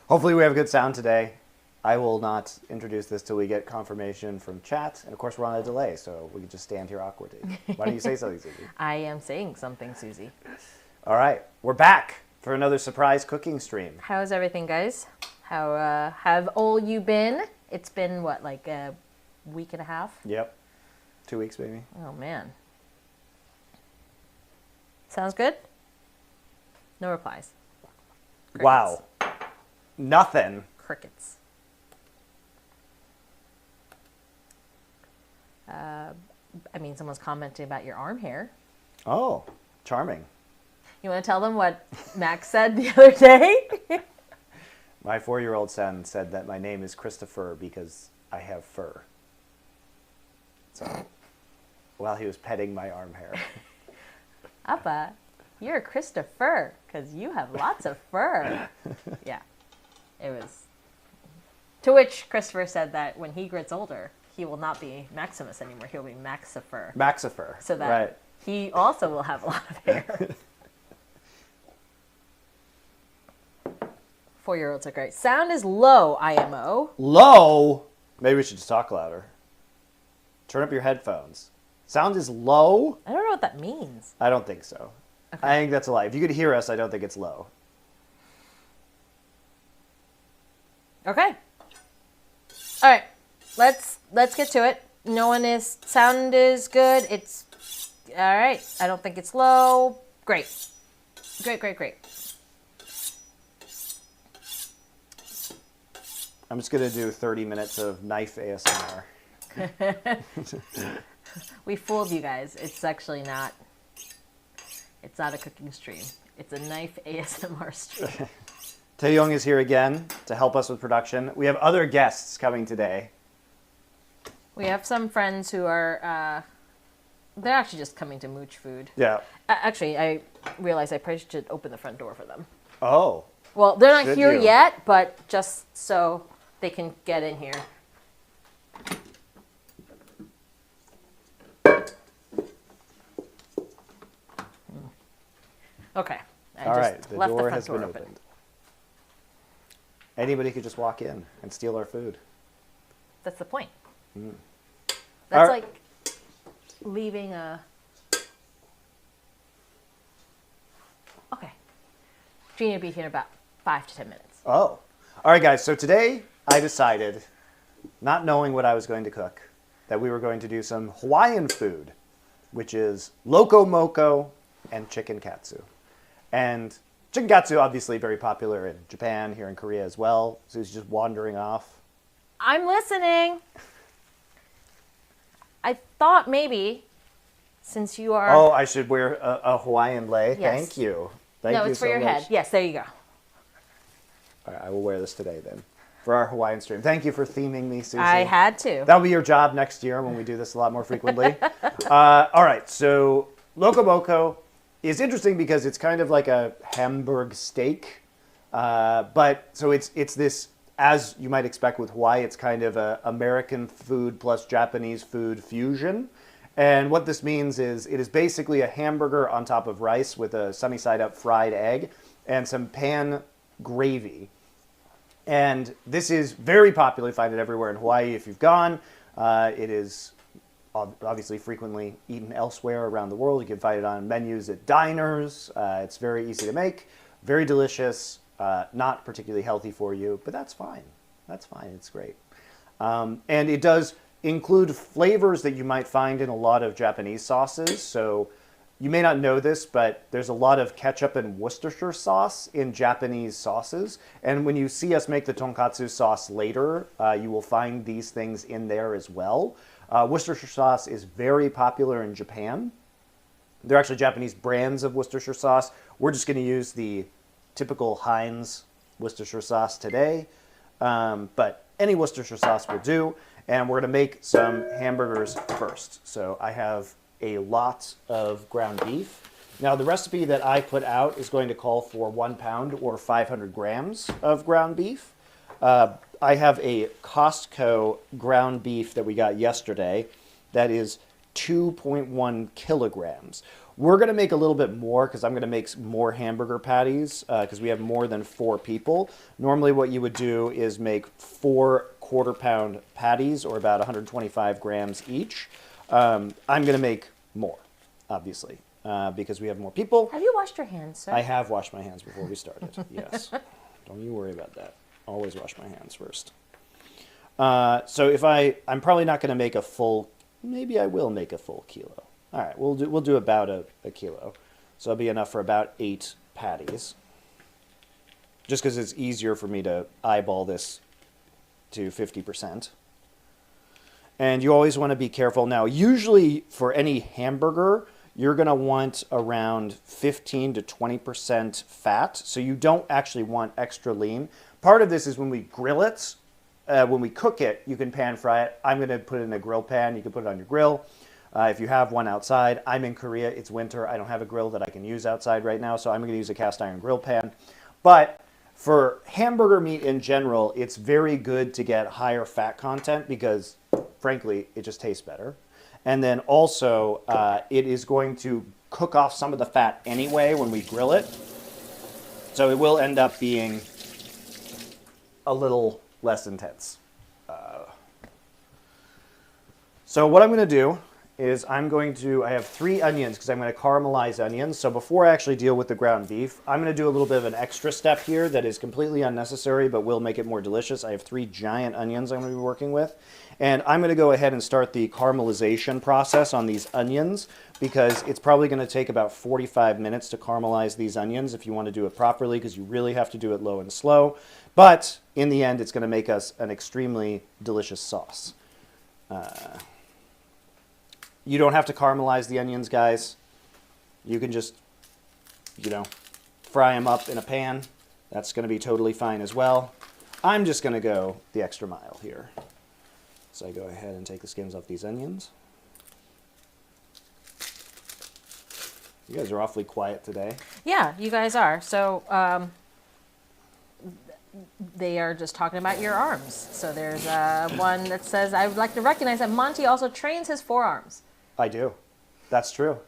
Hopefully we have good sound today. I will not introduce this till we get confirmation from chat. And of course, we're on a delay, so we can just stand here awkwardly. Why don't you say something, Susie? I am saying something, Susie. All right, we're back for another surprise cooking stream. How's everything, guys? How have all you been? It's been, what, like a week and a half? Yep. 2 weeks, maybe. Oh, man. Sounds good? No replies. Crickets. Wow. Nothing. Crickets. I mean, someone's commenting about your arm hair. Oh, charming. You want to tell them what Max said the other day? My 4-year-old son said that my name is Christopher because I have fur. So, while he was petting my arm hair. Appa, you're Christopher because you have lots of fur. Yeah, it was. To which Christopher said that when he gets older, he will not be Maximus anymore. He'll be Maxifer. Maxifer. So that right. he also will have a lot of hair. 4-year-olds are great. Sound is low, IMO. Low? Maybe we should just talk louder. Turn up your headphones. Sound is low? I don't know what that means. I don't think so. Okay. I think that's a lie. If you could hear us, I don't think it's low. Okay. All right. Let's get to it. Sound is good. It's all right. I don't think it's low. Great. Great. I'm just going to do 30 minutes of knife ASMR. We fooled you guys. It's actually not. It's not a cooking stream. It's a knife ASMR stream. Taeyong is here again to help us with production. We have other guests coming today. We have some friends who are. They're actually just coming to mooch food. Yeah. Actually, I realized I probably should open the front door for them. Oh. Well, they're not Should here you? yet, but just so they can get in here. Okay. All right, the door has been opened. Anybody could just walk in and steal our food. That's the point. Mm. That's like leaving a... Okay. Gina will be here in about 5 to 10 minutes. Oh. All right, guys. So today I decided, not knowing what I was going to cook, that we were going to do some Hawaiian food, which is Loco moco and chicken katsu. And chicken katsu, obviously very popular in Japan, here in Korea as well. So he's just wandering off. I'm listening. I thought maybe, since you are... Oh, I should wear a Hawaiian lei. Yes. Thank you. Thank no, you it's for so your much. head. Yes, there you go. All right, I will wear this today then for our Hawaiian stream. Thank you for theming me, Susie. I had to. That'll be your job next year when we do this a lot more frequently. All right, so Loco moco is interesting because it's kind of like a Hamburg steak, but so it's this, as you might expect with Hawaii, it's kind of a American food plus Japanese food fusion. And what this means is it is basically a hamburger on top of rice with a sunny side up fried egg and some pan gravy. And this is very popular. You find it everywhere in Hawaii if you've gone. It is obviously frequently eaten elsewhere around the world. You can find it on menus at diners. It's very easy to make, very delicious, not particularly healthy for you, but that's fine. That's fine. It's great. And it does include flavors that you might find in a lot of Japanese sauces. So you may not know this, but there's a lot of ketchup and Worcestershire sauce in Japanese sauces. And when you see us make the tonkatsu sauce later, you will find these things in there as well. Worcestershire sauce is very popular in Japan. There are actually Japanese brands of Worcestershire sauce. We're just going to use the typical Heinz Worcestershire sauce today. But any Worcestershire sauce will do. And we're going to make some hamburgers first. So I have a lot of ground beef. Now the recipe that I put out is going to call for 1 pound or 500 grams of ground beef. I have a Costco ground beef that we got yesterday that is 2.1 kilograms. We're going to make a little bit more because I'm going to make more hamburger patties because we have more than 4 people. Normally what you would do is make 4 quarter-pound patties, or about 125 grams each. I'm going to make more, obviously, because we have more people. Have you washed your hands, sir? I have washed my hands before we started, yes. Don't you worry about that. Always wash my hands first. So if I'm probably not going to make a full, maybe I will make a full kilo. All right, we'll do about a kilo. So it'll be enough for about 8 patties. Just because it's easier for me to eyeball this to 50%. And you always want to be careful. Now, usually for any hamburger, you're going to want around 15 to 20% fat. So you don't actually want extra lean. Part of this is when we grill it, when we cook it, you can pan fry it. I'm going to put it in a grill pan. You can put it on your grill. If you have one outside, I'm in Korea. It's winter. I don't have a grill that I can use outside right now, so I'm going to use a cast iron grill pan. But for hamburger meat in general, it's very good to get higher fat content because, frankly, it just tastes better. And then also, it is going to cook off some of the fat anyway when we grill it. So it will end up being a little less intense. So what I'm going to do is I have 3 onions because I'm going to caramelize onions. So before I actually deal with the ground beef, I'm going to do a little bit of an extra step here that is completely unnecessary but will make it more delicious. I have 3 giant onions I'm going to be working with. And I'm going to go ahead and start the caramelization process on these onions because it's probably going to take about 45 minutes to caramelize these onions if you want to do it properly, because you really have to do it low and slow. But in the end, it's going to make us an extremely delicious sauce. You don't have to caramelize the onions, guys. You can just, fry them up in a pan. That's going to be totally fine as well. I'm just going to go the extra mile here. So I go ahead and take the skins off these onions. You guys are awfully quiet today. Yeah, you guys are. So they are just talking about your arms. So there's one that says, I would like to recognize that Monty also trains his forearms. I do. That's true.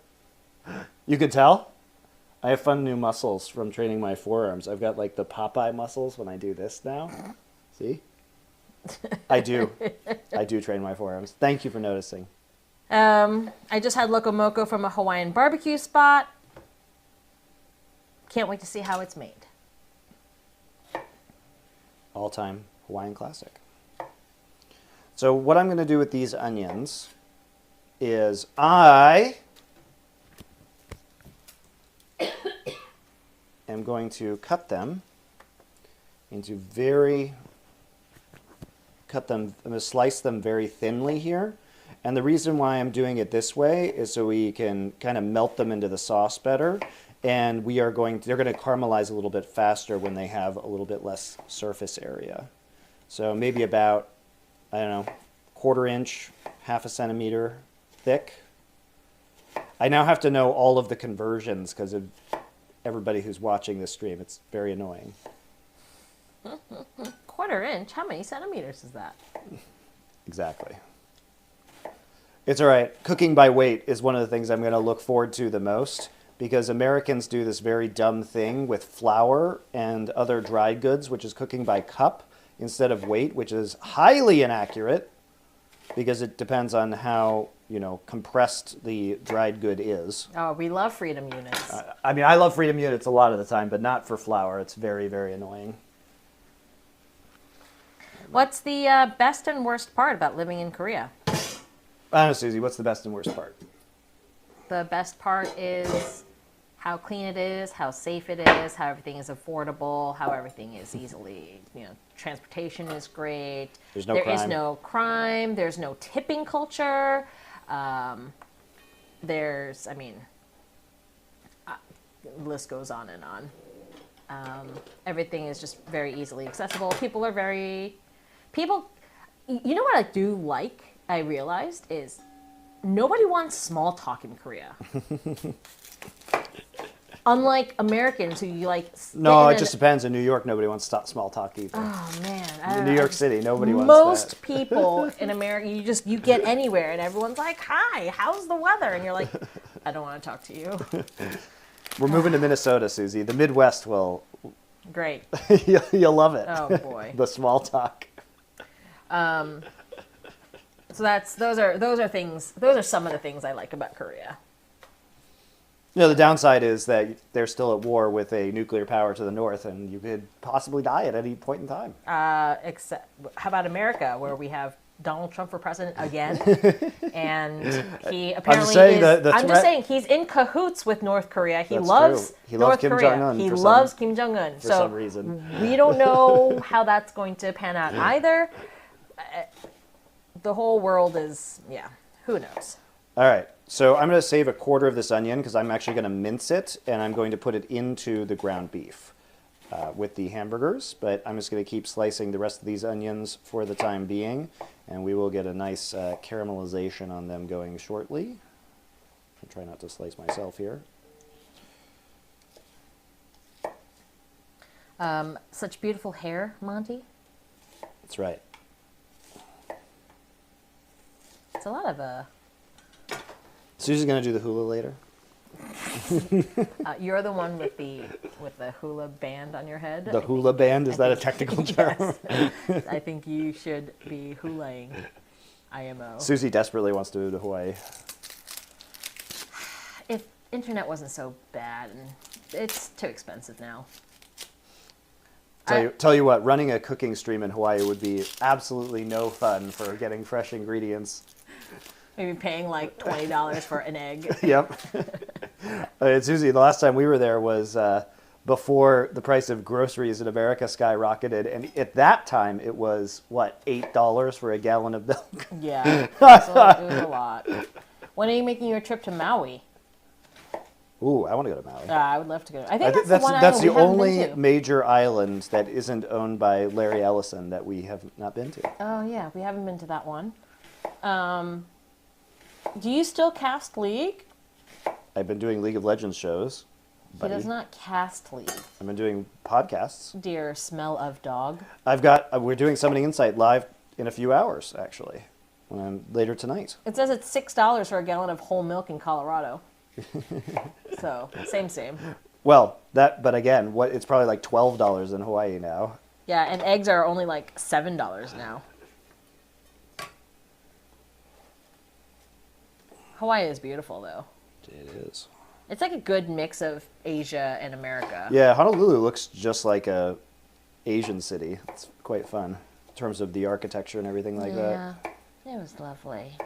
You could tell? I have fun new muscles from training my forearms. I've got like the Popeye muscles when I do this now. See? I do. I do train my forearms. Thank you for noticing. I just had Loco Moco from a Hawaiian barbecue spot. Can't wait to see how it's made. All-time Hawaiian classic. So what I'm going to do with these onions is I am going to cut them into I'm going to slice them very thinly here. And the reason why I'm doing it this way is so we can kind of melt them into the sauce better. And they're going to caramelize a little bit faster when they have a little bit less surface area. So maybe about, I don't know, 1/4 inch, 1/2 centimeter thick. I now have to know all of the conversions because of everybody who's watching this stream. It's very annoying. 1/4 inch? How many centimeters is that? Exactly. It's all right. Cooking by weight is one of the things I'm going to look forward to the most, because Americans do this very dumb thing with flour and other dried goods, which is cooking by cup instead of weight, which is highly inaccurate because it depends on how, compressed the dried good is. Oh, we love freedom units. I love freedom units a lot of the time, but not for flour. It's very, very annoying. What's the best and worst part about living in Korea? I don't know, Susie, what's the best and worst part? The best part is how clean it is, how safe it is, how everything is affordable, how everything is easily, transportation is great. There is no crime. There's no tipping culture. The list goes on and on. Everything is just very easily accessible. You know what I realized is nobody wants small talk in Korea. Unlike Americans who you like. No, it just depends. In New York, nobody wants to small talk either. Oh man, In New York City, nobody wants most that. people in America, you get anywhere and everyone's like, "Hi, how's the weather?" And you're like, "I don't want to talk to you." We're moving to Minnesota, Susie. The Midwest will. Great. You'll love it. Oh boy. The small talk. So those are things. Those are some of the things I like about Korea. You know, the downside is that they're still at war with a nuclear power to the north, and you could possibly die at any point in time. Except, how about America, where we have Donald Trump for president again, and he apparently I'm just saying he's in cahoots with North Korea. He loves North Kim Korea. Jong-un He loves Kim Jong-un. For some reason. We don't know how that's going to pan out either. The whole world is, who knows? All right. So I'm going to save a quarter of this onion because I'm actually going to mince it, and I'm going to put it into the ground beef with the hamburgers. But I'm just going to keep slicing the rest of these onions for the time being, and we will get a nice caramelization on them going shortly. I'll try not to slice myself here. Such beautiful hair, Monty. That's right. It's a lot of Susie's going to do the hula later. You're the one with the hula band on your head. The hula band? Is that a technical term? Yes. I think you should be hulaing IMO. Susie desperately wants to move to Hawaii. If internet wasn't so bad, and it's too expensive now. Tell you what, running a cooking stream in Hawaii would be absolutely no fun for getting fresh ingredients. Maybe paying like $20 for an egg. Yep. Susie, the last time we were there was before the price of groceries in America skyrocketed. And at that time, it was, what, $8 for a gallon of milk? Yeah, it was a lot. When are you making your trip to Maui? Ooh, I want to go to Maui. I would love to go. I think that's the one that's island the only major island that isn't owned by Larry Ellison that we have not been to. Oh, yeah, we haven't been to that one. Do you still cast League? I've been doing League of Legends shows. He does not cast League. I've been doing podcasts. Dear smell of dog. We're doing Summoning Insight live in a few hours, actually, later tonight. It says it's $6 for a gallon of whole milk in Colorado. So, same. Well, but again, it's probably like $12 in Hawaii now. Yeah, and eggs are only like $7 now. Hawaii is beautiful, though. It is. It's like a good mix of Asia and America. Yeah, Honolulu looks just like a Asian city. It's quite fun in terms of the architecture and everything like that. Yeah, it was lovely.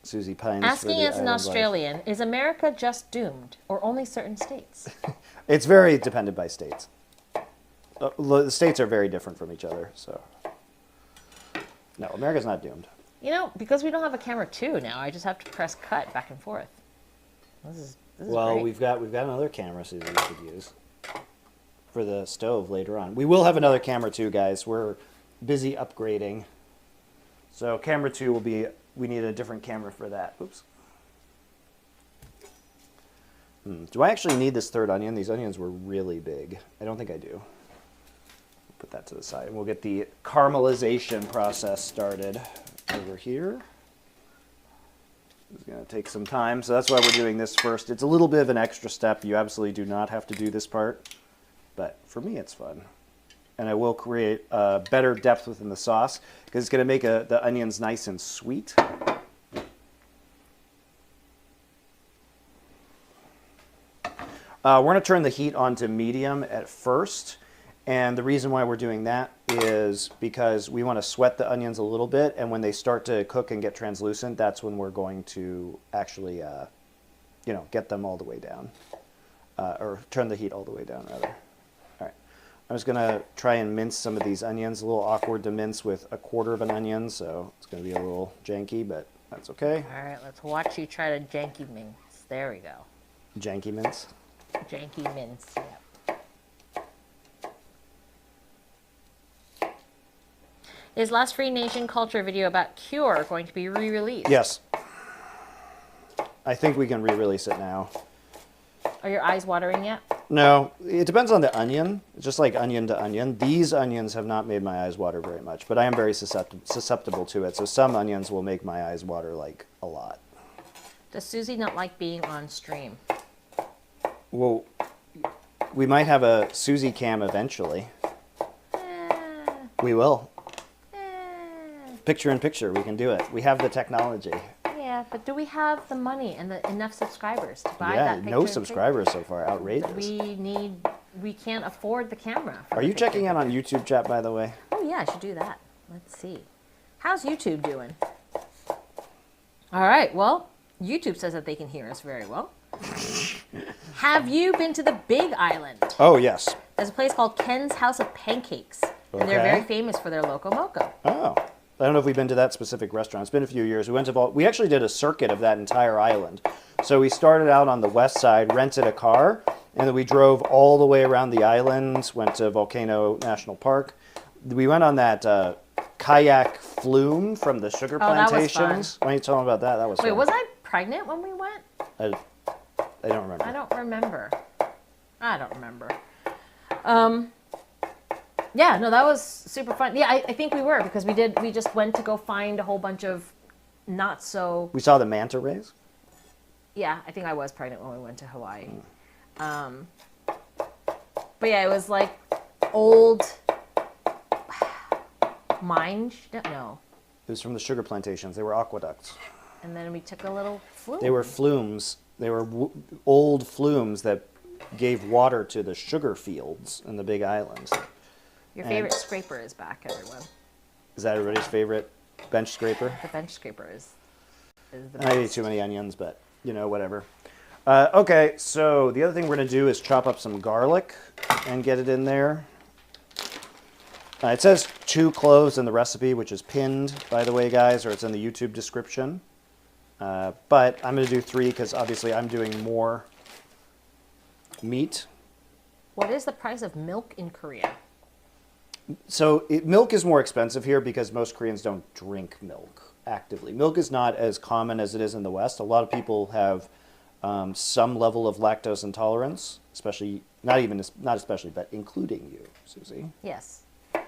Susie pines Asking for the as an island Australian, life. is America just doomed, or only certain states? It's very dependent by states. The states are very different from each other, so. No, America's not doomed. You know, because we don't have a camera 2 now, I just have to press cut back and forth. This is well, great. we've got another camera, Susie, we could use for the stove later on. We will have another camera 2, guys. We're busy upgrading. So camera 2 will be, we need a different camera for that. Oops. Do I actually need this third onion? These onions were really big. I don't think I do. Put that to the side. And we'll get the caramelization process started over here. It's going to take some time, so that's why we're doing this first. It's a little bit of an extra step. You absolutely do not have to do this part, but for me it's fun. And I will create better depth within the sauce because it's going to make the onions nice and sweet. We're going to turn the heat on to medium at first. And the reason why we're doing that is because we want to sweat the onions a little bit. And when they start to cook and get translucent, that's when we're going to actually, get them all the way down. Or turn the heat all the way down, rather. All right. I'm just going to try and mince some of these onions. A little awkward to mince with a quarter of an onion, so it's going to be a little janky, but that's okay. All right, let's watch you try to janky mince. There we go. Janky mince? Janky mince, yep. Is Last Free Nation culture video about Cure going to be re-released? Yes. I think we can re-release it now. Are your eyes watering yet? No, it depends on the onion. It's just like onion to onion. These onions have not made my eyes water very much, but I am very susceptible to it. So some onions will make my eyes water like a lot. Does Susie not like being on stream? Well, we might have a Susie cam eventually. We will. Picture in picture, we can do it. We have the technology. Yeah, but do we have the money and enough subscribers to buy that Yeah, picture? no subscribers so far. Outrageous. We can't afford the camera. Are you checking out on YouTube chat, by the way? Oh yeah, I should do that. Let's see. How's YouTube doing? All right, well, YouTube says that they can hear us very well. Have you been to the Big Island? Oh, yes. There's a place called Ken's House of Pancakes. And they're very famous for their Loco Moco. Oh. I don't know if we've been to that specific restaurant. It's been a few years. We actually did a circuit of that entire island. So we started out on the west side, rented a car, and then we drove all the way around the island, went to Volcano National Park. We went on that kayak flume from the sugar plantations. That was fun. Why don't you tell them about that? That was fun. Wait, was I pregnant when we went? I don't remember. I don't remember. Yeah, no, that was super fun. Yeah, I think we were, because we just went to go find a whole bunch of not so... We saw the manta rays? Yeah, I think I was pregnant when we went to Hawaii. But yeah, it was like old mine... No. It was from the sugar plantations. They were aqueducts. And then we took a little flume. They were flumes. They were old flumes that gave water to the sugar fields in the Big Island. Your favorite scraper is back, everyone. Is that everybody's favorite bench scraper? The bench scraper is the best. I ate too many onions, but, whatever. Okay, so the other thing we're going to do is chop up some garlic and get it in there. It says 2 cloves in the recipe, which is pinned, by the way, guys, or it's in the YouTube description. But I'm going to do 3 because obviously I'm doing more meat. What is the price of milk in Korea? So milk is more expensive here because most Koreans don't drink milk actively. Milk is not as common as it is in the West. A lot of people have some level of lactose intolerance, especially, not especially, but including you, Susie. Yes. But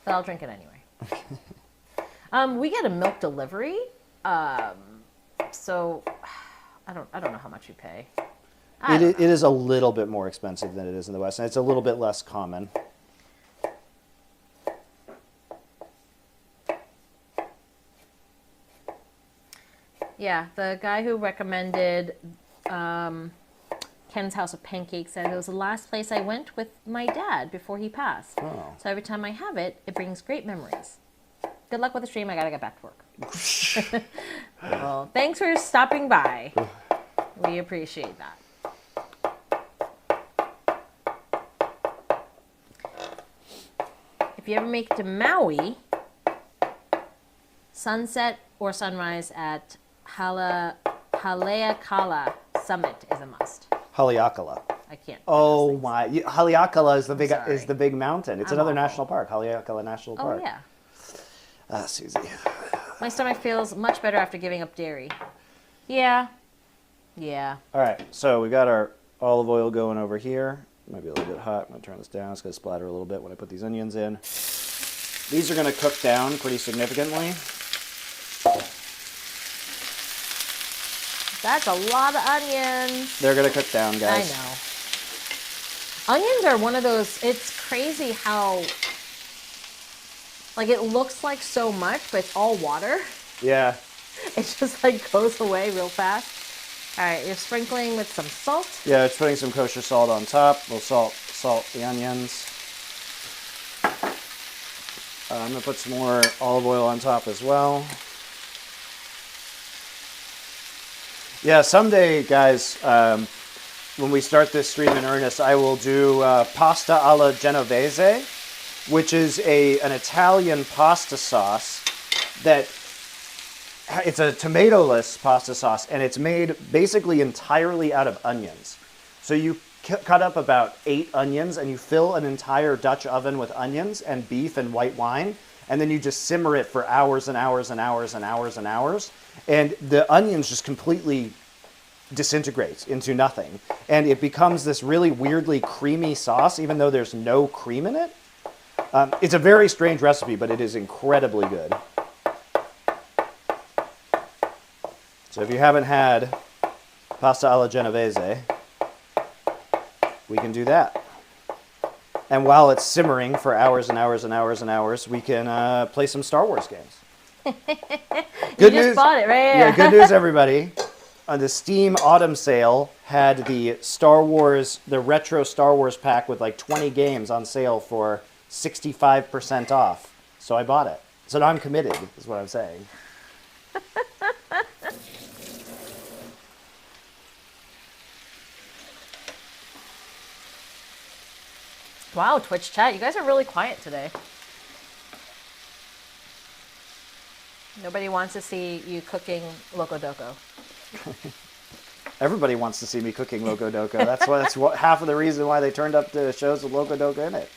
I'll drink it anyway. We get a milk delivery, so I don't know how much you pay. It is a little bit more expensive than it is in the West, and it's a little bit less common. Yeah, the guy who recommended Ken's House of Pancakes said it was the last place I went with my dad before he passed. Oh. So every time I have it, it brings great memories. Good luck with the stream. I gotta get back to work. Well, thanks for stopping by. We appreciate that. If you ever make it to Maui, sunset or sunrise at Haleakala Summit is a must. Haleakala. I can't. Oh my! Haleakala is the big mountain. It's I'm another awful. national park. Haleakala National Park. Oh yeah. Susie. My stomach feels much better after giving up dairy. Yeah. Yeah. All right, so we got our olive oil going over here. Might be a little bit hot. I'm gonna turn this down. It's gonna splatter a little bit when I put these onions in. These are gonna cook down pretty significantly. That's a lot of onions. They're gonna cook down, guys. I know. Onions are one of those, it's crazy how, like, it looks like so much, but it's all water. Yeah. It just, like, goes away real fast. All right, you're sprinkling with some salt. Yeah, it's putting some kosher salt on top. We'll salt the onions. I'm gonna put some more olive oil on top as well. Yeah, someday, guys, when we start this stream in earnest, I will do pasta alla genovese, which is an Italian pasta sauce that it's a tomato-less pasta sauce, and it's made basically entirely out of onions. So you cut up about 8 onions, and you fill an entire Dutch oven with onions and beef and white wine, and then you just simmer it for hours and hours and hours and hours and hours. And the onions just completely disintegrates into nothing. And it becomes this really weirdly creamy sauce, even though there's no cream in it. It's a very strange recipe, but it is incredibly good. So if you haven't had pasta alla genovese, we can do that. And while it's simmering for hours and hours and hours and hours, we can play some Star Wars games. Good news. Just bought it, right? Yeah, good news, everybody. The Steam Autumn Sale had the retro Star Wars pack with like 20 games on sale for 65% off. So I bought it. So now I'm committed, is what I'm saying. Wow, Twitch chat, you guys are really quiet today. Nobody wants to see you cooking Loco Doco. Everybody wants to see me cooking Loco Doco. That's half of the reason why they turned up the shows with Loco Doco in it.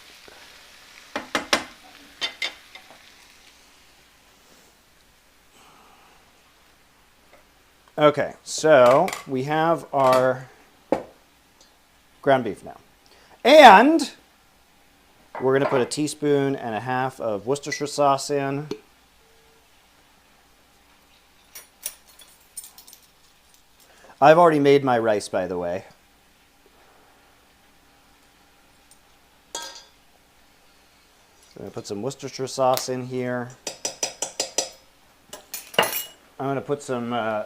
Okay, so we have our ground beef now. And we're going to put 1.5 teaspoons of Worcestershire sauce in. I've already made my rice, by the way. So I'm going to put some Worcestershire sauce in here. I'm going to put some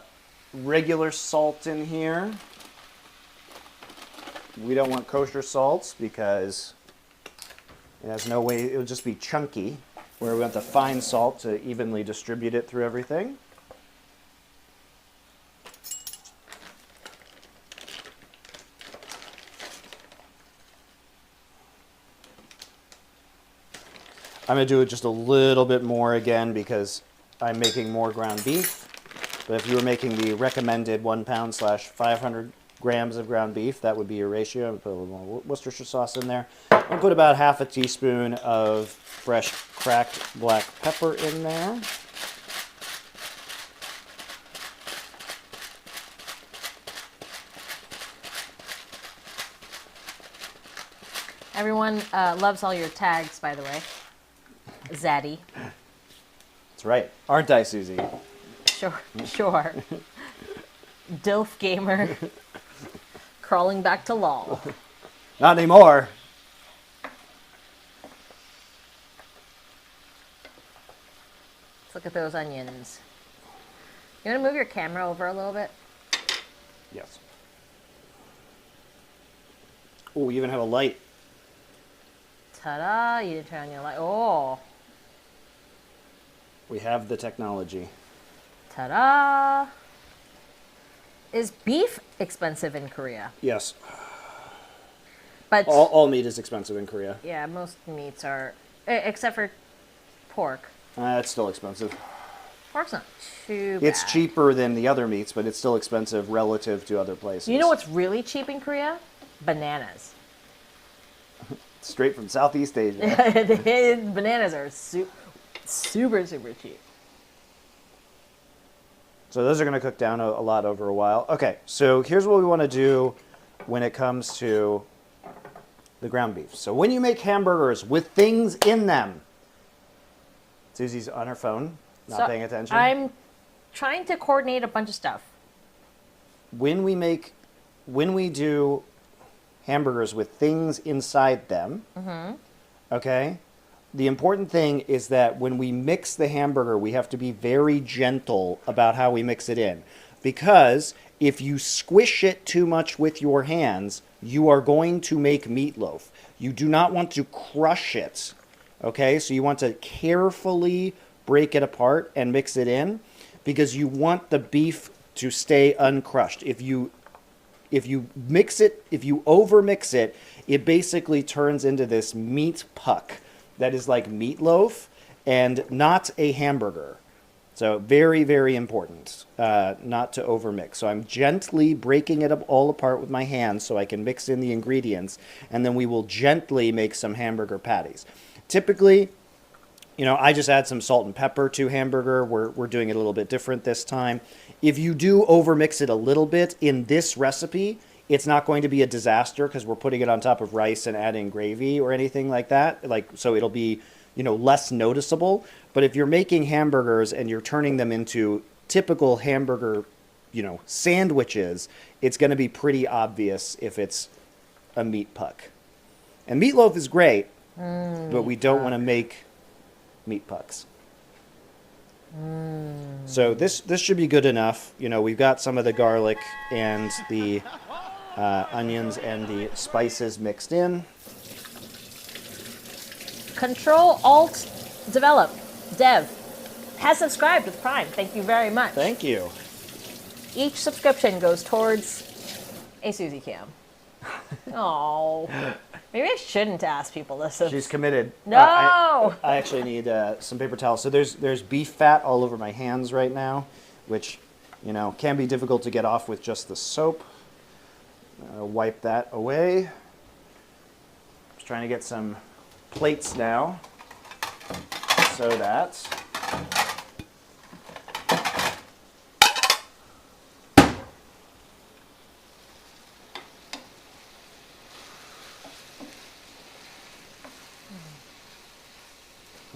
regular salt in here. We don't want kosher salts because it has no way, it'll just be chunky, where we want the fine salt to evenly distribute it through everything. I'm going to do it just a little bit more again because I'm making more ground beef. But if you were making the recommended 1 pound / 500 grams of ground beef, that would be your ratio. I'm going to put a little more Worcestershire sauce in there. I'm going to put about 1/2 teaspoon of fresh cracked black pepper in there. Everyone loves all your tags, by the way. Zaddy. That's right. Aren't I, Susie? Sure. Dilf gamer. Crawling back to law. Not anymore. Let's look at those onions. You want to move your camera over a little bit? Yes. Oh, we even have a light. Ta-da! You didn't turn on your light. Oh. We have the technology. Ta-da! Is beef expensive in Korea? Yes. But all meat is expensive in Korea. yeah, most meats are, except for pork. It's still expensive. Pork's not too bad. It's cheaper than the other meats, but it's still expensive relative to other places. You know what's really cheap in Korea? Bananas. Straight from Southeast Asia. Bananas are super cheap. So those are going to cook down a lot over a while. Okay, so here's what we want to do when it comes to the ground beef. So when you make hamburgers with things in them, Susie's on her phone, not paying attention. I'm trying to coordinate a bunch of stuff. When we do hamburgers with things inside them, okay, the important thing is that when we mix the hamburger, we have to be very gentle about how we mix it in. Because if you squish it too much with your hands, you are going to make meatloaf. You do not want to crush it, okay? So you want to carefully break it apart and mix it in because you want the beef to stay uncrushed. If you mix it, if you overmix it, it basically turns into this meat puck that is like meatloaf and not a hamburger. So very, very important not to overmix. So I'm gently breaking it all apart with my hands so I can mix in the ingredients, and then we will gently make some hamburger patties. Typically, I just add some salt and pepper to hamburger. We're doing it a little bit different this time. If you do overmix it a little bit in this recipe, it's not going to be a disaster because we're putting it on top of rice and adding gravy or anything like that. So it'll be, less noticeable. But if you're making hamburgers and you're turning them into typical hamburger, sandwiches, it's going to be pretty obvious if it's a meat puck. And meatloaf is great, but we don't want to make meat pucks. So this should be good enough. We've got some of the garlic and the onions and the spices mixed in. Control Alt Dev has subscribed with Prime. Thank you very much. Thank you. Each subscription goes towards a Susie cam. Oh, maybe I shouldn't ask people this. She's committed. No. I actually need some paper towels. So there's beef fat all over my hands right now, which can be difficult to get off with just the soap. Wipe that away. Just trying to get some plates now, so that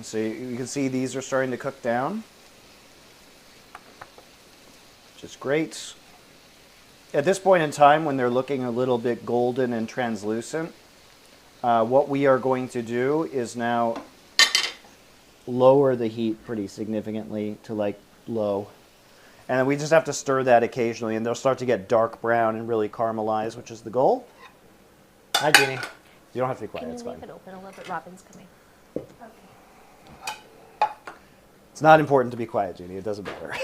so you can see these are starting to cook down, which is great. At this point in time, when they're looking a little bit golden and translucent, what we are going to do is now lower the heat pretty significantly to low. And then we just have to stir that occasionally, and they'll start to get dark brown and really caramelize, which is the goal. Hi, Jeannie. You don't have to be quiet. Can It's you fine. leave it open a little bit? Robin's coming. It's not important to be quiet, Jeannie. It doesn't matter.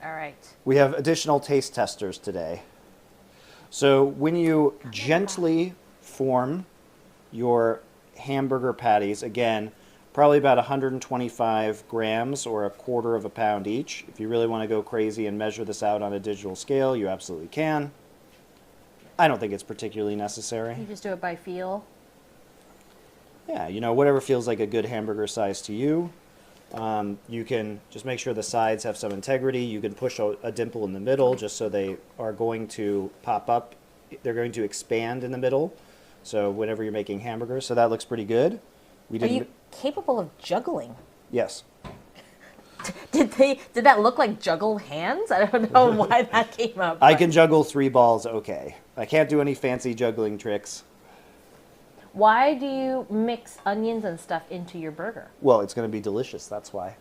All right. We have additional taste testers today. So when you gently form your hamburger patties, again, probably about 125 grams or a quarter of a pound each. If you really want to go crazy and measure this out on a digital scale, you absolutely can. I don't think it's particularly necessary. You just do it by feel. Yeah, whatever feels like a good hamburger size to you. You can just make sure the sides have some integrity. You can push a dimple in the middle just so they are going to pop up. They're going to expand in the middle. So whenever you're making hamburgers, so that looks pretty good. Are you capable of juggling? Yes. Did that look like juggled hands? I don't know why that came up. I can juggle 3 balls okay. I can't do any fancy juggling tricks. Why do you mix onions and stuff into your burger? Well, it's going to be delicious, that's why.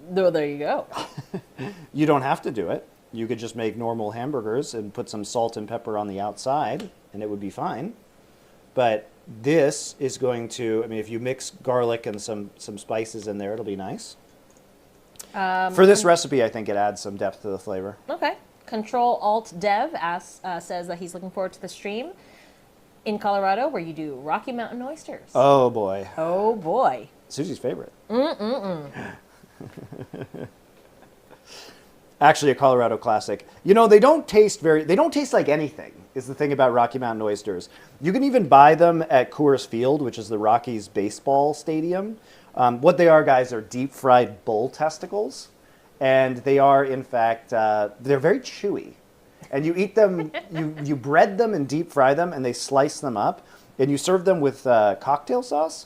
No, there you go. You don't have to do it. You could just make normal hamburgers and put some salt and pepper on the outside, and it would be fine. But this is going to, if you mix garlic and some spices in there, it'll be nice. For this recipe, I think it adds some depth to the flavor. Okay. Control Alt Dev says that he's looking forward to the stream in Colorado where you do Rocky Mountain oysters. Oh, boy. Oh, boy. Susie's favorite. Actually, a Colorado classic. They don't taste like anything, is the thing about Rocky Mountain oysters. You can even buy them at Coors Field, which is the Rockies baseball stadium. What they are, guys, are deep-fried bull testicles. And they are, in fact, they're very chewy. And you eat them, you bread them and deep fry them, and they slice them up, and you serve them with cocktail sauce.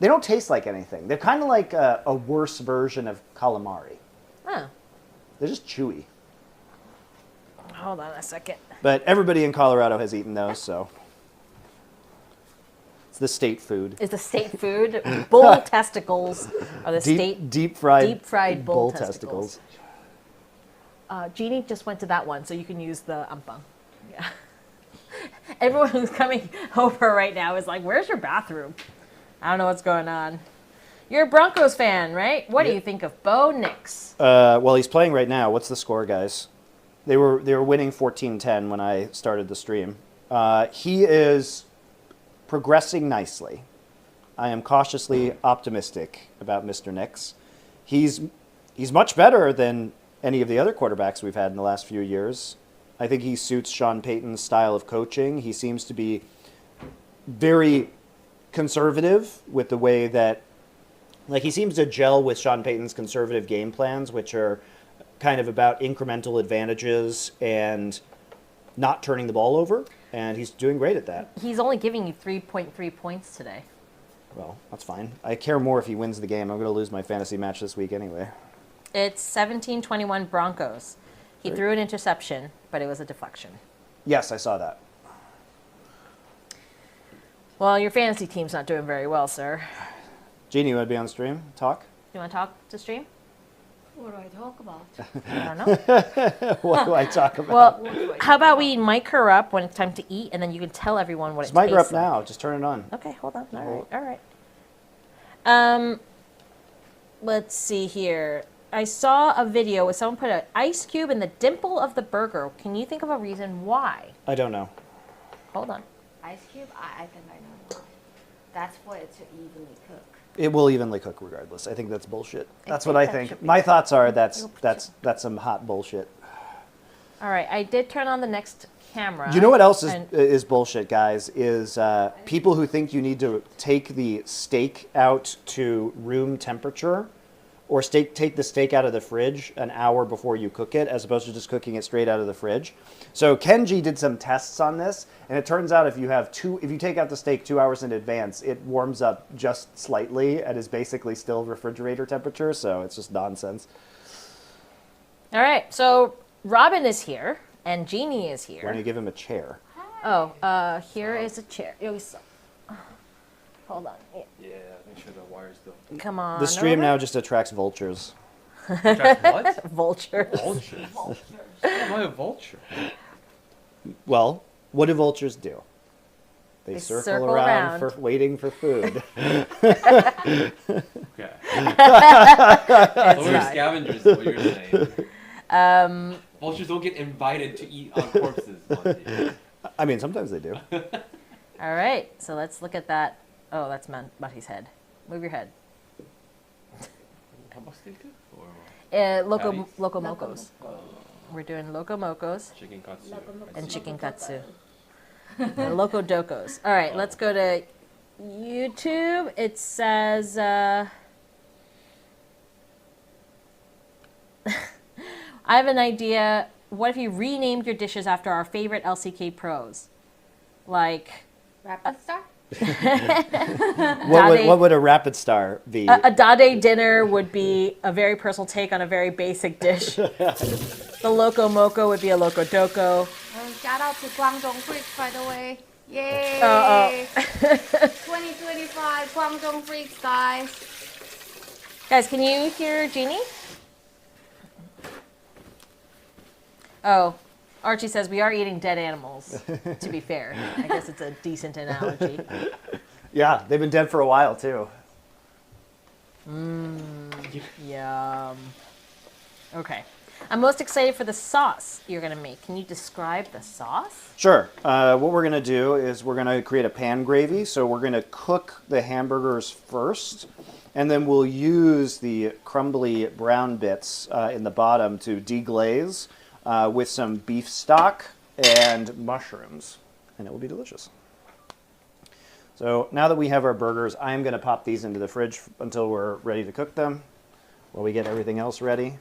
They don't taste like anything. They're kind of like a worse version of calamari. Oh. They're just chewy. Hold on a second. But everybody in Colorado has eaten those, so it's the state food. Is the state food bull testicles are the deep fried bull testicles. Jeannie just went to that one, so you can use the ampang. Yeah. Everyone who's coming over right now is like, where's your bathroom? I don't know what's going on. You're a Broncos fan, right? What do you think of Bo Nix? Well, he's playing right now. What's the score, guys? They were winning 14-10 when I started the stream. He is progressing nicely. I am cautiously optimistic about Mr. Nix. He's much better than any of the other quarterbacks we've had in the last few years. I think he suits Sean Payton's style of coaching. He seems to be very conservative with the way that, like, he seems to gel with Sean Payton's conservative game plans, which are kind of about incremental advantages and not turning the ball over, and he's doing great at that. He's only giving you 3.3 points today. Well, that's fine. I care more if he wins the game. I'm going to lose my fantasy match this week anyway. It's 17-21 Broncos. He threw an interception, but it was a deflection. Yes, I saw that. Well, your fantasy team's not doing very well, sir. Jeannie, you want to be on stream? Talk? You want to talk to stream? What do I talk about? I don't know. What do I talk about? Well, how about we mic her up when it's time to eat, and then you can tell everyone what Just it mic her up tastes like. now. Just turn it on. Okay, hold on. All right. Let's see here. I saw a video where someone put an ice cube in the dimple of the burger. Can you think of a reason why? I don't know. Hold on. Ice cube? I think I know why. That's for it to evenly cook. It will evenly cook regardless. I think that's bullshit. That's what think I that think. should be- My thoughts are that's some hot bullshit. All right, I did turn on the next camera. You know what else and- is bullshit, guys? Is people who think you need to take the steak out to room temperature, or take the steak out of the fridge an hour before you cook it, as opposed to just cooking it straight out of the fridge. So Kenji did some tests on this, and it turns out if you take out the steak 2 hours in advance, it warms up just slightly and is basically still refrigerator temperature. So it's just nonsense. All right, so Robin is here, and Jeannie is Why here. don't you give him a chair? Oh, here is a chair. Hold on. Yeah, make sure the wires don't. Come on. The stream over. now just attracts vultures. What? Vultures. Vultures. Why am I a vulture? Well, what do vultures do? They circle circle around around. for waiting for food. Okay. So we're right. scavengers, is what you're saying. Vultures don't get invited to eat on corpses. Monty. I mean, sometimes they do. All right, so let's look at that. Oh, that's Mati's head. Move your head. How much they do? Or Loco Patties? Mocos. We're doing Loco Mocos chicken katsu. and chicken katsu. And Loco Docos. All right, let's go to YouTube. It says... I have an idea. What if you renamed your dishes after our favorite LCK pros? Like... Rapid Star? What would a rapid star be? A Dade dinner would be a very personal take on a very basic dish. The Loco Moco would be a Loco Doco. Shout out to Guangdong Freaks, by the way. Yay! Oh. 2025 Guangdong Freaks, guys. Guys, can you hear Jeannie? Oh, Archie says we are eating dead animals, to be fair. I guess it's a decent analogy. Yeah, they've been dead for a while, too. Yum. Okay. I'm most excited for the sauce you're going to make. Can you describe the sauce? Sure. What we're going to do is we're going to create a pan gravy. So we're going to cook the hamburgers first, and then we'll use the crumbly brown bits in the bottom to deglaze with some beef stock and mushrooms, and it will be delicious. So now that we have our burgers, I'm going to pop these into the fridge until we're ready to cook them while we get everything else ready.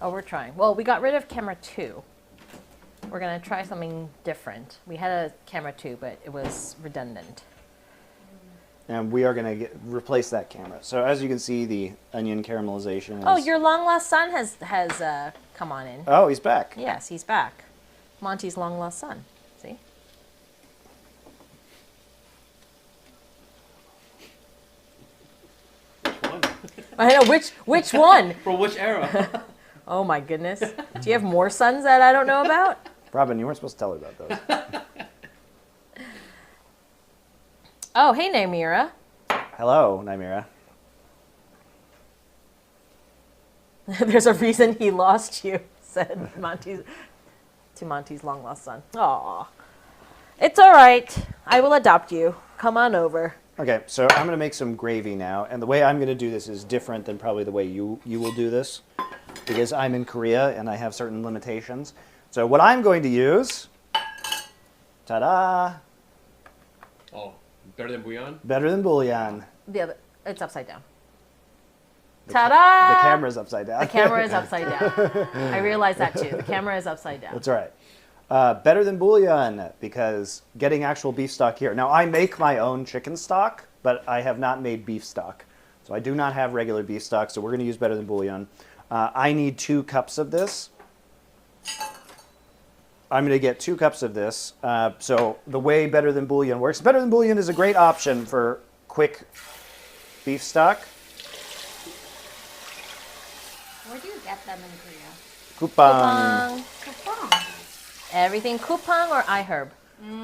Oh, we're trying. Well, we got rid of camera 2. We're going to try something different. We had a camera 2, but it was redundant. And we are going to replace that camera. So as you can see, the onion caramelization is... Oh, your long lost son has come on in. Oh, he's back. Yes, he's back. Monty's long lost son. See? One. I know which one. From which era? Oh my goodness. Do you have more sons that I don't know about? Robin, you weren't supposed to tell her about those. Oh, hey Naimira. Hello, Naimira. There's a reason he lost you, said Monty's long lost son. Aw. It's all right. I will adopt you. Come on over. Okay, so I'm going to make some gravy now, and the way I'm going to do this is different than probably the way you will do this. because I'm in Korea and I have certain limitations. So what I'm going to use, ta-da, Oh, better than bouillon? better than bouillon. The other, it's upside down. The Ta-da! camera's upside down. The camera is upside down. I realized that too. The camera is upside down. That's right. Better than bouillon, because getting actual beef stock here. Now, I make my own chicken stock, but I have not made beef stock. So I do not have regular beef stock, so we're going to use better than bouillon. I need 2 cups of this. I'm going to get 2 cups of this. So the way better than bouillon works, better than bouillon is a great option for quick beef stock. Where do you get them in Korea? Coupang. Coupang. Everything Coupang or iHerb.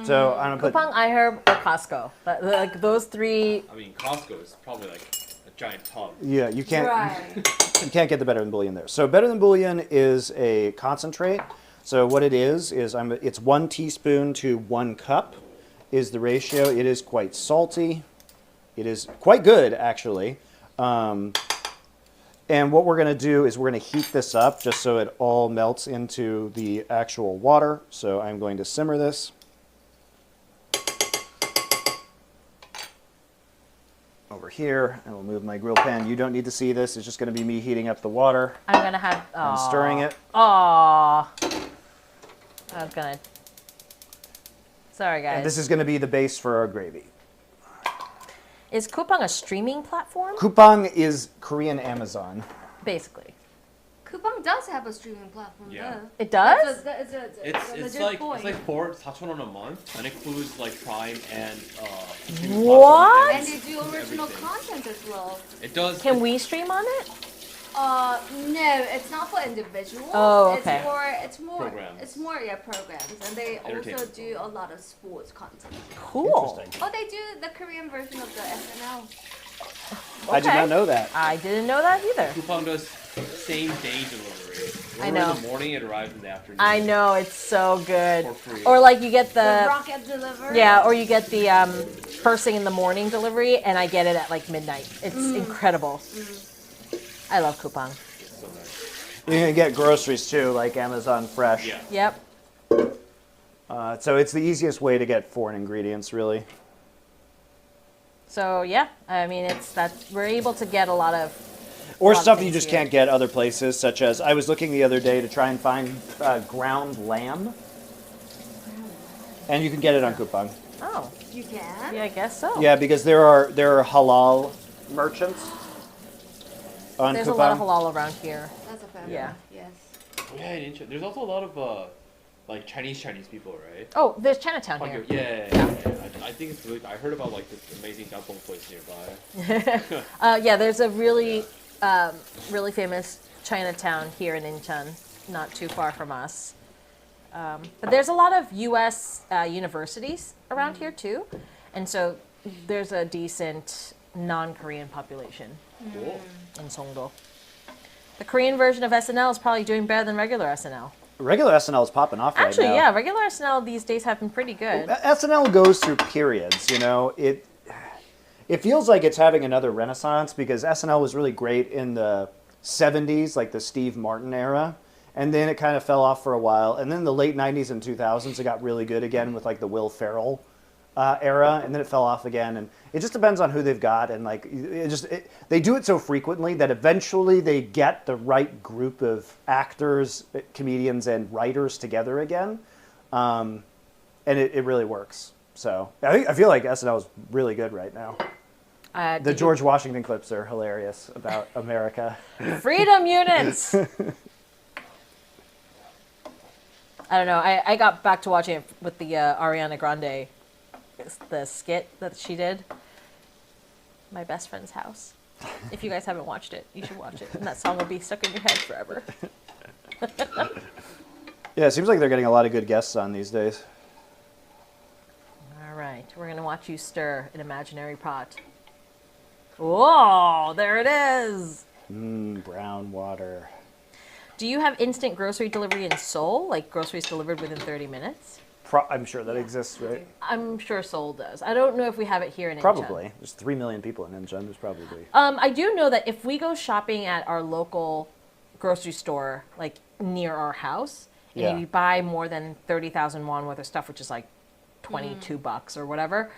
So I'm going to put... Coupang, iHerb, or Costco. Like those 3. I mean, Costco is probably like a giant tub. Yeah, you can't... Right. You can't get the better than bouillon there. So better than bouillon is a concentrate. So what it is it's 1 teaspoon to 1 cup is the ratio. It is quite salty. It is quite good, actually. And what we're going to do is we're going to heat this up just so it all melts into the actual water. So I'm going to simmer this. Over here, I will move my grill pan. You don't need to see this. It's just going to be me heating up the water I'm going to have... and stirring it. Aww. I was going to... Sorry, guys. And this is going to be the base for our gravy. Is Coupang a streaming platform? Coupang is Korean Amazon. Basically. Coupang does have a streaming platform. Yeah. Though. It does? It's like 4,000 a month, and includes like Prime and streaming What? platform And they do original everything. content as well. It does. Can we stream on it? No, it's not for individuals. Oh, okay. It's more Programs. programs, and they also Entertainment. do a lot of sports content. Cool. Interesting. Oh, they do the Korean version of the SNL. I did Okay. not know that. I didn't know that either. Coupang does same day delivery. I Order know. in the morning, it arrives in the afternoon. I know, it's so good. For free. Or like you get The the... rocket delivery. Yeah, or you get the first thing in the morning delivery, and I get it at like midnight. It's incredible. I love Coupang. It's so nice. You can get groceries too, like Amazon Fresh. Yeah. Yep. So it's the easiest way to get foreign ingredients, really. So yeah, I mean it's that we're able to get a lot of Or lot of stuff you things just here. can't get other places, such as I was looking the other day to try and find ground lamb, and you can get it on Coupang. Oh, You can. yeah, I guess so. Yeah, because there are halal merchants on There's Coupang. a lot of halal around here. That's a fact. Yeah. Yes. Yeah, in Incheon. There's also a lot of like Chinese people, right? Oh, there's Chinatown here. Yeah. I think it's really. I heard about like this amazing jjamppong place nearby. Yeah, there's a really, really famous Chinatown here in Incheon, not too far from us. But there's a lot of U.S. Universities around here too, and so there's a decent non-Korean population Cool. in Songdo. The Korean version of SNL is probably doing better than regular SNL. Regular SNL is popping off Actually, right now. yeah, regular SNL these days have been pretty good. SNL goes through periods, you know. It feels like it's having another renaissance because SNL was really great in the 70s, like the Steve Martin era, and then it kind of fell off for a while. And then the late 90s and 2000s, it got really good again with like the Will Ferrell era, and then it fell off again. And it just depends on who they've got, and like they do it so frequently that eventually they get the right group of actors, comedians, and writers together again, and it really works. So I feel like SNL is really good right now. The George Washington clips are hilarious about America. Freedom units. I don't know. I got back to watching it with the Ariana Grande, the skit that she did. My best friend's house. If you guys haven't watched it, you should watch it, and that song will be stuck in your head forever. Yeah, it seems like they're getting a lot of good guests on these days. All right, we're gonna watch you stir an imaginary pot. Whoa, there it is. Brown water. Do you have instant grocery delivery in Seoul, like groceries delivered within 30 minutes? I'm sure that exists, right? I'm sure Seoul does. I don't know if we have it here in Incheon. Probably. There's 3 million people in Incheon. There's probably. I do know that if we go shopping at our local grocery store like near our house, and Yeah. if you buy more than 30,000 won worth of stuff, which is like $22 or whatever,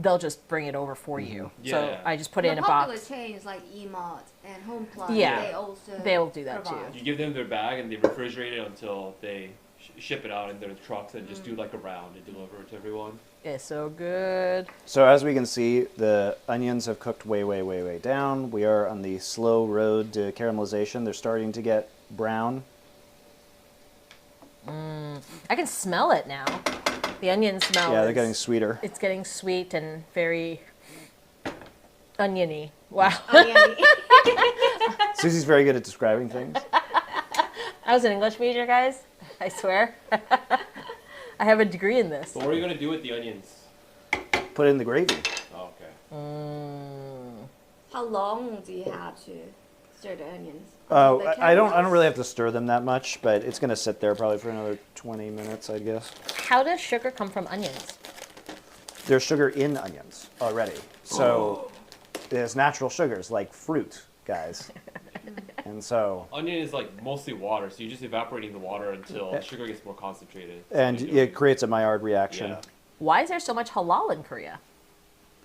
they'll just bring it over for you. So Yeah. I just put it in a popular box. chains like Emart and Home Plus, Yeah. they also They'll do that provide. too. You give them their bag and they refrigerate it until they ship it out in their trucks and just do like a round and deliver it to everyone. It's so good. So as we can see, the onions have cooked way down. We are on the slow road to caramelization. They're starting to get brown. I can smell it now. The onion smell. Yeah, they're is- getting sweeter. It's getting sweet and very oniony. Wow. Susie's very good at describing things. I was an English major, guys. I swear. I have a degree in this. But what are you gonna do with the onions? Put it in the gravy. Oh, okay. How long do you have to stir the onions? Oh, Until they I don't caramelize? really have to stir them that much, but it's going to sit there probably for another 20 minutes, I guess. How does sugar come from onions? There's sugar in onions already. So there's natural sugars like fruit, guys. And so, Onion is like mostly water, so you're just evaporating the water until the sugar gets more concentrated. and it creates a Maillard reaction. Yeah. Why is there so much halal in Korea?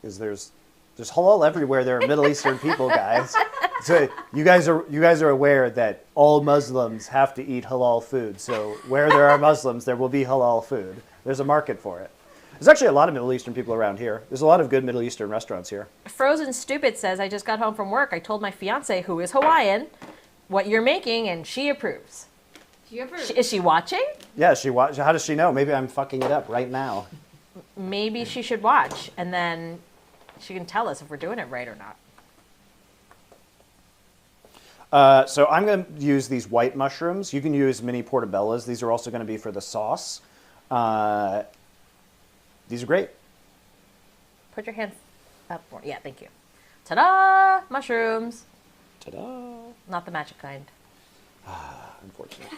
Because there's halal everywhere. There are Middle Eastern people, guys. So you guys are aware that all Muslims have to eat halal food. So where there are Muslims, there will be halal food. There's a market for it. There's actually a lot of Middle Eastern people around here. There's a lot of good Middle Eastern restaurants here. Frozen Stupid says, I just got home from work. I told my fiance, who is Hawaiian, what you're making, and she approves. Do you ever? Is she watching? Yeah, how does she know? Maybe I'm fucking it up right now. Maybe she should watch, and then she can tell us if we're doing it right or not. So I'm going to use these white mushrooms. You can use mini portobellas. These are also going to be for the sauce. These are great. Put your hands up more. Yeah, thank you. Ta-da! Mushrooms. Ta-da! Not the magic kind. Unfortunate.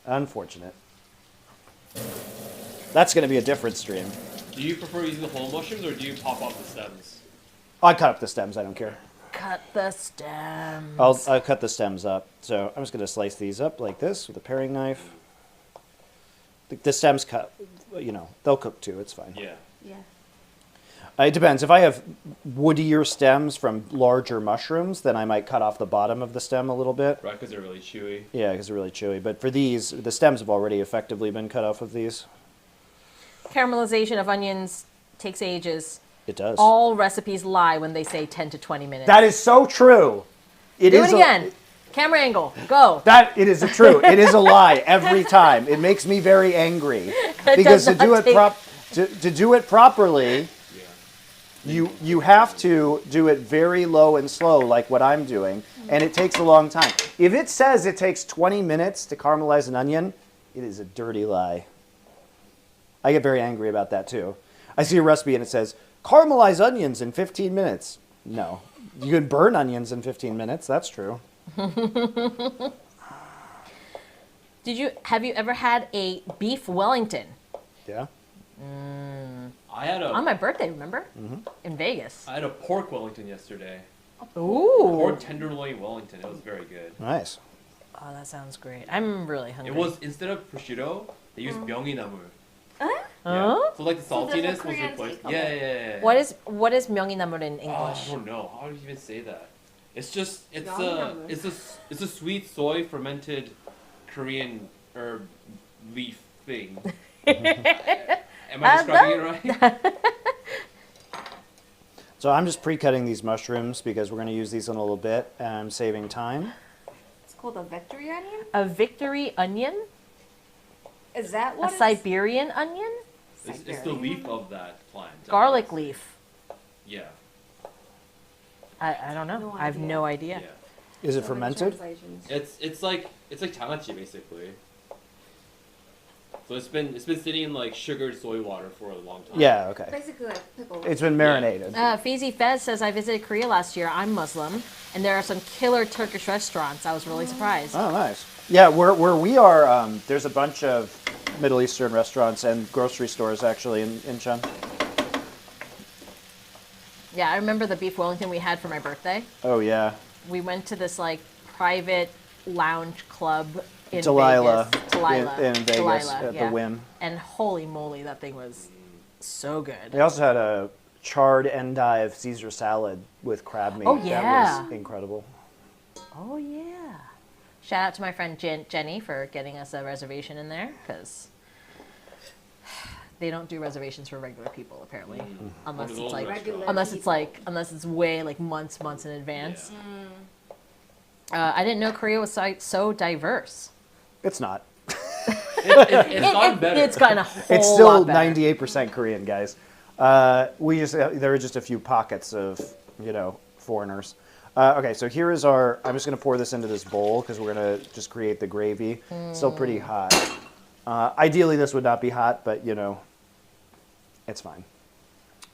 Unfortunate. That's going to be a different stream. Do you prefer using the whole mushrooms or do you pop off the stems? I cut up the stems. I don't care. Cut the stems. I'll cut the stems up. So I'm just going to slice these up like this with a paring knife. The stems cut, they'll cook too. It's fine. Yeah. Yeah. It depends. If I have woodier stems from larger mushrooms, then I might cut off the bottom of the stem a little bit. Right, because they're really chewy. Yeah, because they're really chewy. But for these, the stems have already effectively been cut off of these. Caramelization of onions takes ages. It does. All recipes lie when they say 10 to 20 minutes. That is so true. Do it again. Camera angle. Go. It is true. It is a lie every time. It makes me very angry because to do it to do it properly, you have to do it very low and slow, like what I'm doing, and it takes a long time. If it says it takes 20 minutes to caramelize an onion, it is a dirty lie. I get very angry about that too. I see a recipe and it says caramelize onions in 15 minutes. No, you can burn onions in 15 minutes. That's true. Have you ever had a beef Wellington? Yeah. I had On my birthday, remember? In Vegas. I had a pork Wellington yesterday. Ooh. Pork tenderloin Wellington. It was very good. Nice. Oh, that sounds great. I'm really hungry. It was, instead of prosciutto, they used 명이나물. Huh? Yeah. So like the So there's a saltiness was Korean replaced. take on Yeah, it. yeah, yeah. What is 명이나물 in Oh, English? I don't know. How do you even say that? It's just it's a Yum. it's a sweet soy fermented Korean herb leaf thing. Am I describing it right? So I'm just pre-cutting these mushrooms because we're going to use these in a little bit, and I'm saving time. It's called a victory onion. A victory onion? Is that A what? Siberian onion? It's the leaf of that plant. Garlic leaf. Yeah. I don't know. No I have idea. no idea. Yeah. Is it fermented? It's like jangachji basically. So it's been sitting in like sugared soy water for a long time. Yeah, okay. Basically like pickles. It's been marinated. Feezy Fez says, I visited Korea last year. I'm Muslim. And there are some killer Turkish restaurants. I was really surprised. Oh, nice. Yeah, where we are, there's a bunch of Middle Eastern restaurants and grocery stores actually in Incheon. Yeah, I remember the beef Wellington we had for my birthday. Oh, yeah. We went to this like private lounge club in Delilah, Vegas. Delilah. in Vegas Delilah, at yeah. the Wynn. And holy moly, that thing was so good. They also had a charred endive Caesar salad with crab meat. Oh, That yeah. was incredible. Oh, yeah. Shout out to my friend Jenny for getting us a reservation in there, because they don't do reservations for regular people apparently, unless it's like Regular unless it's way like months in advance. I didn't know Korea was so diverse. It's not. It's gotten better. It's gotten a whole It's still lot better. 98% Korean, guys. There are just a few pockets of, foreigners. Okay, so here is I'm just going to pour this into this bowl because we're going to just create the gravy. Still pretty hot. Ideally, this would not be hot, but, it's fine.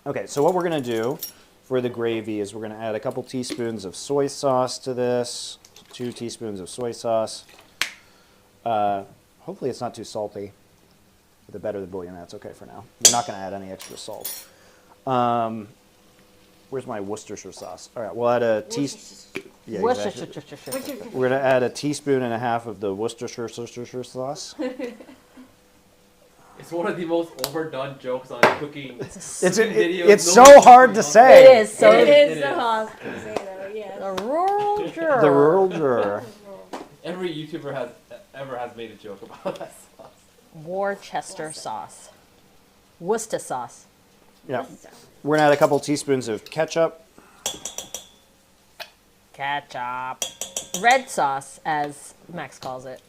Okay, so what we're going to do for the gravy is we're going to add a couple teaspoons of soy sauce to this, 2 teaspoons of soy sauce. Hopefully it's not too salty. The better the bouillon, that's okay for now. We're not going to add any extra salt. Where's my Worcestershire sauce? All right, we'll add a teaspoon. Yeah, exactly. We're going to add a teaspoon and a half of the Worcestershire sauce. It's one of the most overdone jokes on cooking. It's videos. so hard to say. It is so. It It is so is. hard to say that, yes. The rural juror. The rural juror. Every YouTuber ever has made a joke about that sauce. Worcester sauce. Worcester sauce. Yeah. We're going to add a couple teaspoons of ketchup. Ketchup. Red sauce, as Max calls it.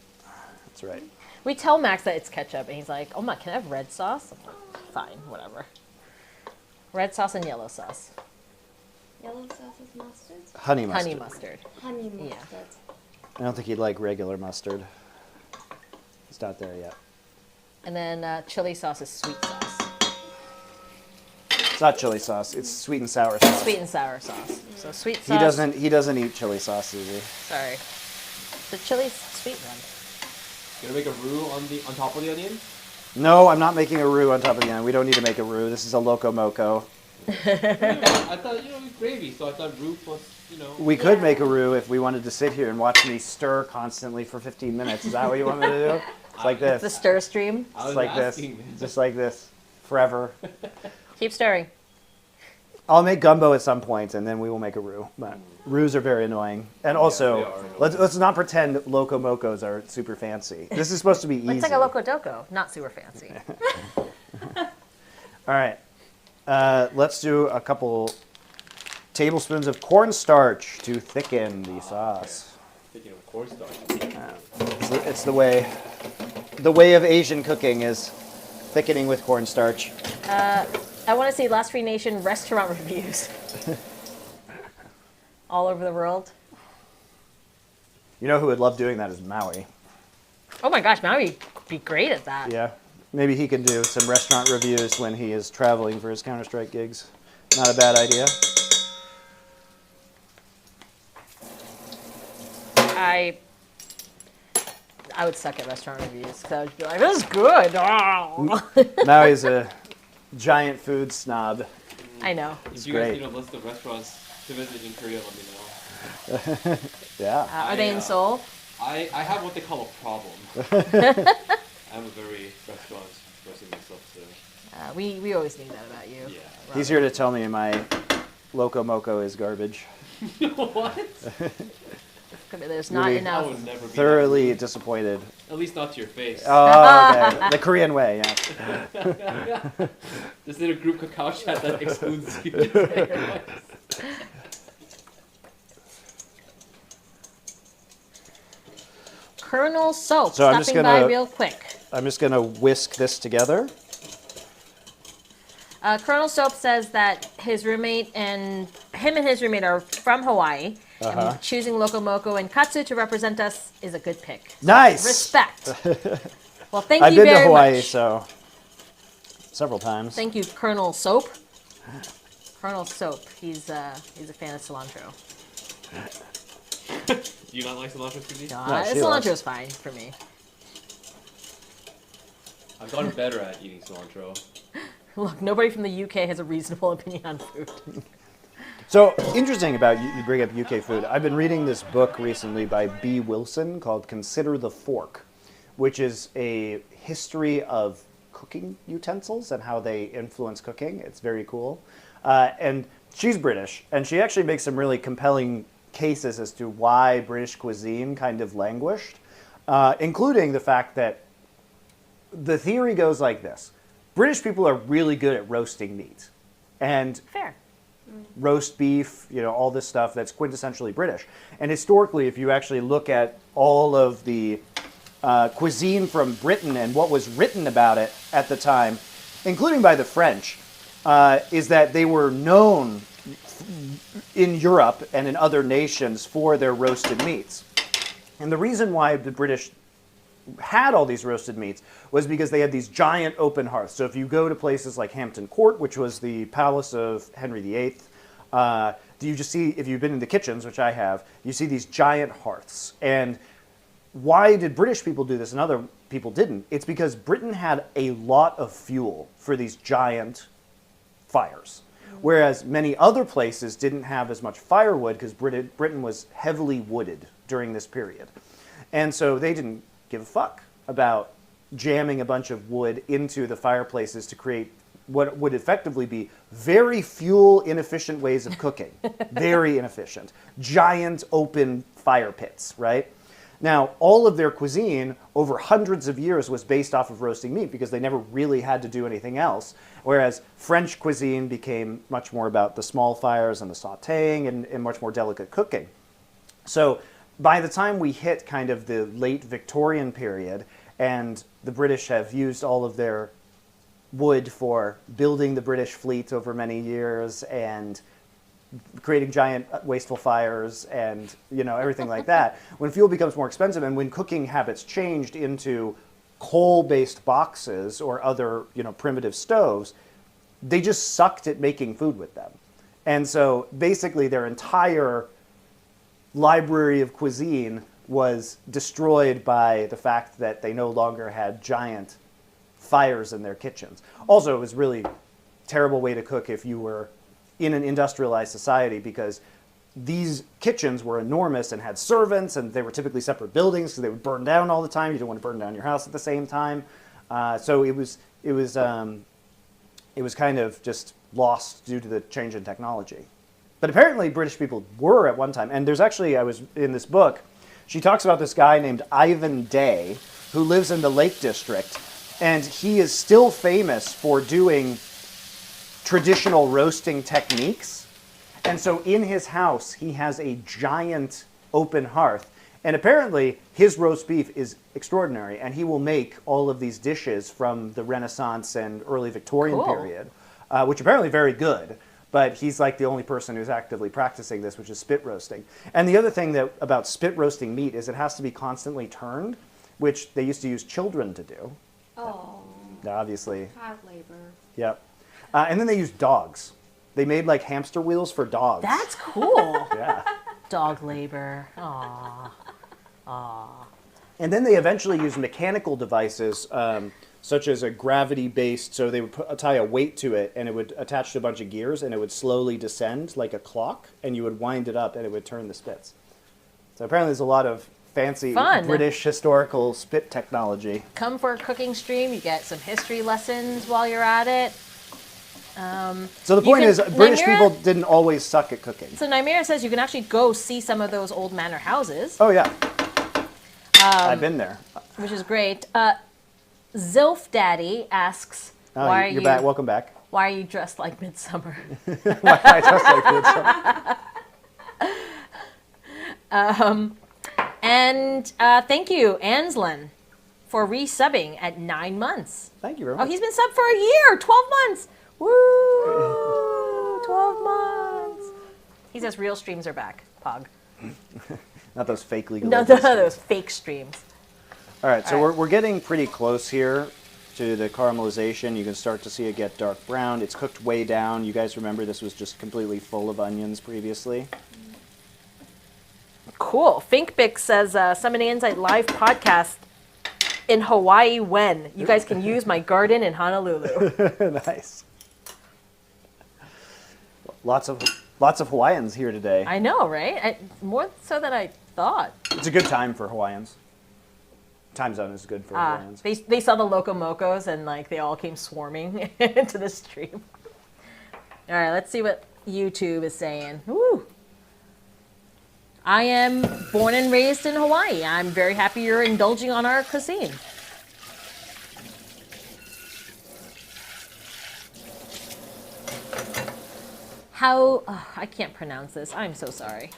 That's right. We tell Max that it's ketchup, and he's like, "Oh my, can I have red sauce?" I'm like, fine, whatever. Red sauce and yellow sauce. Yellow sauce is mustard? Honey mustard. Honey mustard. Honey Yeah. mustard. I don't think he'd like regular mustard. It's not there yet. And then chili sauce is sweet sauce. It's not chili sauce. It's sweet and sour sauce. Sweet and sour sauce. So sweet sauce. He doesn't eat chili sauce, does he? Sorry. The chili's sweet one. Gonna make a roux on top of the onion? No, I'm not making a roux on top of the onion. We don't need to make a roux. This is a Loco Moco. I thought it's gravy, so I thought roux plus, We could make a roux if we wanted to sit here and watch me stir constantly for 15 minutes. Is that what you want me to do? It's like this. The stir stream. I It's was like this. asking. Just like this. Forever. Keep stirring. I'll make gumbo at some point, and then we will make a roux. But roux are very annoying. And also, they are annoying. let's not pretend Loco Mocos are super fancy. This is supposed to be easy. It's like a Loco Doco, not super fancy. All right. Let's do a couple tablespoons of cornstarch to thicken the sauce. Thinking of cornstarch. It's the way. The way of Asian cooking is thickening with cornstarch. I want to see Last Free Nation restaurant reviews. All over the world. You know who would love doing that is Maui. Oh my gosh, Maui would be great at that. Yeah. Maybe he can do some restaurant reviews when he is traveling for his Counter-Strike gigs. Not a bad idea. I would suck at restaurant reviews because I would be like, "This is good." Oh. Maui's a giant food snob. I know. If you great. guys need a list of restaurants to visit in Korea, let me know. Yeah. Are they in Seoul? I have what they call a problem. I'm a very restaurant person myself, so We always knew that about you. yeah. He's here to tell me my Loco Moco is garbage. What? There's not Really? I enough. would never be Thoroughly disappointed. At least not to your face. Oh, okay. The Korean way, yeah. This little group cacao chat that excludes you. Colonel Soap, So I'm just stopping by gonna- real quick. I'm just going to whisk this together. Colonel Soap says that his roommate and his roommate are from Hawaii. And choosing Loco Moco and Katsu to represent us is a good pick. Nice. Respect. Well, thank I've you been very to Hawaii, much. so several times. Thank you, Colonel Soap. Colonel Soap. He's a fan of cilantro. Do you not like cilantro, Suzy? No, she loves Cilantro is fine for me. I've gotten better at eating cilantro. Look, nobody from the UK has a reasonable opinion on food. So interesting about you bring up UK food. I've been reading this book recently by B. Wilson called Consider the Fork, which is a history of cooking utensils and how they influence cooking. It's very cool. And she's British, and she actually makes some really compelling cases as to why British cuisine kind of languished, including the fact that the theory goes like this. British people are really good at roasting meat. And Fair. roast beef, all this stuff that's quintessentially British. And historically, if you actually look at all of the cuisine from Britain and what was written about it at the time, including by the French, is that they were known in Europe and in other nations for their roasted meats. And the reason why the British had all these roasted meats was because they had these giant open hearths. So if you go to places like Hampton Court, which was the palace of Henry VIII, you just see, if you've been in the kitchens, which I have, you see these giant hearths. And why did British people do this and other people didn't? It's because Britain had a lot of fuel for these giant fires, whereas many other places didn't have as much firewood because Britain was heavily wooded during this period. And so they didn't give a fuck about jamming a bunch of wood into the fireplaces to create what would effectively be very fuel inefficient ways of cooking. Very inefficient. Giant open fire pits, right? Now, all of their cuisine over hundreds of years was based off of roasting meat because they never really had to do anything else. Whereas French cuisine became much more about the small fires and the sautéing and much more delicate cooking. So by the time we hit kind of the late Victorian period, and the British have used all of their wood for building the British fleet over many years and creating giant wasteful fires and everything like that, when fuel becomes more expensive and when cooking habits changed into coal-based boxes or other primitive stoves, they just sucked at making food with them. And so basically their entire library of cuisine was destroyed by the fact that they no longer had giant fires in their kitchens. Also, it was really a terrible way to cook if you were in an industrialized society because these kitchens were enormous and had servants, and they were typically separate buildings because they would burn down all the time. You didn't want to burn down your house at the same time. So it was kind of just lost due to the change in technology. But apparently British people were at one time. And there's actually, I was in this book, she talks about this guy named Ivan Day who lives in the Lake District. And he is still famous for doing traditional roasting techniques. And so in his house, he has a giant open hearth. And apparently his roast beef is extraordinary. And he will make all of these dishes from the Renaissance and early Victorian period, which are apparently very good. But he's like the only person who's actively practicing this, which is spit roasting. And the other thing about spit roasting meat is it has to be constantly turned, which they used to use children to do. Oh. Obviously. Child labor. Yep. And then they used dogs. They made like hamster wheels for dogs. That's cool. Yeah. Dog labor. Aww. Aww. And then they eventually used mechanical devices, such as a gravity-based, so they would tie a weight to it, and it would attach to a bunch of gears, and it would slowly descend like a clock, and you would wind it up, and it would turn the spits. So apparently there's a lot of fancy British historical spit technology. Come for a cooking stream. You get some history lessons while you're at it. So the point is, British people didn't always suck at cooking. So Naimira says you can actually go see some of those old manor houses. Oh, yeah. I've been there. Which is great. Zilf Daddy asks, "Why are you back? Welcome back. Why are you dressed like Midsummer?" Why am I dressed like Midsummer? And thank you, Anslin, for resubbing at 9 months. Thank you very much. Oh, he's been subbed for a year, 12 months. Woo! 12 months. He says real streams are back, Pog. Not those fake legal. No, those fake streams. All right, so we're getting pretty close here to the caramelization. You can start to see it get dark brown. It's cooked way down. You guys remember this was just completely full of onions previously. Cool. Finkbick says, Summoning Insight live podcast in Hawaii when? You guys can use my garden in Honolulu. Nice. Lots of Lots of Hawaiians here today. I know, right? More so than I thought. It's a good time for Hawaiians. Time zone is good for Hawaiians. They saw the Loco Mocos and like they all came swarming into the stream. All right, let's see what YouTube is saying. Woo! I am born and raised in Hawaii. I'm very happy you're indulging on our cuisine. I can't pronounce this. I'm so sorry.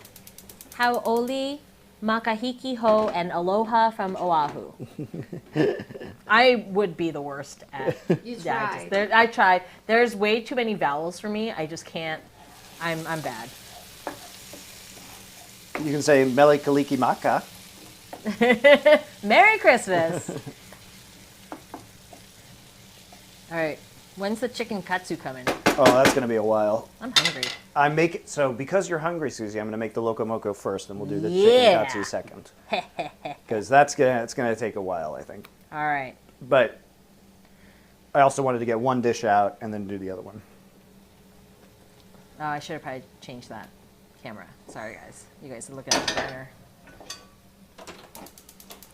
Hau'oli, makahiki ho, and aloha from Oahu. I would be the worst at You yeah, tried. I tried. There's way too many vowels for me. I just can't. I'm bad. You can say mele kaliki maka. Merry Christmas. All right. When's the chicken katsu coming? Oh, that's going to be a while. I'm hungry. So because you're hungry, Susie, I'm going to make the Loco Moco first, and we'll do the Yeah. chicken katsu second. Because it's going to take a while, I think. All right. But I also wanted to get one dish out and then do the other one. Oh, I should have probably changed that camera. Sorry, guys. You guys are looking at the burner.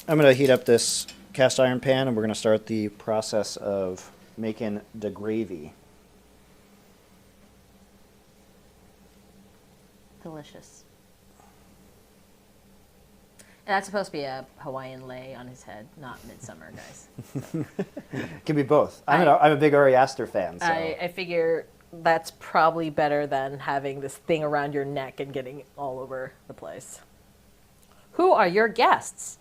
I'm going to heat up this cast iron pan, and we're going to start the process of making the gravy. Delicious. That's supposed to be a Hawaiian lei on his head, not midsummer, guys. It can be both. I'm a big Ari Aster fan. So. I figure that's probably better than having this thing around your neck and getting all over the place. Who are your guests?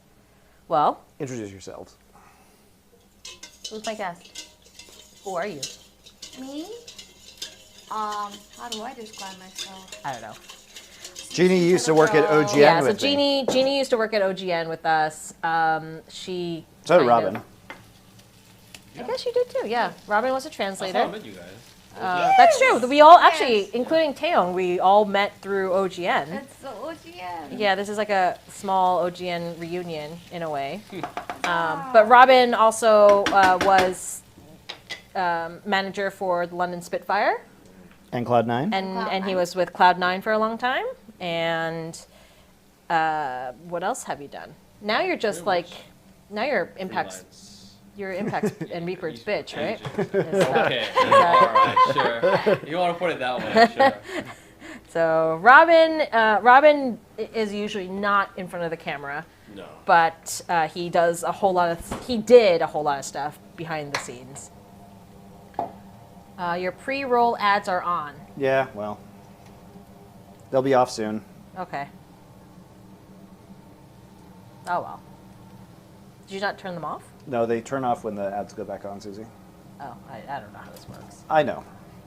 Well, Introduce yourselves. who's my guest? Who are you? Me? How do I describe myself? I don't know. Jeannie used to work at OGN Yeah, so with me. Jeannie used to work at OGN with us. She So did kind Robin. of- I guess you did too. Yeah, Robin was a That's how I translator. met you guys. That's true. We all actually, including Taeyong, we all met through OGN. That's the OGN. Yeah, this is like a small OGN reunion in a way. But Robin also was manager for the London Spitfire, And Cloud9. and he was with Cloud9 for a long time. And what else have you done? Now you're just Pretty like, now you're Impact's, Freelance. you're Impact's and Reaper's bitch, right? Okay. Alright, sure. You want to put it that way, sure. So Robin is usually not in front of the camera. No. But he did a whole lot of stuff behind the scenes. Your pre-roll ads are on. Yeah, well, they'll be off soon. Okay. Oh well. Did you not turn them off? No, they turn off when the ads go back on, Susie. Oh, I don't know how this works. I know.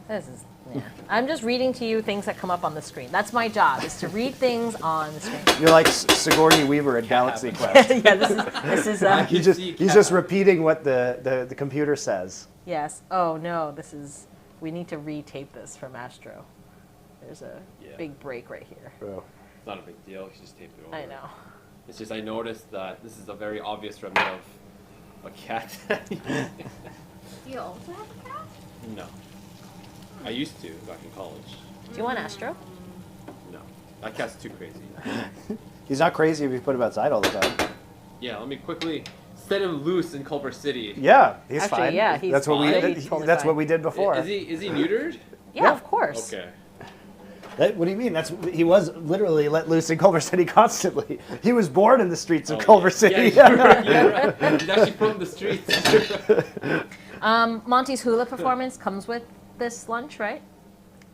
This is yeah. I'm just reading to you things that come up on the screen. That's my job, is to read things on the screen. You're like Sigourney Weaver at Galaxy Quest. Yeah, this is He's just repeating what the computer says. yes. Oh no, we need to retape this from Astro. There's a Yeah. big break right here. Oh. It's not a big deal. You just tape it over. I know. It's just I noticed that this is a very obvious remnant of a cat. Do you also have a cat? No. I used to back in college. Do you want Astro? No. That cat's too crazy. He's not crazy if you put him outside all the time. Yeah, let me quickly set him loose in Culver City. Yeah, he's Actually, fine. yeah, he's that's what fine. we He's totally that's fine. what we did before. Is he neutered? Yeah, of course. Okay. What do you mean? He was literally let loose in Culver City constantly. He was born in the streets of Oh, Culver yeah. City. Yeah, you're right. He's actually from the streets. Monty's hula performance comes with this lunch, right?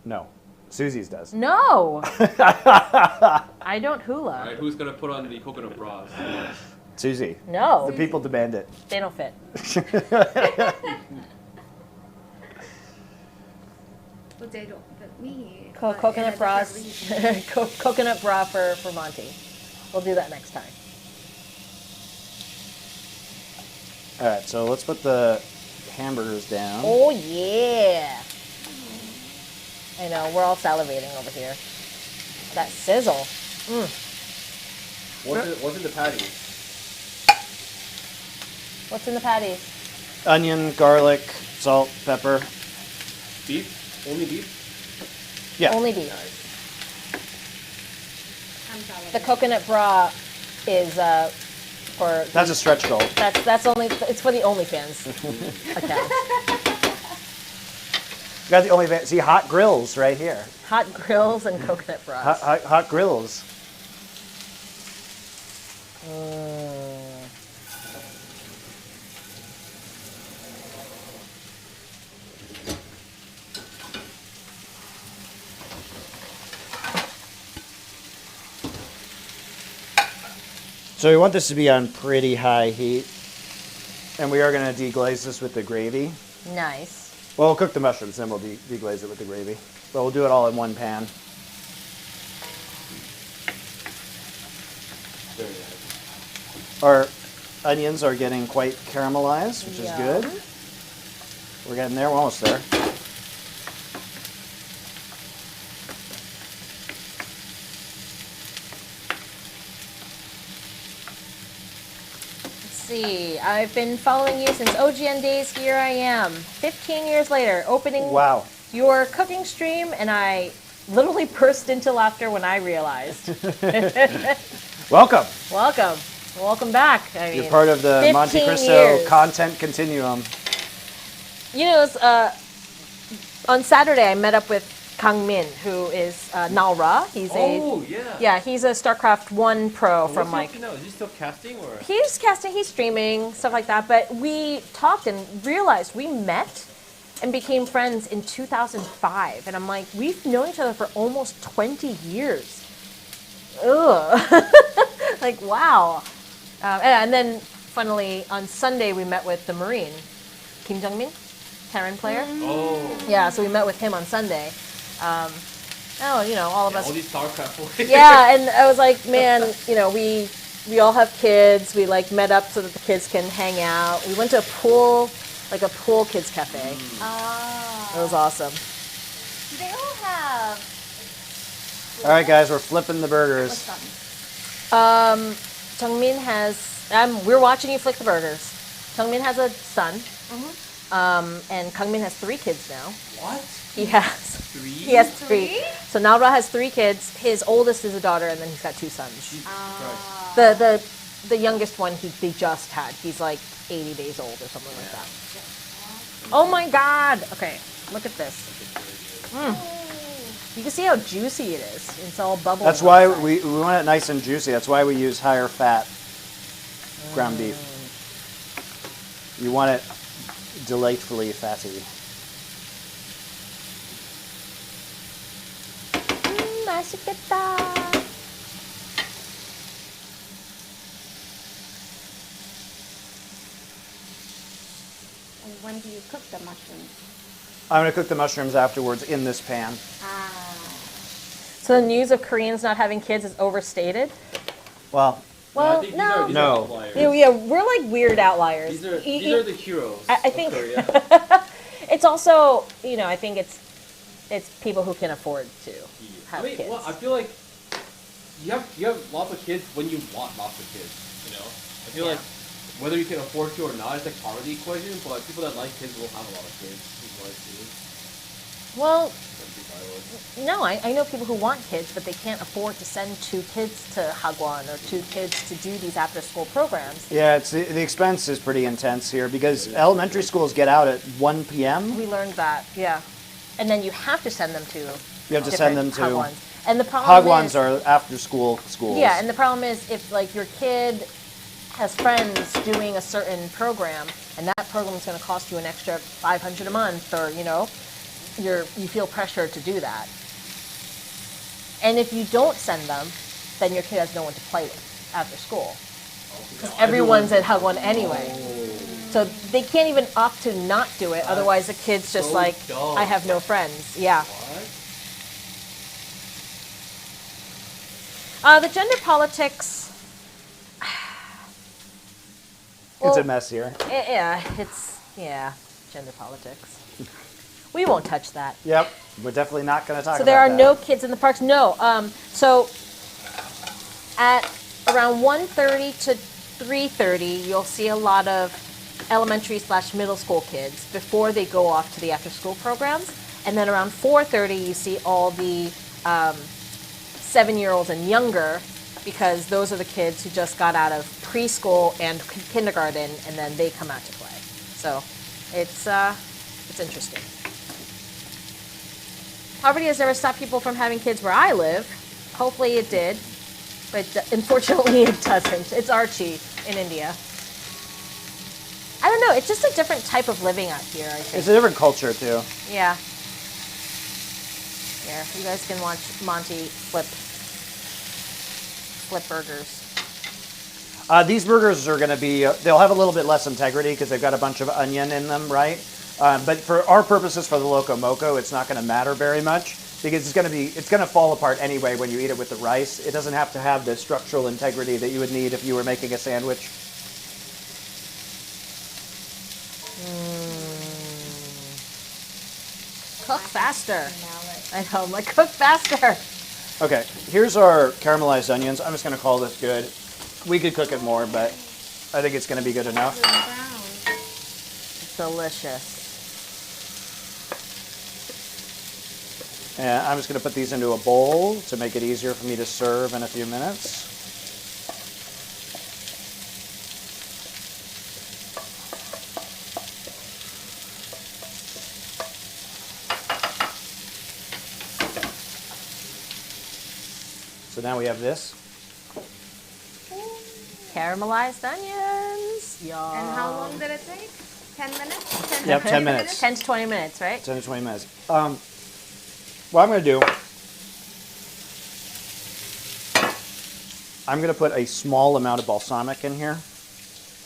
No, Susie's does. No. I don't hula. Alright, who's gonna put on the coconut bras? Susie. No, The people demand it. they don't fit. Well, they don't fit me. Co- but coconut in a bras. different region. Coconut bra for Monty. We'll do that next time. All right, so let's put the hamburgers down. Oh yeah. I know, we're all salivating over here. That sizzle. What's in the patty? What's in the patties? Onion, garlic, salt, pepper. Beef? Only beef? Yeah. Only beef. Nice. the coconut bra is for That's a stretch goal. that's only it's for the OnlyFans account. You got the only see hot grills right here. Hot grills and coconut bras. Hot grills. So we want this to be on pretty high heat, and we are going to deglaze this with the gravy. Nice. Well, we'll cook the mushrooms, then we'll deglaze it with the gravy. But we'll do it all in one pan. Very nice. Our onions are getting quite caramelized, which is good. We're getting there. We're almost there. See, I've been following you since OGN days. Here I am, 15 years later, opening Wow. your cooking stream, and I literally burst into laughter when I realized. Welcome. Welcome back. I mean, You're part of the 15 MonteCristo years. content continuum. You know, on Saturday I met up with Kang Min, who is Nalra. He's he's a StarCraft 1 pro from like. No, is he still casting or? He's casting, he's streaming, stuff like that. But we talked and realized we met and became friends in 2005. And I'm like, we've known each other for almost 20 years. Ugh. Like, wow. And then, funnily, on Sunday we met with the Marine, Kim Jung-min, Terran player. Oh. Yeah, so we met with him on Sunday. All of us. All these StarCraft players. Yeah, and I was like, man, we all have kids. We like met up so that the kids can hang out. We went to a pool kids cafe. Oh. It was awesome. They all have. All right, guys, we're flipping the burgers. What's that? Jungmin has. We're watching you flick the burgers. Jungmin has a son. And Kangmin has 3 kids now. What? He has 3? He has 3. So Nalra has 3 kids. His oldest is a daughter, and then he's got 2 sons. Jesus Christ. The youngest one they just had. He's like 80 days old or something like that. Oh my God! Okay, look at this. You can see how juicy it is. It's all bubbles. That's why we want it nice and juicy. That's why we use higher fat ground beef. You want it delightfully fatty. 맛있겠다. And when do you cook the mushrooms? I'm going to cook the mushrooms afterwards in this pan. So the news of Koreans not having kids is overstated? Well, Well, I think no. these No. are outliers. Yeah, we're like weird outliers. These are the heroes. I of think Korea. it's also, I think it's people who can afford to have kids. Well, I feel like you have lots of kids when you want lots of kids. I feel like whether you can afford to or not is like part of the equation. But like, people that like kids will have a lot of kids. Is what I see. Well, That'd be violent. no, I know people who want kids, but they can't afford to send 2 kids to Hagwon or 2 kids to do these after-school programs. yeah, it's the expense is pretty intense here because elementary schools get out at 1 p.m. We learned that, yeah. And then you have to send them to You have to send them to Hagwons. And the problem Hagwons is, are after-school schools. yeah, and the problem is if like your kid has friends doing a certain program, and that program is going to cost you an extra $500 a month, or you feel pressure to do that. And if you don't send them, then your kid has no one to play with after school. Because everyone's at Hagwon anyway. So they can't even opt to not do it, otherwise the kid's just so like, dumb. I have no friends. Yeah. What? The gender politics... It's a mess here. Gender politics. We won't touch that. Yep, we're definitely not going to talk So about there are that. no kids in the parks? No. So at around 1:30 to 3:30, you'll see a lot of elementary/middle school kids before they go off to the after-school programs. And then around 4:30, you see all the 7-year-olds and younger because those are the kids who just got out of preschool and kindergarten, and then they come out to play. So it's interesting. Poverty has never stopped people from having kids where I live. Hopefully it did, but unfortunately it doesn't. It's Archie in India. I don't know. It's just a different type of living out here, I think. It's a different culture, too. Yeah. Here, you guys can watch Monty flip burgers. These burgers are going to be, they'll have a little bit less integrity because they've got a bunch of onion in them, right? But for our purposes for the Loco Moco, it's not going to matter very much because it's going to fall apart anyway when you eat it with the rice. It doesn't have to have the structural integrity that you would need if you were making a sandwich. Cook faster. I know, I'm like, cook faster. Okay, here's our caramelized onions. I'm just going to call this good. We could cook it more, but I think it's going to be good enough. Delicious. And I'm just going to put these into a bowl to make it easier for me to serve in a few minutes. So now we have this. Caramelized onions. Yum. And how long did it take? 10 minutes? 10 Yep, to 10 minutes. 10 to 20 minutes, right? 10 to 20 minutes. What I'm going to do, I'm going to put a small amount of balsamic in here.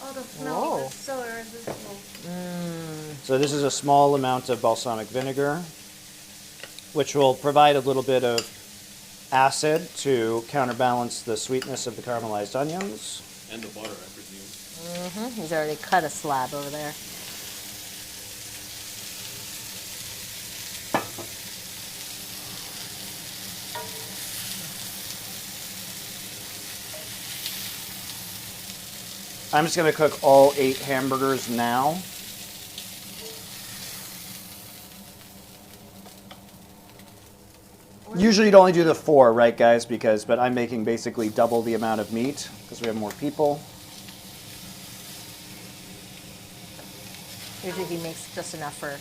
Oh, the smell Whoa. is so irresistible. So this is a small amount of balsamic vinegar, which will provide a little bit of acid to counterbalance the sweetness of the caramelized onions. And the butter, I presume. He's already cut a slab over there. I'm just going to cook all 8 hamburgers now. Usually you'd only do the 4, right, guys? But I'm making basically double the amount of meat because we have more people. Usually he makes just enough for.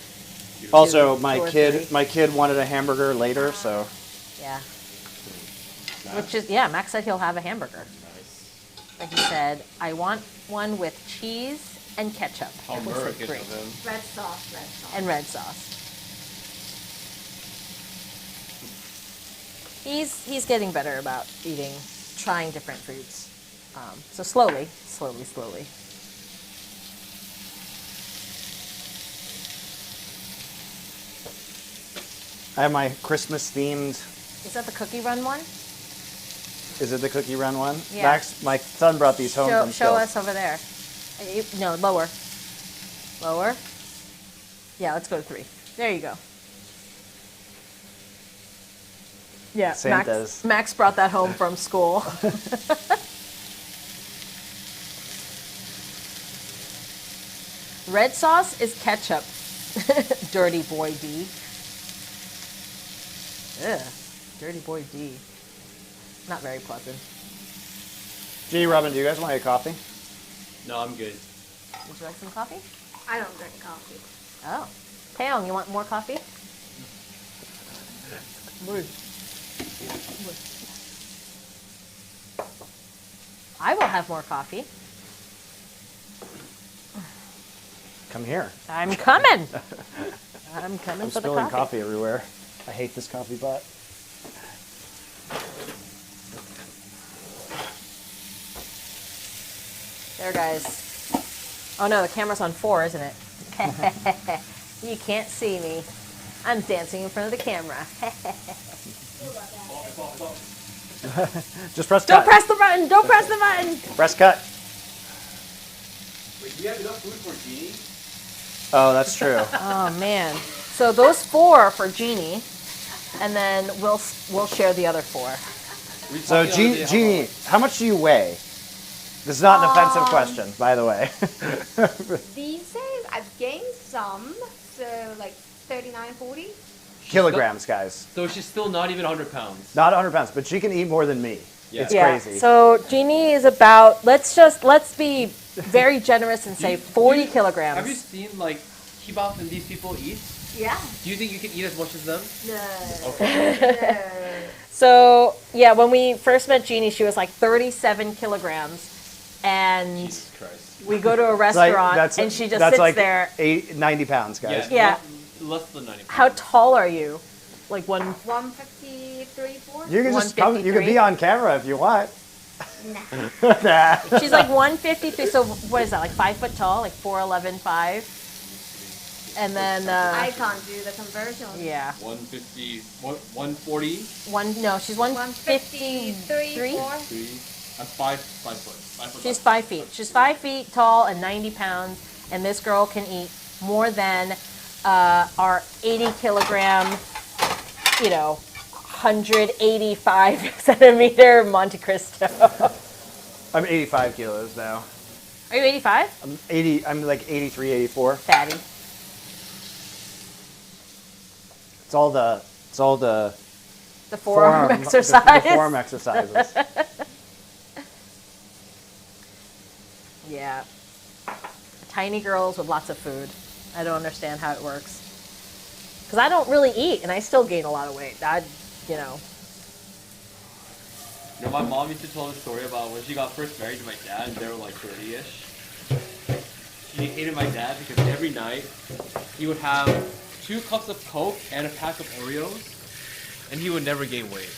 Also, Two my or kid three. wanted a hamburger later, so Yeah. Which is, yeah, Max said he'll have a hamburger. Nice. But he said, I want one with cheese and ketchup. How I said, American great. of him. Red sauce, red sauce. And red sauce. He's getting better about trying different foods. So slowly. I have my Christmas themed. Is that the cookie run one? Is it the cookie run one? Yeah. Max, my son brought these home from Show school. us over there. No, lower. Lower. Yeah, let's go to 3. There you go. Yeah, Santa's. Max brought that home from school. Red sauce is ketchup. Dirty boy D. Ugh, dirty boy D. Not very pleasant. Gee, Robin, do you guys want a coffee? No, I'm good. Would you like some coffee? I don't drink coffee. Oh. Taeyong, you want more coffee? I will have more coffee. Come here. I'm coming. I'm coming I'm for the spilling coffee. coffee everywhere. I hate this coffee pot. There, guys. Oh no, the camera's on 4, isn't it? You can't see me. I'm dancing in front of the camera. Just press Don't cut. press the button! Don't press the button! Press cut. Wait, do you have enough food for Jeannie? Oh, that's true. Oh man. So those 4 are for Jeannie, and then we'll share the other 4. So, Jeannie, how much do you weigh? This is not an offensive question, by the way. These days, I've gained some, so like 39, 40. Kilograms, guys. So she's still not even 100 pounds. Not 100 pounds, but she can eat more than me. Yeah. It's crazy. So Jeannie is about, let's be very generous and say 40 kilograms. Have you seen like kebab and these people eat? Yeah. Do you think you can eat as much as them? No. Okay. So, yeah, when we first met Jeannie, she was like 37 kilograms. And Jesus Christ. we go to a It's like- restaurant and she just that's sits like there. 90 pounds, guys. Yeah. Less than 90 pounds. How tall are you? Like 153, 4? You can just come. You can 153. be on camera if you want. Nah. Nah. She's like 153. So what is that? Like 5 foot tall? Like 4'11", 5. And then I can't do the conversion. yeah, 150, 140, she's 153. 153, 4. 3, and 5 foot. She's 5 feet. She's 5 feet tall and 90 pounds. And this girl can eat more than our 80 kilogram, 185 centimeter MonteCristo. I'm 85 kilos now. Are you 85? I'm 80. I'm like 83, 84. Fatty. It's all the The forearm exercise. The forearm exercises. Yeah. Tiny girls with lots of food. I don't understand how it works. Because I don't really eat, and I still gain a lot of weight. You know, my mom used to tell the story about when she got first married to my dad, and they were like 30-ish. She hated my dad because every night he would have 2 cups of Coke and a pack of Oreos, and he would never gain weight.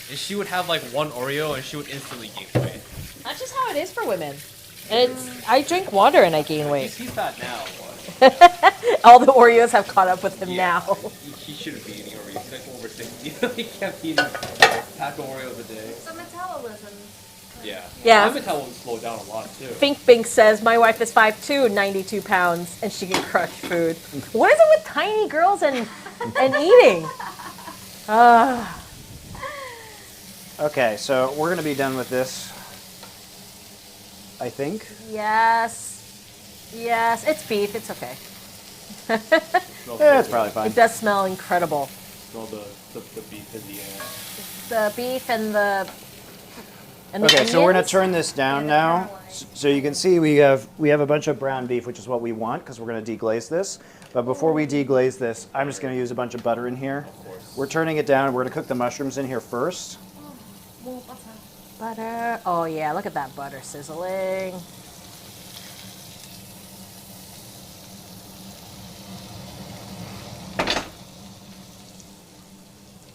And she would have like 1 Oreo, and she would instantly gain weight. That's just how it is for women. And I drink water and I gain weight. He's fat now. All the Oreos have caught up with him now. He shouldn't be eating Oreos. He's like over 60. He can't be eating a pack of Oreos a day. So metabolism. Yeah. Yeah. My metabolism slowed down a lot too. Fink Bink says, my wife is 5'2", 92 pounds, and she can crush food. What is it with tiny girls and eating? Okay, so we're gonna be done with this. I think. Yes. Yes. It's beef. It's okay. Yeah, it's probably fine. It does smell incredible. Smell the beef in the air. The beef and the Okay, so we're gonna onions? turn this down now. So you can see we have a bunch of brown beef, which is what we want because we're gonna deglaze this. But before we deglaze this, I'm just gonna use a bunch of butter in here. We're turning it down. We're gonna cook the mushrooms in here first. More butter. Butter. Oh yeah, look at that butter sizzling.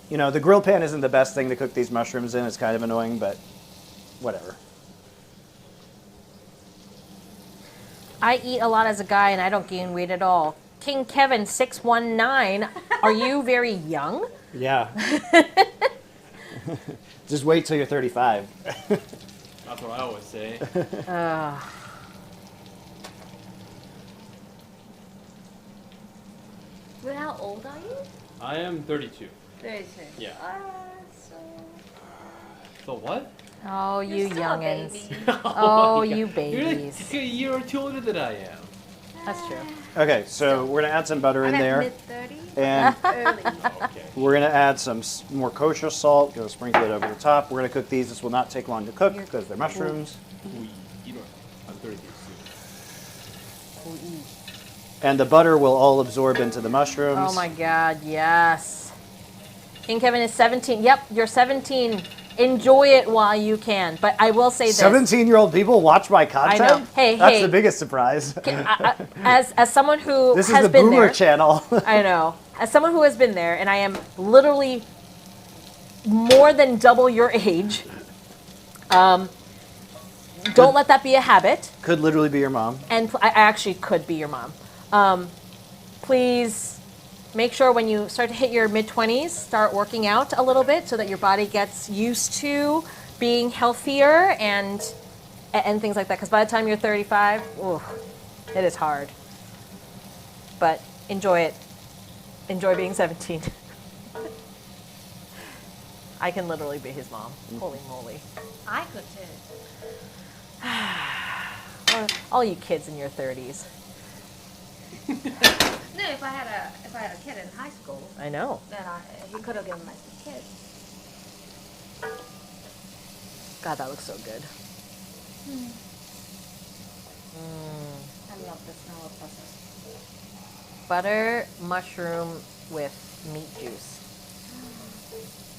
You know, the grill pan isn't the best thing to cook these mushrooms in. It's kind of annoying, but whatever. I eat a lot as a guy and I don't gain weight at all. King Kevin 619, are you very young? Yeah. Just wait till you're 35. That's what I always say. Wait, how old are you? I am 32. 32. Yeah. So So what? Oh, you're you still a youngins. baby. Oh, my God. you You're babies. like a year or 2 older than I am. That's true. Okay, so we're gonna add some butter in I'm there, at mid-30s. and Early. Okay. we're gonna add some more kosher salt. Gonna sprinkle it over the top. We're gonna cook these. This will not take long to cook because they're mushrooms. You know, I'm 33 soon. And the butter will all absorb into the mushrooms. Oh my God, yes. King Kevin is 17. Yep, you're 17. Enjoy it while you can. But I will say this. 17-year-old people watch my content? I know. Hey, That's hey. the biggest surprise. As someone who This is has the been boomer there, channel. I know. As someone who has been there, and I am literally more than double your age, don't let that be a habit. Could literally be your mom. And I actually could be your mom. Please make sure when you start to hit your mid-20s, start working out a little bit so that your body gets used to being healthier and things like that. Because by the time you're 35, ooh, it is hard. But enjoy it. Enjoy being 17. I can literally be his mom. Holy moly. I could too. Or all you kids in your 30s. No, if I had a kid in high school, I know. then he could have given my kid. God, that looks so good. I love the smell of pasta. Butter, mushroom with meat juice.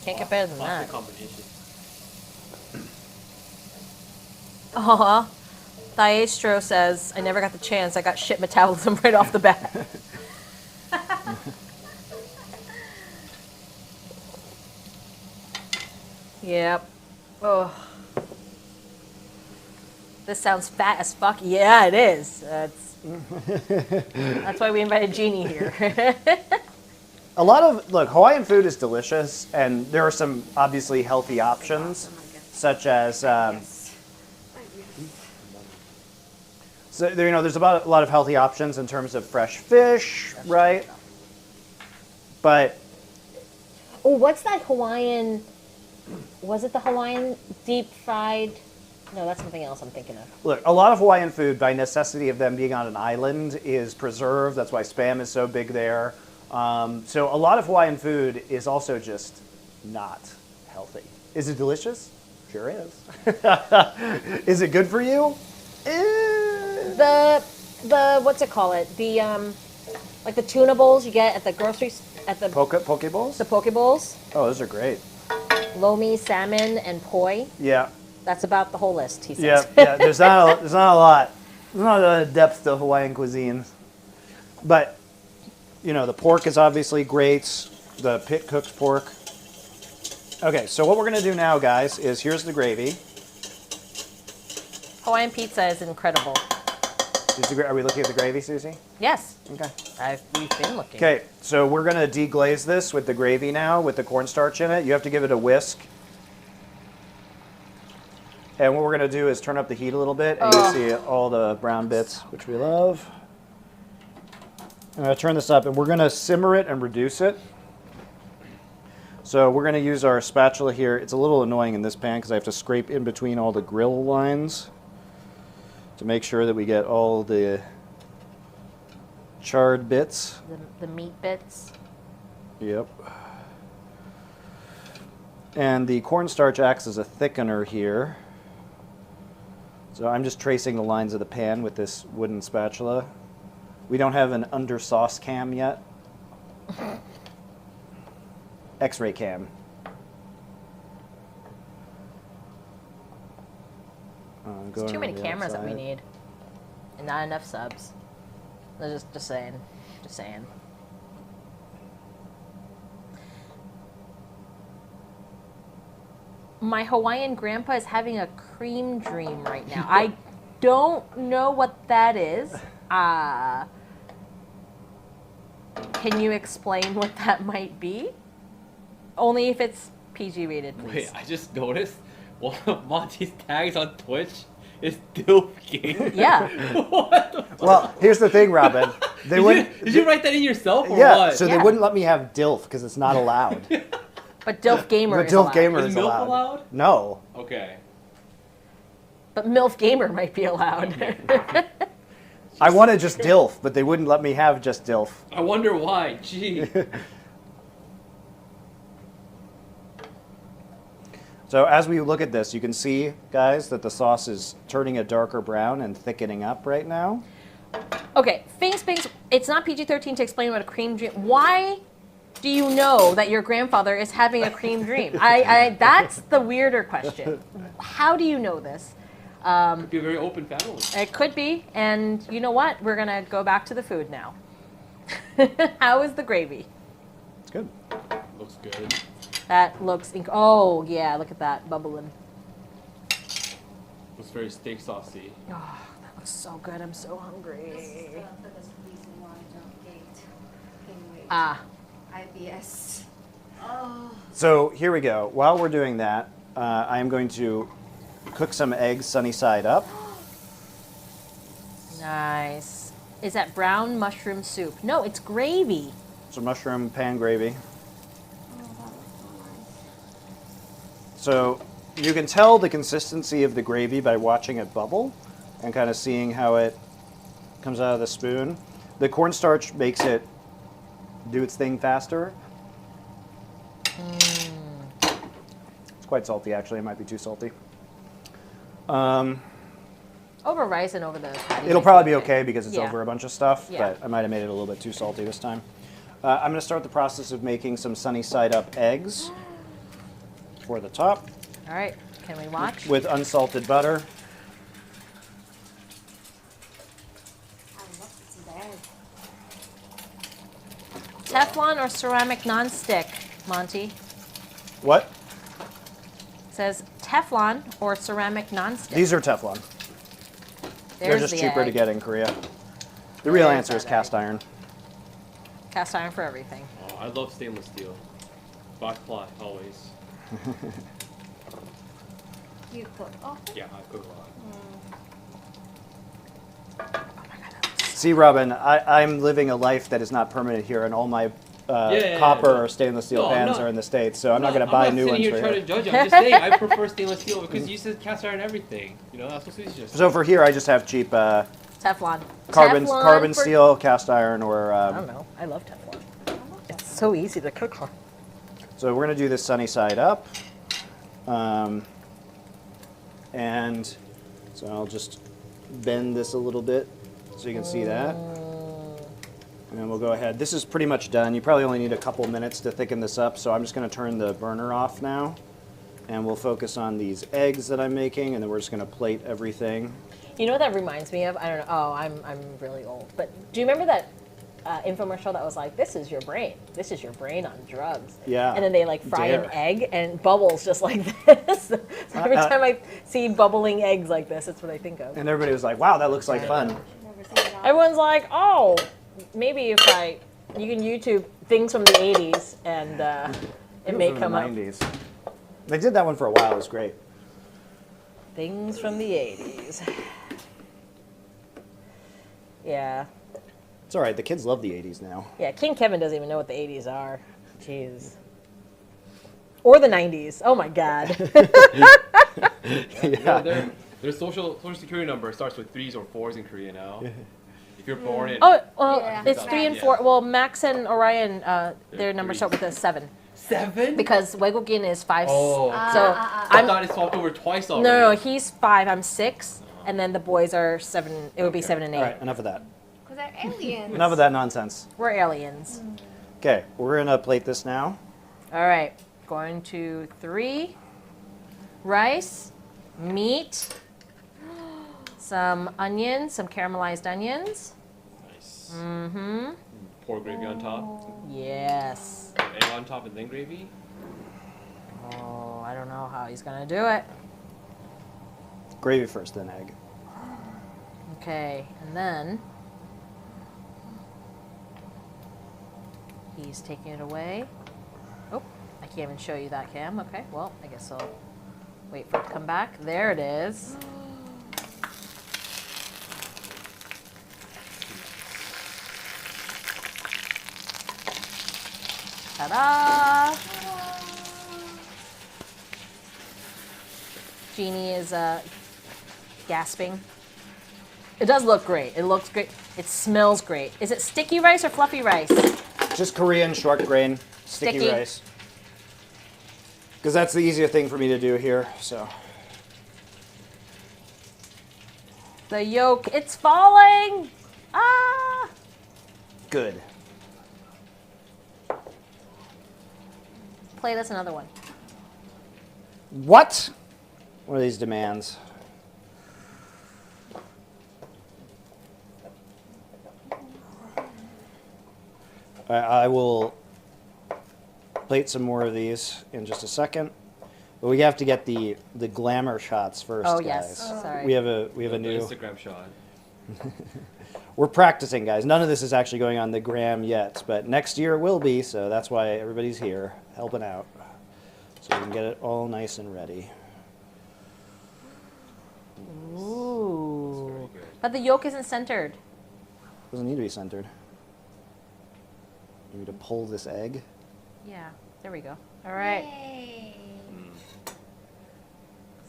Can't get better than Pasta that. combination. Aw. Thaestro says, I never got the chance. I got shit metabolism right off the bat. Yep. Oh. This sounds fat as fuck. Yeah, it is. That's why we invited Jeannie here. A lot of, look, Hawaiian food is delicious, and there are some obviously healthy options, such as, so there, there's about a lot of healthy options in terms of fresh fish, right? But Oh, what's that Hawaiian? Was it the Hawaiian deep fried? No, that's something else I'm thinking of. look, a lot of Hawaiian food, by necessity of them being on an island, is preserved. That's why Spam is so big there. So a lot of Hawaiian food is also just not healthy. Is it delicious? Sure is. Is it good for you? The what's it call it? The like the tuna bowls you get at the groceries at the Poke bowls? the poke bowls. Oh, those are great. Lomi, salmon, and poi. Yeah. That's about the whole list, he says. Yeah. There's not a lot. There's not a lot of depth to Hawaiian cuisine. But, the pork is obviously great. The pit cooked pork. Okay, so what we're going to do now, guys, is here's the gravy. Hawaiian pizza is incredible. Are we looking at the gravy, Susie? Yes, Okay. we've been looking. Okay, so we're going to deglaze this with the gravy now, with the cornstarch in it. You have to give it a whisk. And what we're going to do is turn up the heat a little bit, and you see all the brown bits, which we love. I'm going to turn this up, and we're going to simmer it and reduce it. So we're going to use our spatula here. It's a little annoying in this pan because I have to scrape in between all the grill lines to make sure that we get all the charred bits. The meat bits. Yep. And the cornstarch acts as a thickener here. So I'm just tracing the lines of the pan with this wooden spatula. We don't have an under sauce cam yet. X-ray cam. There's too many cameras that we need. And not enough subs. Just saying. Just saying. My Hawaiian grandpa is having a cream dream right now. I don't know what that is. Can you explain what that might be? Only if it's PG rated, please. Wait, I just noticed one of Monty's tags on Twitch is Dilf King. Yeah. What the fuck? Well, here's the thing, Robin. They Did you write that in yourself or yeah, what? so they Yeah. wouldn't let me have DILF because it's not allowed. But DILF Gamer But is DILF allowed. Gamer Is is MILF allowed. allowed? No. Okay. But MILF Gamer might be allowed. I wanted just DILF, but they wouldn't let me have just DILF. I wonder why. Gee. So as we look at this, you can see, guys, that the sauce is turning a darker brown and thickening up right now. Okay, Finks, it's not PG-13 to explain what a cream dream. Why do you know that your grandfather is having a cream dream? That's the weirder question. How do you know this? Could be a very open family. It could be, and you know what? We're gonna go back to the food now. How is the gravy? It's good. Looks good. That looks. Oh yeah, look at that bubbling. Looks very steak saucy. Oh, that looks so good. I'm so hungry. This is the reason why I don't gain weight. IBS. Oh. So here we go. While we're doing that, I am going to cook some eggs sunny side up. Nice. Is that brown mushroom soup? No, it's gravy. Some mushroom pan gravy. Oh, that looks so nice. So you can tell the consistency of the gravy by watching it bubble and kind of seeing how it comes out of the spoon. The cornstarch makes it do its thing faster. It's quite salty, actually. It might be too salty. Over rice and over the patty. It'll might probably be okay because it's Yeah. over a bunch of stuff, Yeah. but I might have made it a little bit too salty this time. I'm going to start the process of making some sunny side up eggs for the top All right. Can we watch? with unsalted butter. I love this egg. Teflon or ceramic nonstick, Monty? What? It says Teflon or ceramic nonstick. These are Teflon. They're There's just the cheaper egg. to get in Korea. The real There's answer is that cast egg. iron. Cast iron for everything. Oh, I love stainless steel. Backfly, always. You cook often? Yeah, I cook a lot. See, Robin, I'm living a life that is not permanent here, and all my copper or stainless steel No, pans no. are in the States, so I'm not going to buy new ones I'm for not sitting here here. trying to judge you. I'm just saying I prefer stainless steel because you said cast iron everything. You know, that's what it's just. So for here, I just have cheap Teflon. carbon Teflon for- steel, cast iron, or... I don't know. I love Teflon. It's so easy to cook on. So we're going to do this sunny side up. And so I'll just bend this a little bit so you can see that. And then we'll go ahead. This is pretty much done. You probably only need a couple minutes to thicken this up, so I'm just going to turn the burner off now. And we'll focus on these eggs that I'm making, and then we're just going to plate everything. You know what that reminds me of? I don't know. Oh, I'm really old. But do you remember that infomercial that was like, "This is your brain. This is your brain on drugs." Yeah. And then they like fry an Dare. egg and bubbles just like this. So every time I see bubbling eggs like this, that's what I think of. And everybody was like, wow, that looks like fun. Never seen that. Everyone's like, "Oh, maybe if you can YouTube things from the '80s and it may From come the up." 90s. They did that one for a while. It was great. Things from the '80s. Yeah. It's all right. The kids love the 80s now. Yeah, King Kevin doesn't even know what the 80s are. Jeez. Or the 90s. Oh my God. Yeah. Their social security number starts with 3s or 4s in Korea now. If you're born in. Oh, well, Yeah. it's 3 and 4. Well, Max and Orion, their numbers start with a 7. 7? Because Weigokin is 5. Oh, So I I'm. thought it swapped over twice already. No, he's 5, I'm 6. And then the boys are 7. It would be 7 and 8. All right, enough of that. Because they're aliens. Enough of that nonsense. We're aliens. Okay, we're going to plate this now. All right. Going to 3. Rice, meat, some onions, some caramelized onions. Nice. Mm-hmm. Pour gravy on top. Yes. Egg on top and then gravy. Oh, I don't know how he's gonna do it. Gravy first, then egg. Okay, and then he's taking it away. Oh, I can't even show you that, Cam. Okay, well, I guess I'll wait for it to come back. There it is. Ta-da! Jeannie is gasping. It does look great. It looks great. It smells great. Is it sticky rice or fluffy rice? Just Korean short grain, sticky Sticky. rice. Because that's the easier thing for me to do here, so. The yolk, it's falling! Ah! Good. Play us another one. What? What are these demands? I will plate some more of these in just a second, but we have to get the glamour shots first, Oh, guys. yes. Sorry. We have a The new. Instagram shot. We're practicing, guys. None of this is actually going on the gram yet, but next year it will be. So that's why everybody's here helping out, so we can get it all nice and ready. Ooh. Very good. But the yolk isn't centered. Doesn't need to be centered. You need to pull this egg. Yeah, there we go. All right. Yay.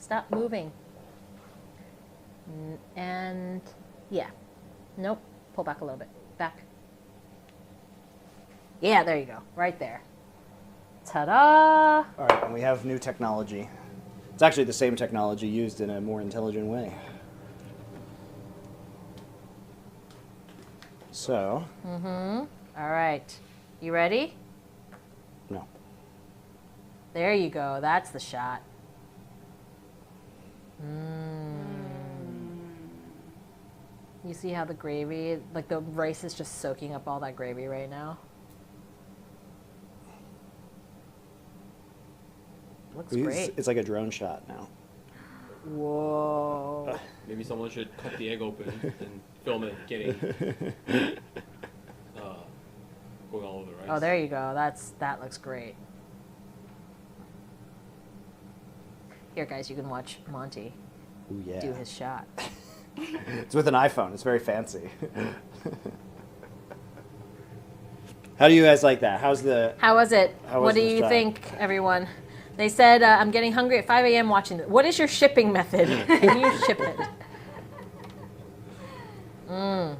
Stop moving. And yeah. Nope. Pull back a little bit. Back. Yeah, there you go. Right there. Ta-da! All right, and we have new technology. It's actually the same technology used in a more intelligent way. So. All right. You ready? No. There you go. That's the shot. You see how the gravy, like the rice is just soaking up all that gravy right now? Looks great. It's like a drone shot now. Whoa. Maybe someone should cut the egg open and film it getting going all over the rice. Oh, there you go. That looks great. Here, guys, you can watch Monty Ooh, yeah. do his shot. It's with an iPhone. It's very fancy. How do you guys like that? How was it? How was What do the you shot? think, everyone? They said, I'm getting hungry at 5 a.m. watching this. What is your shipping method? Can you ship it? You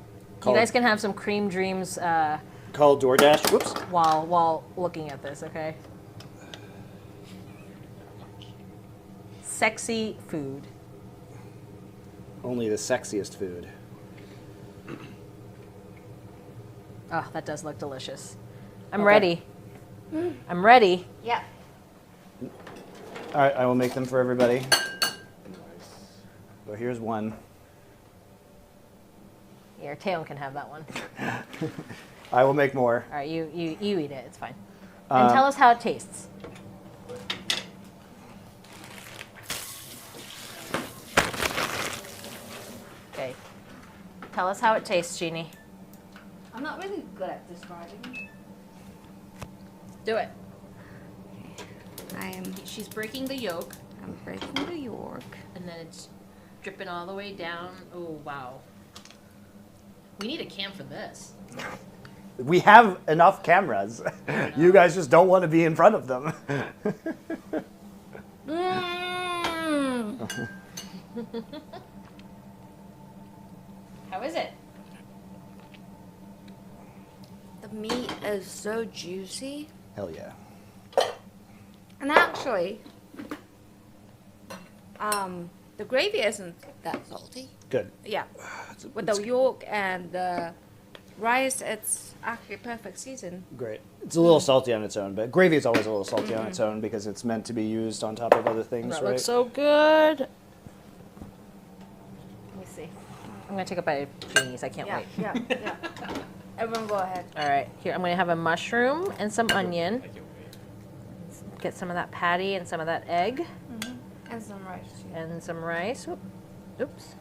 guys can have some cream dreams Call DoorDash. Whoops. while looking at this, okay? Sexy food. Only the sexiest food. Oh, that does look delicious. I'm Okay. ready. I'm ready. Yep. All right, I will make them for everybody. So here's one. Here, Taeyeon can have that one. I will make more. All right, you eat it. It's fine. And tell us how it tastes. Okay. Tell us how it tastes, Jeannie. I'm not really good at describing. Do it. She's breaking the yolk, I'm breaking the York. And then it's dripping all the way down. Oh, wow. We need a cam for this. We have enough cameras. You guys just don't want to be in front of them. How is it? The meat is so juicy. Hell yeah. And actually, the gravy isn't that salty. Good. Yeah. With the yolk and the rice, it's actually perfect season. Great. It's a little salty on its own, but gravy is always a little salty on its own because it's meant to be used on top of other things, That right? looks so good. Let me see. I'm going to take a bite of Jeannie's. I can't wait. Yeah. Everyone go ahead. All right. Here, I'm going to have a mushroom and some onion. I can't wait. Get some of that patty and some of that egg. And some rice too. And some rice. Oops.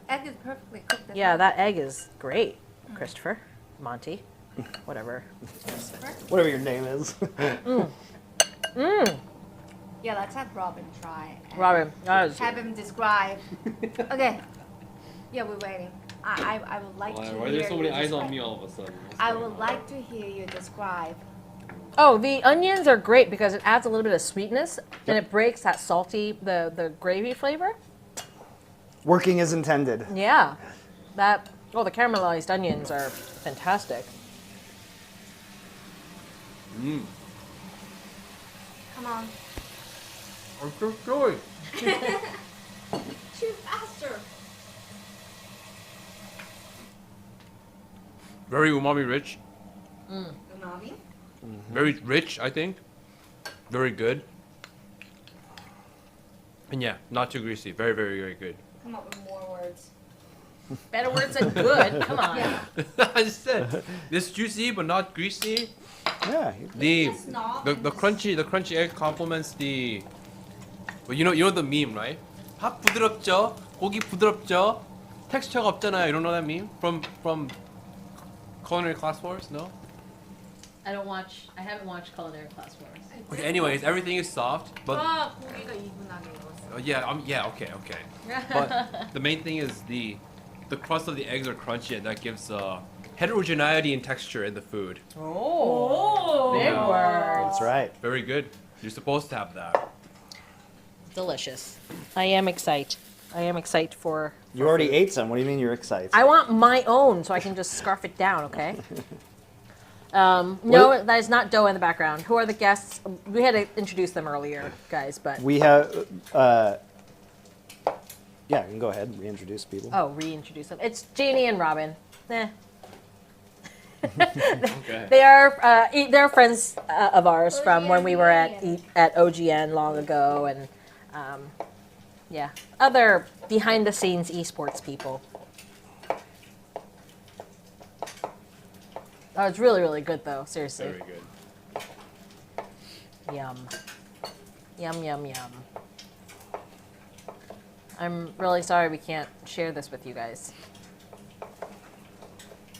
Egg is perfectly cooked. as Yeah, well. that egg is great, Christopher. Monty. Whatever. Whatever your name is. Yeah, let's have Robin try. and Robin, that is Have him describe. Okay. Yeah, we're waiting. I would like to Why hear are there so many you eyes on describe. me all of a sudden? What's I going would on? like to hear you describe. Oh, the onions are great because it adds a little bit of sweetness and it breaks that salty, the gravy flavor. Working as intended. Yeah. The caramelized onions are fantastic. Mm. Come on. I'm so sorry. Chew faster. Very umami rich. Umami. Very rich, I think. Very good. And yeah, not too greasy. Very, very, very good. Come up with more words. Better words than good. Come on. Yeah. I just said this juicy but not greasy. Yeah. The Just not the crunchy egg complements the. Well, you know the meme, right? 밥 부드럽죠, 고기 부드럽죠, texture가 없잖아요. You don't know that meme from culinary class wars? No. I haven't watched Culinary Class Wars. Okay. Anyways, everything is soft, but 고기가 이분하게 익었어. yeah, okay. But the main thing is the crust of the eggs are crunchy, and that gives heterogeneity in texture in the food. Oh, big words. That's right. Very good. You're supposed to have that. Delicious. I am excited. For. You already ate some. What do you mean you're excited? I want my own so I can just scarf it down, okay? No, that is not Doe in the background. Who are the guests? We had to introduce them earlier, guys, but... We have, yeah, you can go ahead and reintroduce people. Oh, reintroduce them. It's Janie and Robin. Eh. Okay. They're friends of ours from when we were at OGN long ago, and yeah, other behind the scenes esports people. Oh, it's really, really good though. Seriously. Very good. Yum. Yum, yum, yum. I'm really sorry we can't share this with you guys.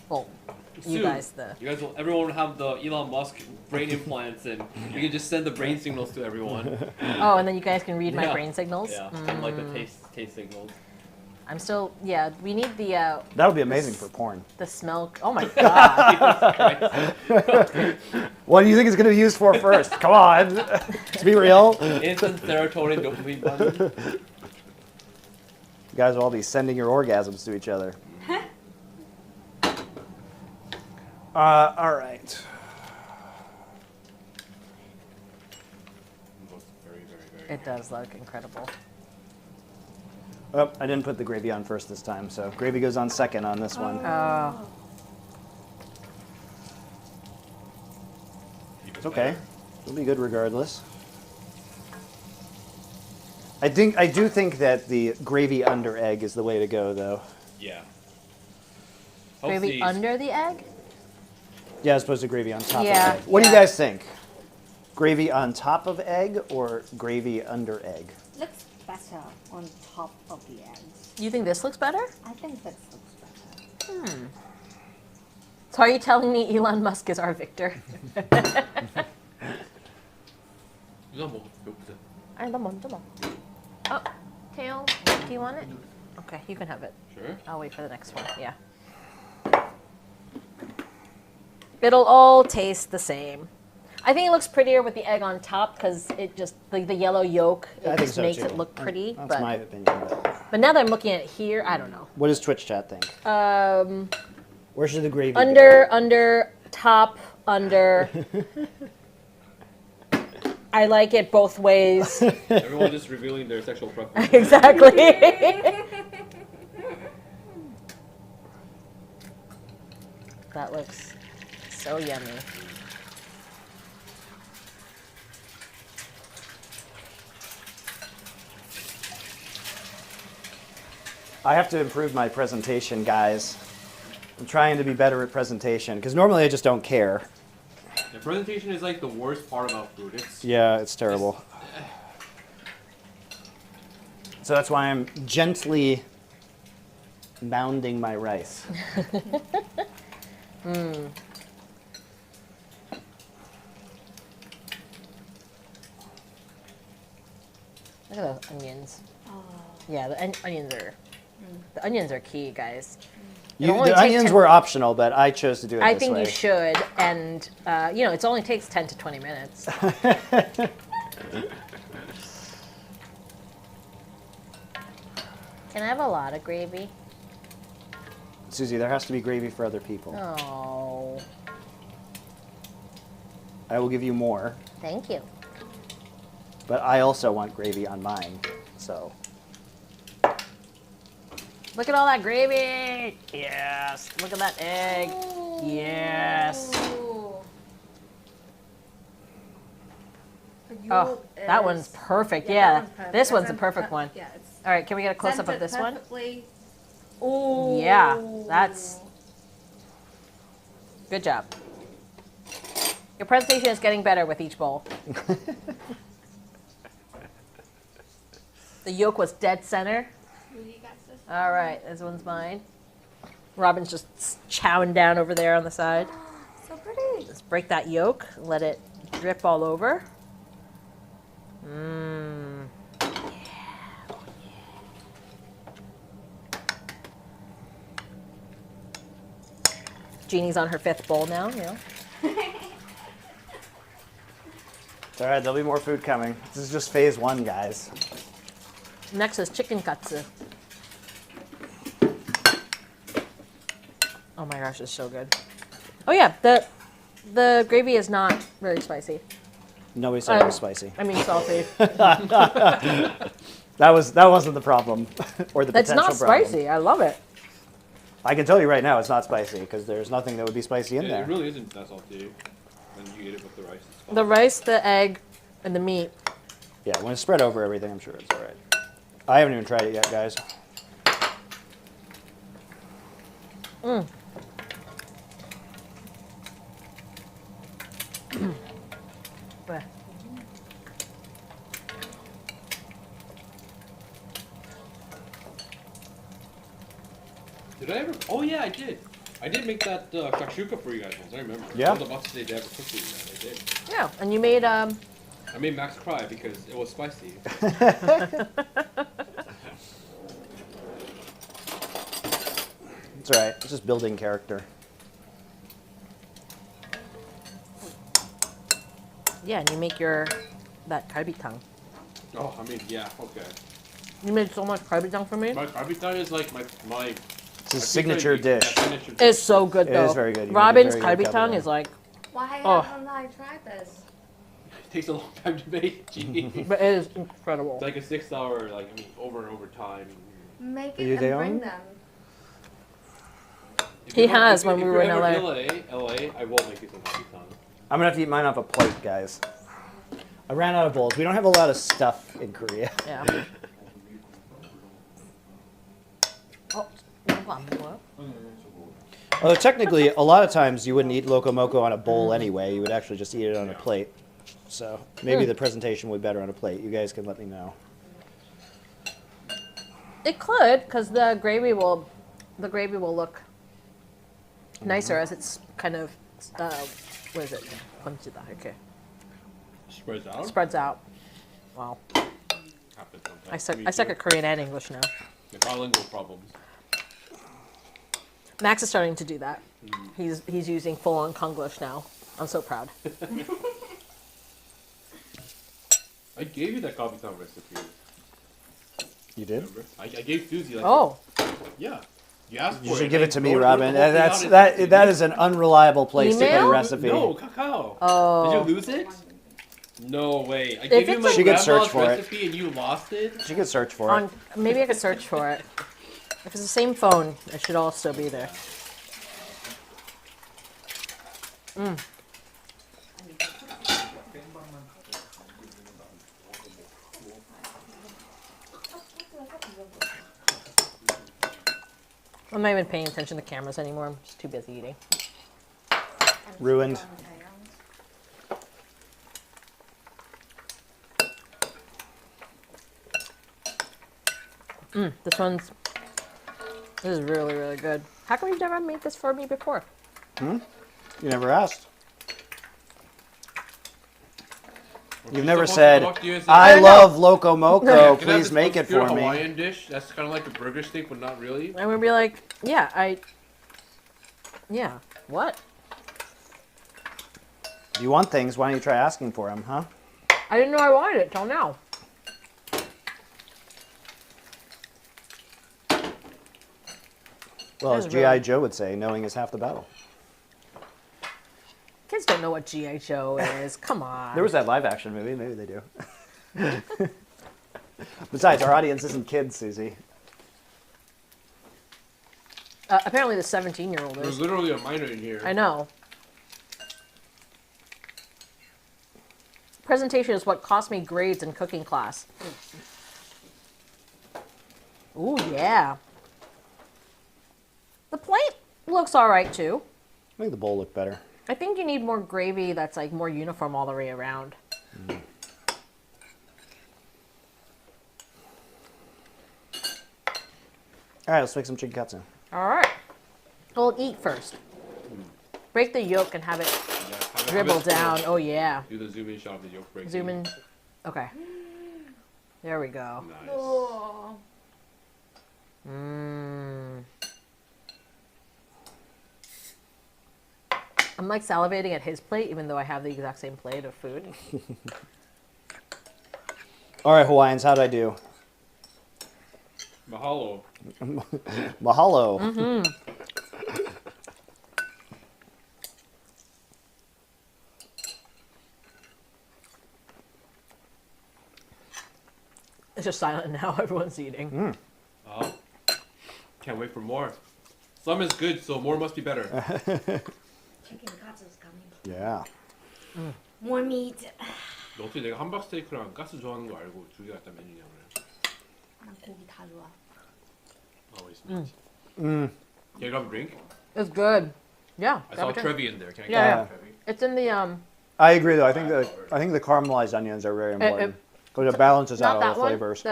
Well, you Soon, guys, everyone will have the Elon Musk brain implants, and we can just send the brain signals to everyone. Oh, and then you guys can read my brain signals? Yeah, and like the taste signals. I'm still, yeah, we need the... That would be amazing for porn. The smell, oh my god. What do you think it's going to be used for first? Come on. To be real. Instant serotonin dopamine button. You guys will all be sending your orgasms to each other. All right. It does look incredible. Oh, I didn't put the gravy on first this time, so gravy goes on second on this one. Oh. It's okay. It'll be good regardless. I do think that the gravy under egg is the way to go, though. Yeah. Gravy under the egg? Yeah, as opposed to gravy on top Yeah, of egg. What do you yeah. guys think? Gravy on top of egg or gravy under egg? Looks better on top of the eggs. You think this looks better? I think this looks better. So are you telling me Elon Musk is our victor? Oh, tail, do you want it? Okay, you can have it. Sure. I'll wait for the next one, yeah. It'll all taste the same. I think it looks prettier with the egg on top because it just, like the yellow yolk, I it think just so, makes too. it look pretty. That's but, my opinion. but now that I'm looking at it here, I don't know. What does Twitch chat think? Where should the gravy Under, top, under. I like it both ways. Everyone just revealing their sexual preference. Exactly. That looks so yummy. I have to improve my presentation, guys. I'm trying to be better at presentation because normally I just don't care. The presentation is like the worst part about food. Yeah, it's terrible. So that's why I'm gently mounding my rice. Look at those onions. Oh. Yeah, the onions are key, guys. The onions were optional, but I chose to do it this way. I think you should, and it only takes 10 to 20 minutes. Can I have a lot of gravy? Susie, there has to be gravy for other people. Oh, I will give you more, thank you. but I also want gravy on mine, so. Look at all that gravy. Yes. Look at that egg. Yes. Oh, that one's perfect. Yeah, that one's perfect. this one's the perfect one. Yeah, it's All right, can we get a close up of centered this one? perfectly. Ooh. Yeah, that's good job. Your presentation is getting better with each bowl. The yolk was dead center. You got this. All right, this one's mine. Robin's just chowing down over there on the side. So pretty. Just break that yolk, let it drip all over. Mmm. Jeannie's on her 5th bowl now, It's all right, there'll be more food coming. This is just phase 1, guys. Next is chicken katsu. Oh my gosh, it's so good. Oh yeah, The gravy is not very spicy. Nobody said it was spicy. I mean salty. That wasn't the problem, or the That's potential not problem. spicy. I love it. I can tell you right now, it's not spicy because there's nothing that would be spicy in It there. really isn't that salty. When you eat it with the rice, it's fine. The rice, the egg, and the meat. Yeah, when it's spread over everything, I'm sure it's all right. I haven't even tried it yet, guys. Bleh. Did I ever? Oh yeah, I did. I did make that shakshuka for you guys once. I remember. Yeah? I was about to say they ever cooked for you guys. I did. Yeah, and you made I made Max cry because it was spicy. It's all right. It's just building character. yeah, and you make that kalbitang. Oh, I mean, yeah, okay. You made so much kalbitang for me. My kalbitang is like my It's his signature dish. signature dish. It's so good It though. is very good. You make a Robin's very good kalbitang kalbitang. is like, Why Oh. haven't I tried this? It takes a long time to make. Gee. but it is incredible. It's like a 6 hour, over and over time. Make You it and bring don't? them. If He you're ever- has if when we you're were in ever LA. I will make you some kalbitang. I'm gonna have to eat mine off a plate, guys. I ran out of bowls. We don't have a lot of stuff in Korea. Yeah. Oh, Although technically, a lot of times you wouldn't eat Loco Moco on a bowl anyway. You would actually just eat it on a plate. So maybe the presentation would be better on a plate. You guys can let me know. it could, because the gravy will look nicer as it's kind of what is it? Okay. Spreads out. Spreads out. Wow. Happens sometimes. I suck at Korean and English now. The bilingual problems. Max is starting to do that. He's using full-on Konglish now. I'm so proud. I gave you that kalbitang recipe. You did? Remember? I gave Susie like. Oh, Yeah. You asked for You it. should give I it to me, wrote the Robin. whole thing That's out that. in- That is an unreliable place to put a Email? recipe. No, cacao. Oh. Did you lose it? No way. I gave you it's my a- She could search grandma's for it. recipe and you lost it? She could search for on it. maybe I could search for it. If it's the same phone, it should all still be there. I'm not even paying attention to cameras anymore. I'm just too busy eating. Ruined. This is really, really good. How come you've never made this for me before? You never asked. You've never said, I love Loco Moco, Can I have please this make it obscure for me. Hawaiian dish that's kind of like a burger steak, but not really. And we'd be like, yeah, what? You want things, why don't you try asking for them, huh? I didn't know I wanted it till now. Well, as That's G.I. really- Joe would say, knowing is half the battle. Kids don't know what G.I. Joe is. Come on. There was that live action movie, maybe they do. Besides, our audience isn't kids, Susie. Apparently the 17-year-old There's is. literally a minor in here. I know. Presentation is what cost me grades in cooking class. Ooh, yeah. The plate looks all right, too. I think the bowl looked better. I think you need more gravy that's like more uniform all the way around. All right, let's make some chicken katsu. All right. We'll eat first. Break the yolk and have it Yeah, have it dribble swirl. down. Oh, yeah. Do the zoom in shot of the yolk breaking. Zoom in. Okay. There we go. Nice. Oh. I'm like salivating at his plate, even though I have the exact same plate of food. All right, Hawaiians, how'd I do? Mahalo. Mahalo. It's just silent now. Everyone's eating. Oh, can't wait for more. Some is good, so more must be better. Chicken katsu is coming. Yeah. More meat. 너 어떻게 내가 함박 스테이크랑 가스 좋아하는 거 알고 두 개 갖다 메뉴냐 그래? 난 고기 다 좋아. Always meat. Can you grab a drink? It's good. Yeah. I grab saw a drink. Trevi in there. Can I Yeah, grab yeah. Trevi? It's in the I agree, though. I think the caramelized onions are very important because it balances out not all that the one. flavors.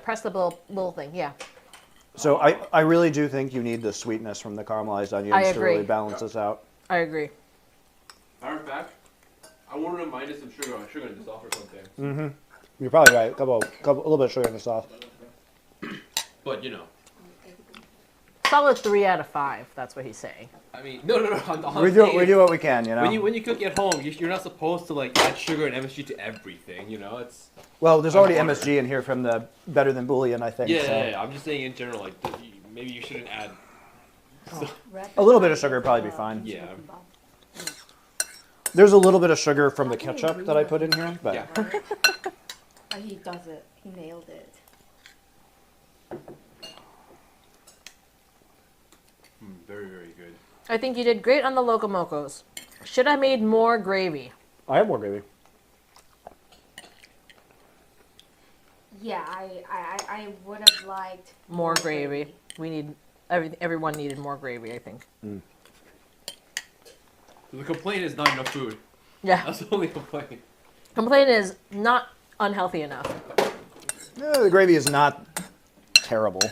Press the little thing. Yeah. So I really do think you need the sweetness from the caramelized onions to really agree. balance this out. I agree. Matter of fact, I wanted to minus some sugar in this off or something. You're probably right. A little bit of sugar in the sauce. But you know, Solid 3 out of 5. That's what he's saying. I mean, no. We do what we can, you know. When you cook at home, you're not supposed to like add sugar and MSG to everything. You know, it's Well, there's already Butter. MSG in here from the Better Than Bouillon, I think. yeah, so. yeah. I'm just saying in general, like maybe you shouldn't add. A little bit of sugar would probably be fine. Yeah. There's a little bit of sugar from the ketchup that I put in here, but Yeah. Oh, he does it. He nailed it. Very, very good. I think you did great on the Loco Mocos. Should have made more gravy. I have more gravy. Yeah, I would have liked More gravy. We need everyone needed more gravy. I think. The complaint is not enough food. Yeah. That's the only complaint. Complaint is not unhealthy enough. The gravy is not terrible.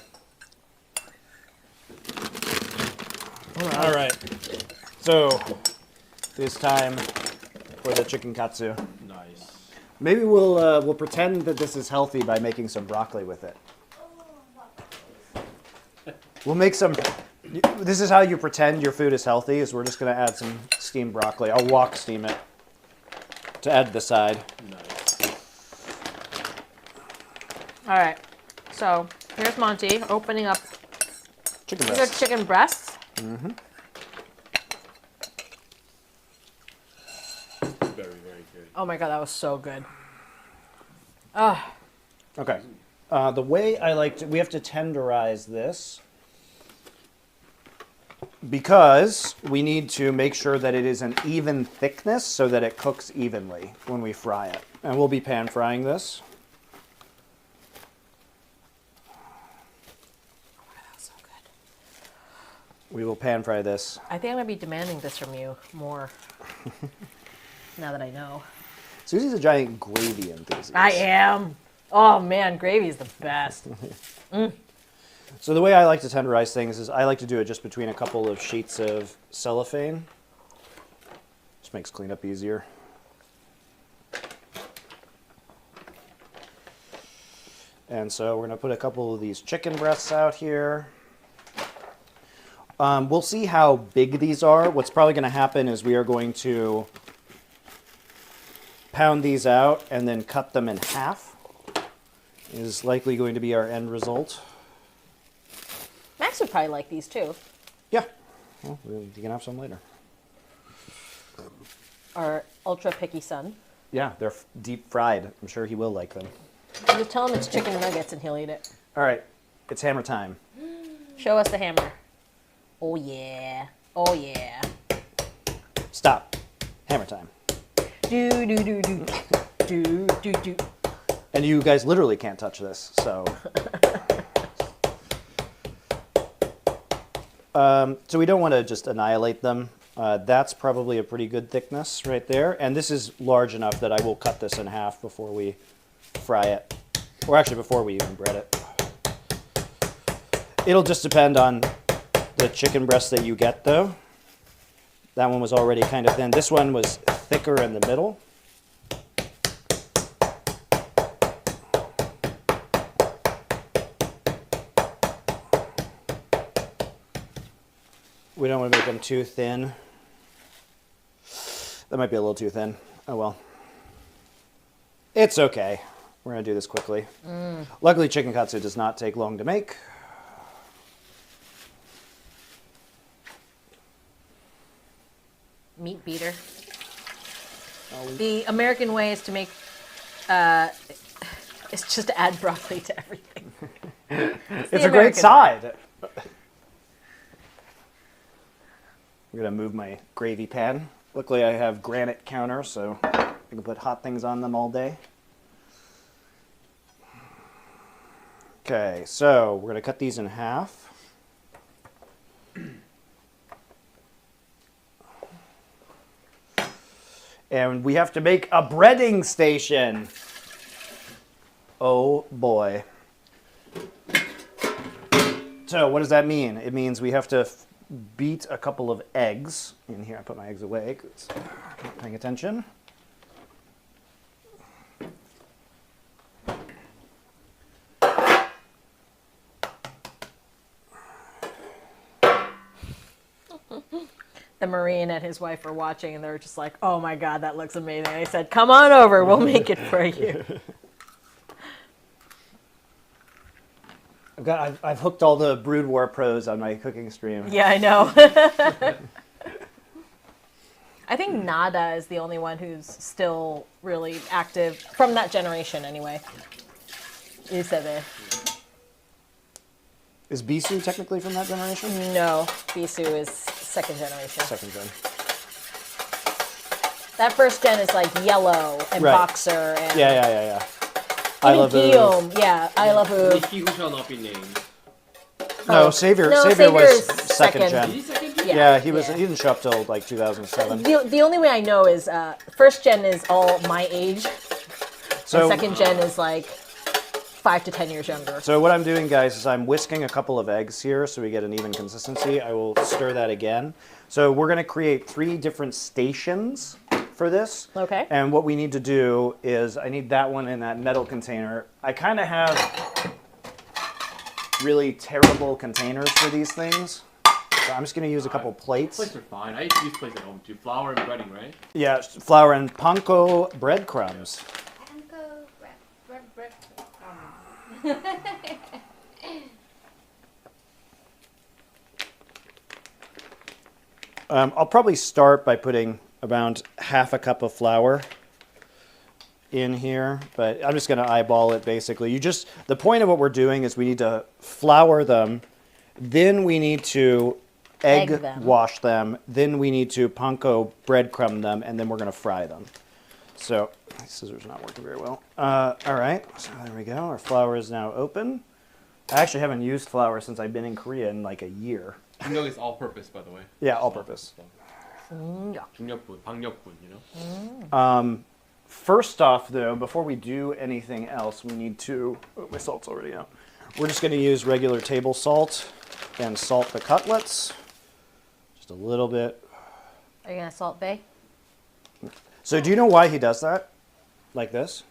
All right. So it's time for the chicken katsu. Nice. Maybe we'll pretend that this is healthy by making some broccoli with it. We'll make some. This is how you pretend your food is healthy. Is we're just gonna add some steamed broccoli. I'll wok steam it to add to the side. Nice. All right. So here's Monty opening up. Chicken These are breast. chicken breasts. Very, very good. Oh my god, that was so good. Ah, Okay. The way I like to, we have to tenderize this because we need to make sure that it is an even thickness so that it cooks evenly when we fry it. And we'll be pan frying this. that was so good. We will pan fry this. I think I'm gonna be demanding this from you more. Now that I know. Susie's a giant gravy enthusiast. I am. Oh man, gravy is the best. So the way I like to tenderize things is I like to do it just between a couple of sheets of cellophane. Just makes cleanup easier. And so we're going to put a couple of these chicken breasts out here. We'll see how big these are. What's probably going to happen is we are going to pound these out and then cut them in half. Is likely going to be our end result. Max would probably like these too. Yeah. Well, you can have some later. Our ultra picky son. Yeah, they're deep fried. I'm sure he will like them. You just tell him it's chicken nuggets and he'll eat it. All right, it's hammer time. Show us the hammer. Oh yeah. Oh yeah. Stop. Hammer time. Do do do do. Do do do. And you guys literally can't touch this, so. So we don't want to just annihilate them. That's probably a pretty good thickness right there. And this is large enough that I will cut this in half before we fry it. Or actually before we even bread it. It'll just depend on the chicken breast that you get though. That one was already kind of thin. This one was thicker in the middle. We don't want to make them too thin. That might be a little too thin. Oh well. It's okay. We're going to do this quickly. Luckily, chicken katsu does not take long to make. Meat beater. The American way is to make is just to add broccoli to everything. It's a great side. I'm going to move my gravy pan. Luckily, I have granite counters, so I can put hot things on them all day. Okay, so we're going to cut these in half. And we have to make a breading station. Oh boy. So what does that mean? It means we have to beat a couple of eggs. In here, I put my eggs away because I'm not paying attention. The Marine and his wife are watching, and they're just like, "Oh my God, that looks amazing!" I said, "Come on over, we'll make it for you." I've hooked all the Brood War pros on my cooking stream. Yeah, I know. I think Nada is the only one who's still really active from that generation, anyway. Usebe. Is Bisu technically from that generation? No, Bisu is second generation. Second gen. That first gen is like Yellow and Right. Boxer and Yeah. I love Guillaume. Yeah, I love He who shall not be named. No, Savior was Savior's second Is gen. he second? Yeah, he didn't show up till like 2007. The only way I know is first gen is all my age, So, and second gen is like 5 to 10 years younger. so what I'm doing, guys, is I'm whisking a couple of eggs here so we get an even consistency. I will stir that again. So we're going to create 3 different stations for this. Okay. And what we need to do is I need that one in that metal container. I kind of have really terrible containers for these things. So I'm just going to use a couple plates. Plates are fine. I used to use plates at home too. Flour and breading, right? Yeah, flour and panko breadcrumbs. Panko bread. I'll probably start by putting around half a cup of flour in here, but I'm just going to eyeball it basically. The point of what we're doing is we need to flour them, then we need to egg them. wash them, then we need to panko breadcrumb them, and then we're going to fry them. So, my scissors are not working very well. All right, so there we go. Our flour is now open. I actually haven't used flour since I've been in Korea in like a year. You know it's all purpose, by the way. Yeah, all purpose. 중력분, 방력분, you know? First off, though, before we do anything else, we need to... Oh, my salt's already out. We're just going to use regular table salt and salt the cutlets. Just a little bit. Are you gonna salt bae? So do you know why he does that? Like this?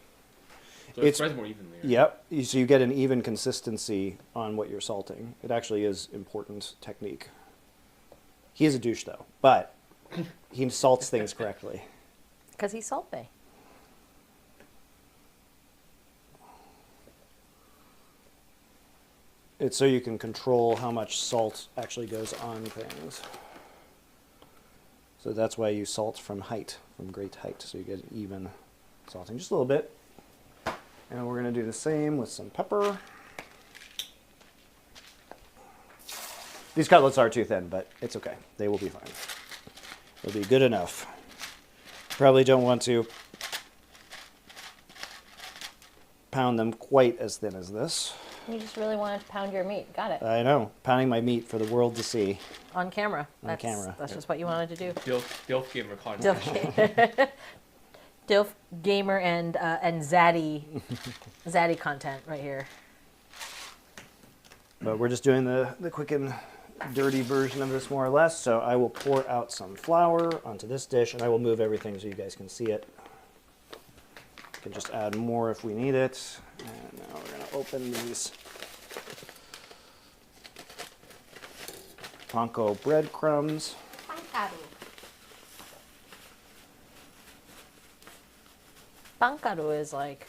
So it spreads more evenly. Right? Yep. So you get an even consistency on what you're salting. It actually is important technique. He is a douche, though, but he salts things correctly. Because he's salt bae. It's so you can control how much salt actually goes on things. So that's why you salt from great height, so you get even salting. Just a little bit. And we're going to do the same with some pepper. These cutlets are too thin, but it's okay. They will be fine. They'll be good enough. Probably don't want to pound them quite as thin as this. You just really wanted to pound your meat. Got it. I know, pounding my meat for the world to see. On camera. On camera. That's just what you wanted to do. Dilf gamer content. Dilf gamer and zaddy content right here. But we're just doing the quick and dirty version of this more or less. So I will pour out some flour onto this dish, and I will move everything so you guys can see it. We can just add more if we need it. And now we're going to open these panko breadcrumbs. Pankaru. Pankaru is like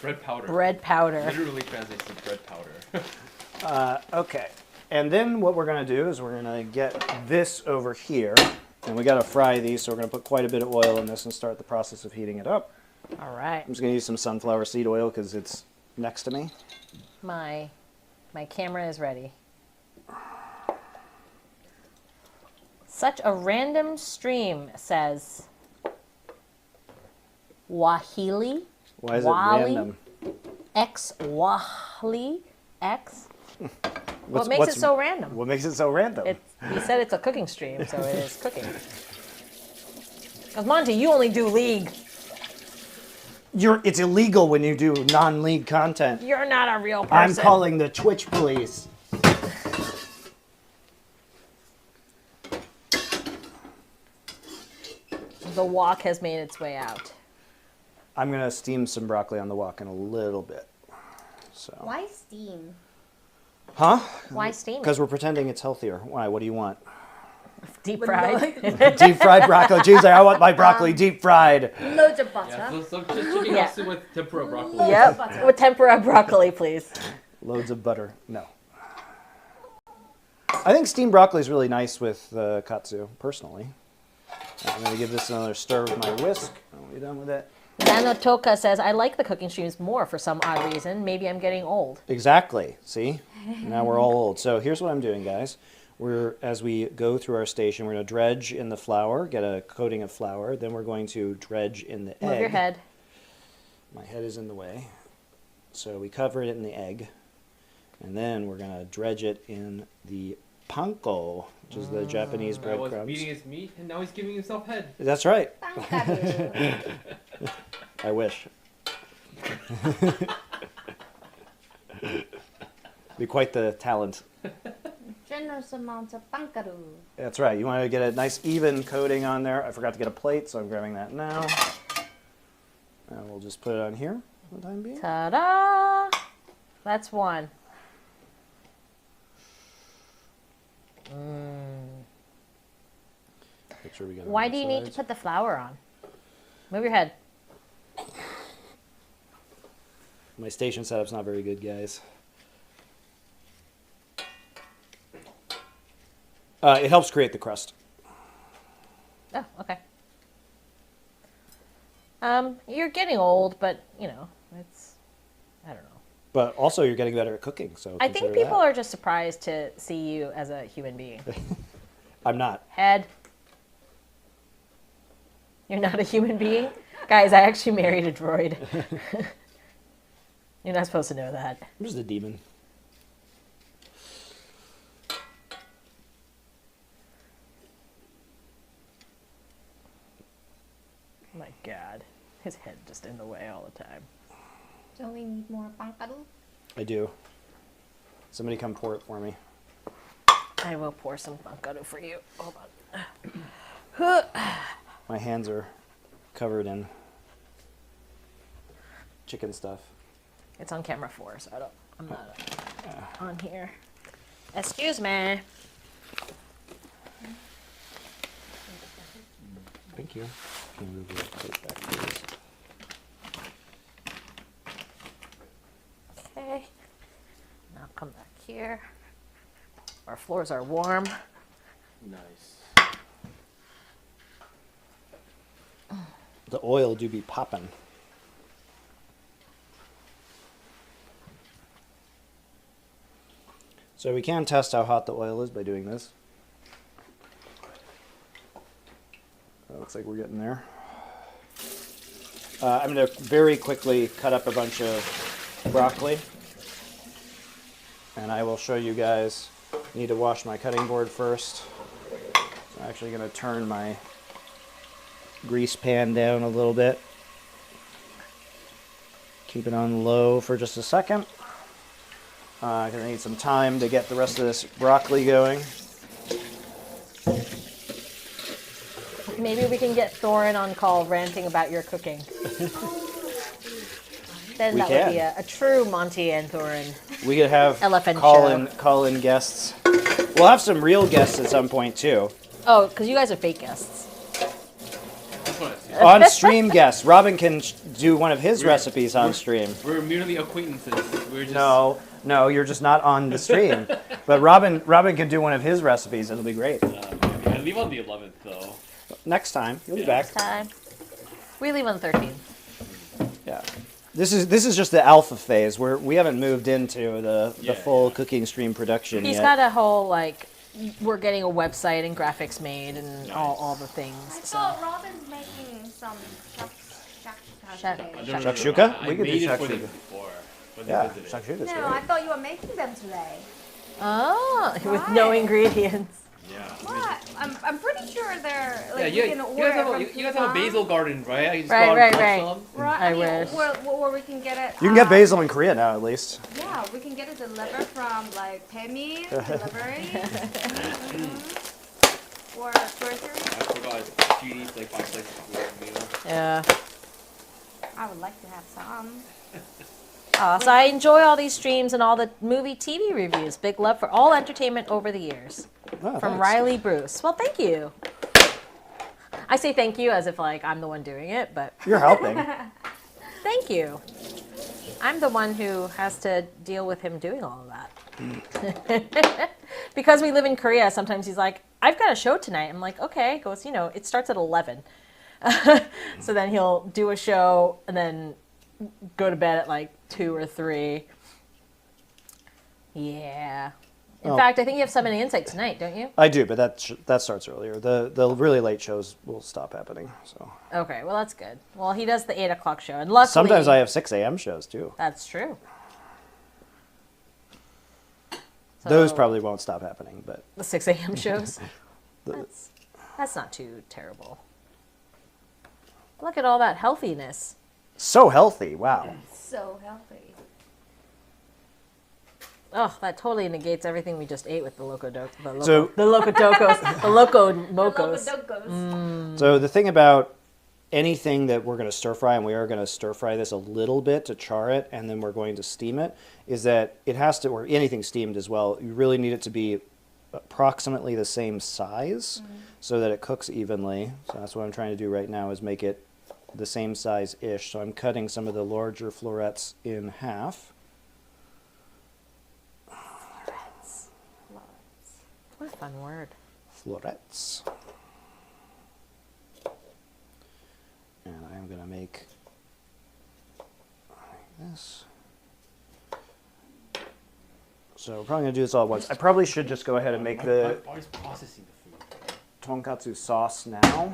Bread powder. bread powder. Literally translates to bread powder. Okay. And then what we're going to do is we're going to get this over here. And we got to fry these, so we're going to put quite a bit of oil in this and start the process of heating it up. All right. I'm just going to use some sunflower seed oil because it's next to me. My camera is ready. Such a random stream, says Wahili. Why is Wally? it random? X Wahli X. What makes it so random? What makes it so random? He said it's a cooking stream, so it is cooking. Because Monty, you only do League. It's illegal when you do non-league content. You're not a real person. I'm calling the Twitch police. The wok has made its way out. I'm going to steam some broccoli on the wok in a little bit. So. Why steam? Huh? Why steam? Because we're pretending it's healthier. Why? What do you want? Deep fried. Deep fried broccoli. Jeez, I want my broccoli deep fried. Loads of butter. Yeah, so just chicken Yeah. katsu with tempura broccoli. Yep. With tempura broccoli, please. Loads of butter. No. I think steamed broccoli is really nice with katsu, personally. I'm going to give this another stir with my whisk. Are we done with it? Nanotoka says, I like the cooking streams more for some odd reason. Maybe I'm getting old. Exactly. See? Now we're all old. So here's what I'm doing, guys. As we go through our station, we're going to dredge in the flour, get a coating of flour. Then we're going to dredge in the egg. Move your head. My head is in the way. So we cover it in the egg. And then we're going to dredge it in the panko, which is the Japanese I was breadcrumbs. beating his meat, and now he's giving himself head. That's right. Pankaru. I wish. Be quite the talent. Generous amount of pankaru. That's right. You want to get a nice even coating on there. I forgot to get a plate, so I'm grabbing that now. And we'll just put it on here for the time being. Ta-da! That's one. Make sure we get it Why on do you the need to sides. put the flour on? Move your head. My station setup's not very good, guys. It helps create the crust. Oh, okay. You're getting old, but, you know, it's, I don't know. But also, you're getting better at cooking, so I think consider people that. are just surprised to see you as a human being. I'm not. Head. You're not a human being? Guys, I actually married a droid. You're not supposed to know that. I'm just a demon. My God. His head just in the way all the time. Don't we need more pankaru? I do. Somebody come pour it for me. I will pour some pankaru for you. Hold on. My hands are covered in chicken stuff. It's on camera 4, so I'm not on here. Excuse me. Thank you. Can you move your plate back, please? Okay. Now come back here. Our floors are warm. Nice. The oil do be popping. So we can test how hot the oil is by doing this. Looks like we're getting there. I'm going to very quickly cut up a bunch of broccoli. And I will show you guys. I need to wash my cutting board first. I'm actually going to turn my grease pan down a little bit. Keep it on low for just a second. Because I need some time to get the rest of this broccoli going. Maybe we can get Thorin on call ranting about your cooking. Then We that can. would be a true Monty and Thorin. We could have Elephant call in guests. We'll have some real guests at some point too. Oh, because you guys are fake guests. That's what I see. On stream guests. Robin can do one of his recipes on stream. We're merely acquaintances. We're just No, you're just not on the stream. But Robin can do one of his recipes. It'll be great. I leave on the 11th though. Next time, you'll be back. Time. We leave on the 13th. Yeah. This is just the alpha phase where we haven't moved into the Yeah, full yeah. cooking stream production He's yet. got a whole like, we're getting a website and graphics made and all the things. I So thought Robin's making some Shak- shakshuka. Shakshuka? I We could do made it for them shakshuka. before. When they Yeah, visited. shakshuka's No, I great. thought you were making them today. oh, with no Right. ingredients. Yeah. What? I'm pretty sure they're Yeah, like you, we can you order guys have from you guys have a basil garden, right? I just Right, go out and right, pluck right. some. Right, I I mean, wish. where we can get it. You can get basil in Korea now, at least. Yeah, we can get it delivered from like Pemi delivery. Or grocery. I forgot she eats like 5 slices of food, Yeah. I would like to have some. So I enjoy all these streams and all the movie TV reviews. Big love for all entertainment over the years. Oh, From thanks. Riley Bruce. Well, thank you. I say thank you as if like I'm the one doing it, but You're helping. thank you. I'm the one who has to deal with him doing all of that. Because we live in Korea, sometimes he's like, I've got a show tonight. I'm like, okay. He goes, it starts at 11. So then he'll do a show and then go to bed at like 2 or 3. Yeah. In fact, I think you have Summoning Insight tonight, don't you? I do, but that starts earlier. The really late shows will stop happening. So Okay, well that's good. Well, he does the 8 o'clock show, and luckily sometimes I have 6 a.m. shows too. That's true. So, Those probably won't stop happening, but the 6 a.m. shows. the, That's not too terrible. Look at all that healthiness. so healthy. Wow. So healthy. Oh, that totally negates everything we just ate with the Loco Docos. So- The Loco Docos. The Loco Mocos. So the thing about anything that we're going to stir fry, and we are going to stir fry this a little bit to char it, and then we're going to steam it, is that it has to, or anything steamed as well, you really need it to be approximately the same size so that it cooks evenly. So that's what I'm trying to do right now, is make it the same size-ish. So I'm cutting some of the larger florets in half. What a fun word. Florets. And I am going to make like this. So we're probably going to do this all at once. I probably should just go ahead and make the My body's processing the food. tonkatsu sauce now.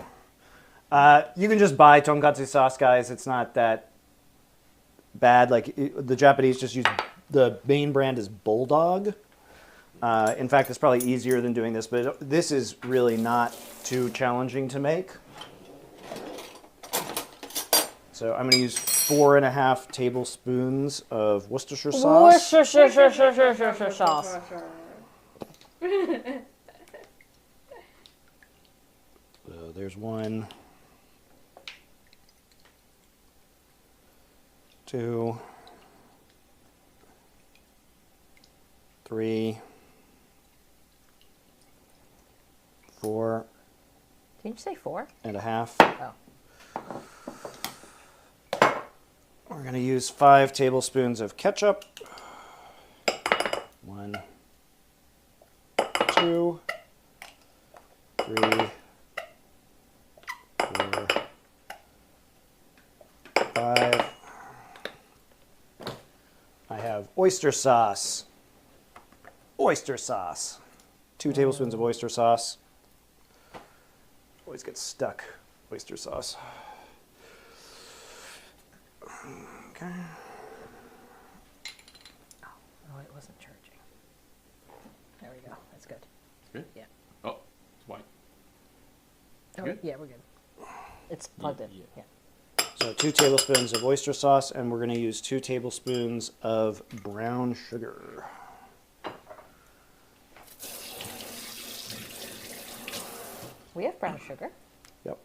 You can just buy tonkatsu sauce, guys. It's not that bad. Like the Japanese just use, the main brand is Bulldog. In fact, it's probably easier than doing this, but this is really not too challenging to make. So I'm going to use 4.5 tablespoons of Worcestershire sauce. Worcestershire sauce. So there's 1, 2, 3, 4 Didn't you say 4? and a half. Oh. We're going to use 5 tablespoons of ketchup. 1, 2, 3, 4, 5. I have oyster sauce. Oyster sauce. 2 tablespoons of oyster sauce. Always gets stuck. Oyster sauce. Okay. Oh, it wasn't charging. There we go. That's good. Good? Yeah. Oh, it's white. Oh, Good? yeah, we're good. It's plugged in. Yeah. Yeah. So 2 tablespoons of oyster sauce, and we're going to use 2 tablespoons of brown sugar. We have brown sugar. Yep.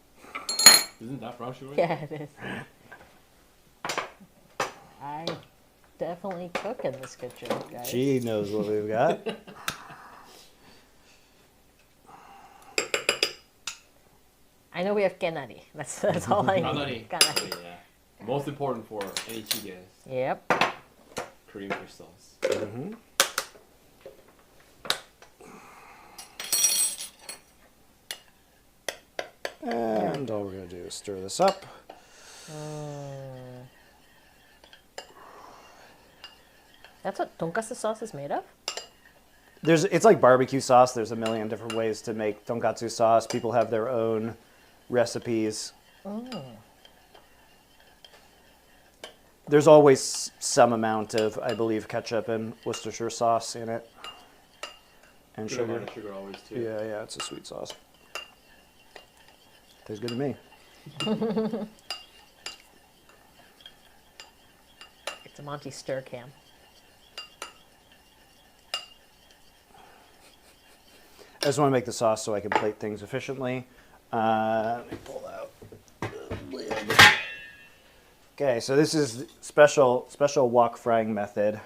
Isn't that brown sugar? Yeah, it is. I definitely cook in this kitchen, guys. She knows what we've got. I know we have kenari. That's all I know. Kanari. Kenari. Yeah. Most important for any chicken is Yep. Korean fish sauce. Mhm. And all we're going to do is stir this up. That's what tonkatsu sauce is made of? It's like barbecue sauce. There's a million different ways to make tonkatsu sauce. People have their own recipes. Oh. There's always some amount of, I believe, ketchup and Worcestershire sauce in it. And Good sugar. amount of sugar always too. Yeah, it's a sweet sauce. Tastes good to me. It's a Monty stir cam. I just want to make the sauce so I can plate things efficiently. Let me pull out the lid. Okay, so this is special wok frying method.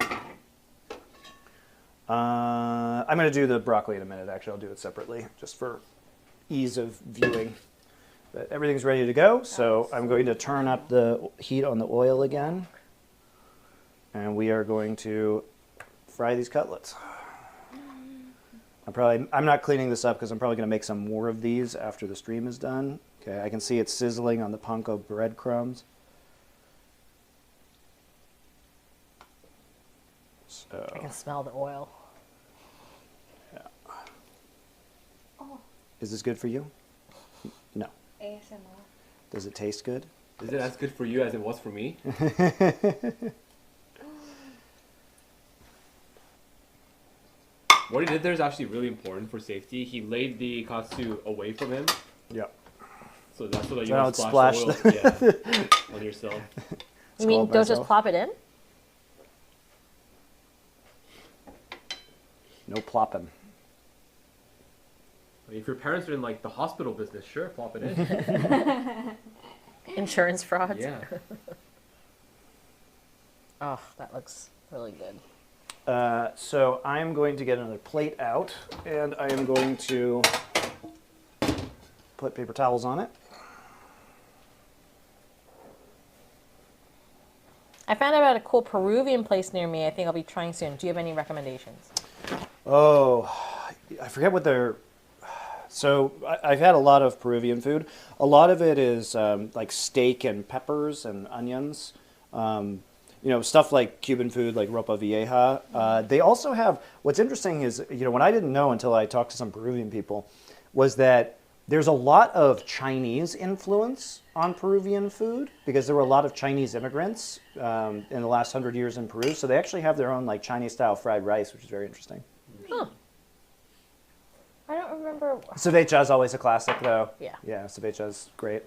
I'm going to do the broccoli in a minute. Actually, I'll do it separately just for ease of viewing. But everything's ready to go, so I'm going to turn up the heat on the oil again. And we are going to fry these cutlets. I'm not cleaning this up because I'm probably going to make some more of these after the stream is done. Okay, I can see it sizzling on the panko breadcrumbs. So, I can smell the oil. yeah. Oh, Is this good for you? No. ASMR. Does it taste good? Is it as good for you as it was for me? What he did there is actually really important for safety. He laid the katsu away from him, Yeah. so that's so that you So don't don't splash splash the oil on yourself. You mean Scald don't just myself. plop it in? No plopping. I mean, if your parents are in like the hospital business, sure, plop it in. Insurance frauds? Yeah. Oh, that looks really good. So I'm going to get another plate out, and I am going to put paper towels on it. I found out about a cool Peruvian place near me I think I'll be trying soon. Do you have any recommendations? Oh, I forget what they're... So I've had a lot of Peruvian food. A lot of it is like steak and peppers and onions. Stuff like Cuban food, like ropa vieja. They also have, what's interesting is, what I didn't know until I talked to some Peruvian people, was that there's a lot of Chinese influence on Peruvian food because there were a lot of Chinese immigrants in the last 100 years in Peru. So they actually have their own like Chinese-style fried rice, which is very interesting. Huh. I don't remember. Ceviche is always a classic, though. Yeah. Yeah, ceviche is great.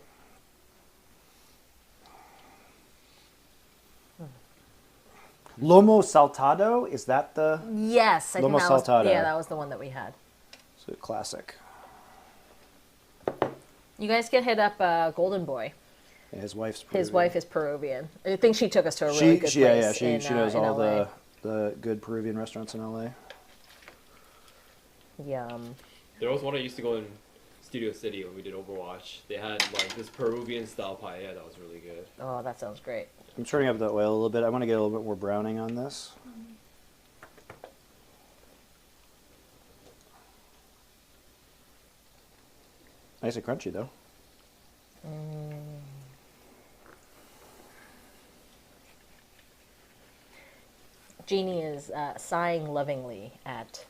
Lomo saltado, is that the Yes, I think Lomo that was, saltado. yeah, that was the one that we had. it's a classic? You guys can hit up Golden Boy. Yeah, his wife's His Peruvian. wife is Peruvian. I think she took us to a really good place. She knows in all LA. the good Peruvian restaurants in LA. Yum. There was one I used to go in Studio City when we did Overwatch. They had like this Peruvian style paella that was really good. Oh, that sounds great. I'm turning up the oil a little bit. I want to get a little bit more browning on this. Nice and crunchy, though. Jeannie is sighing lovingly at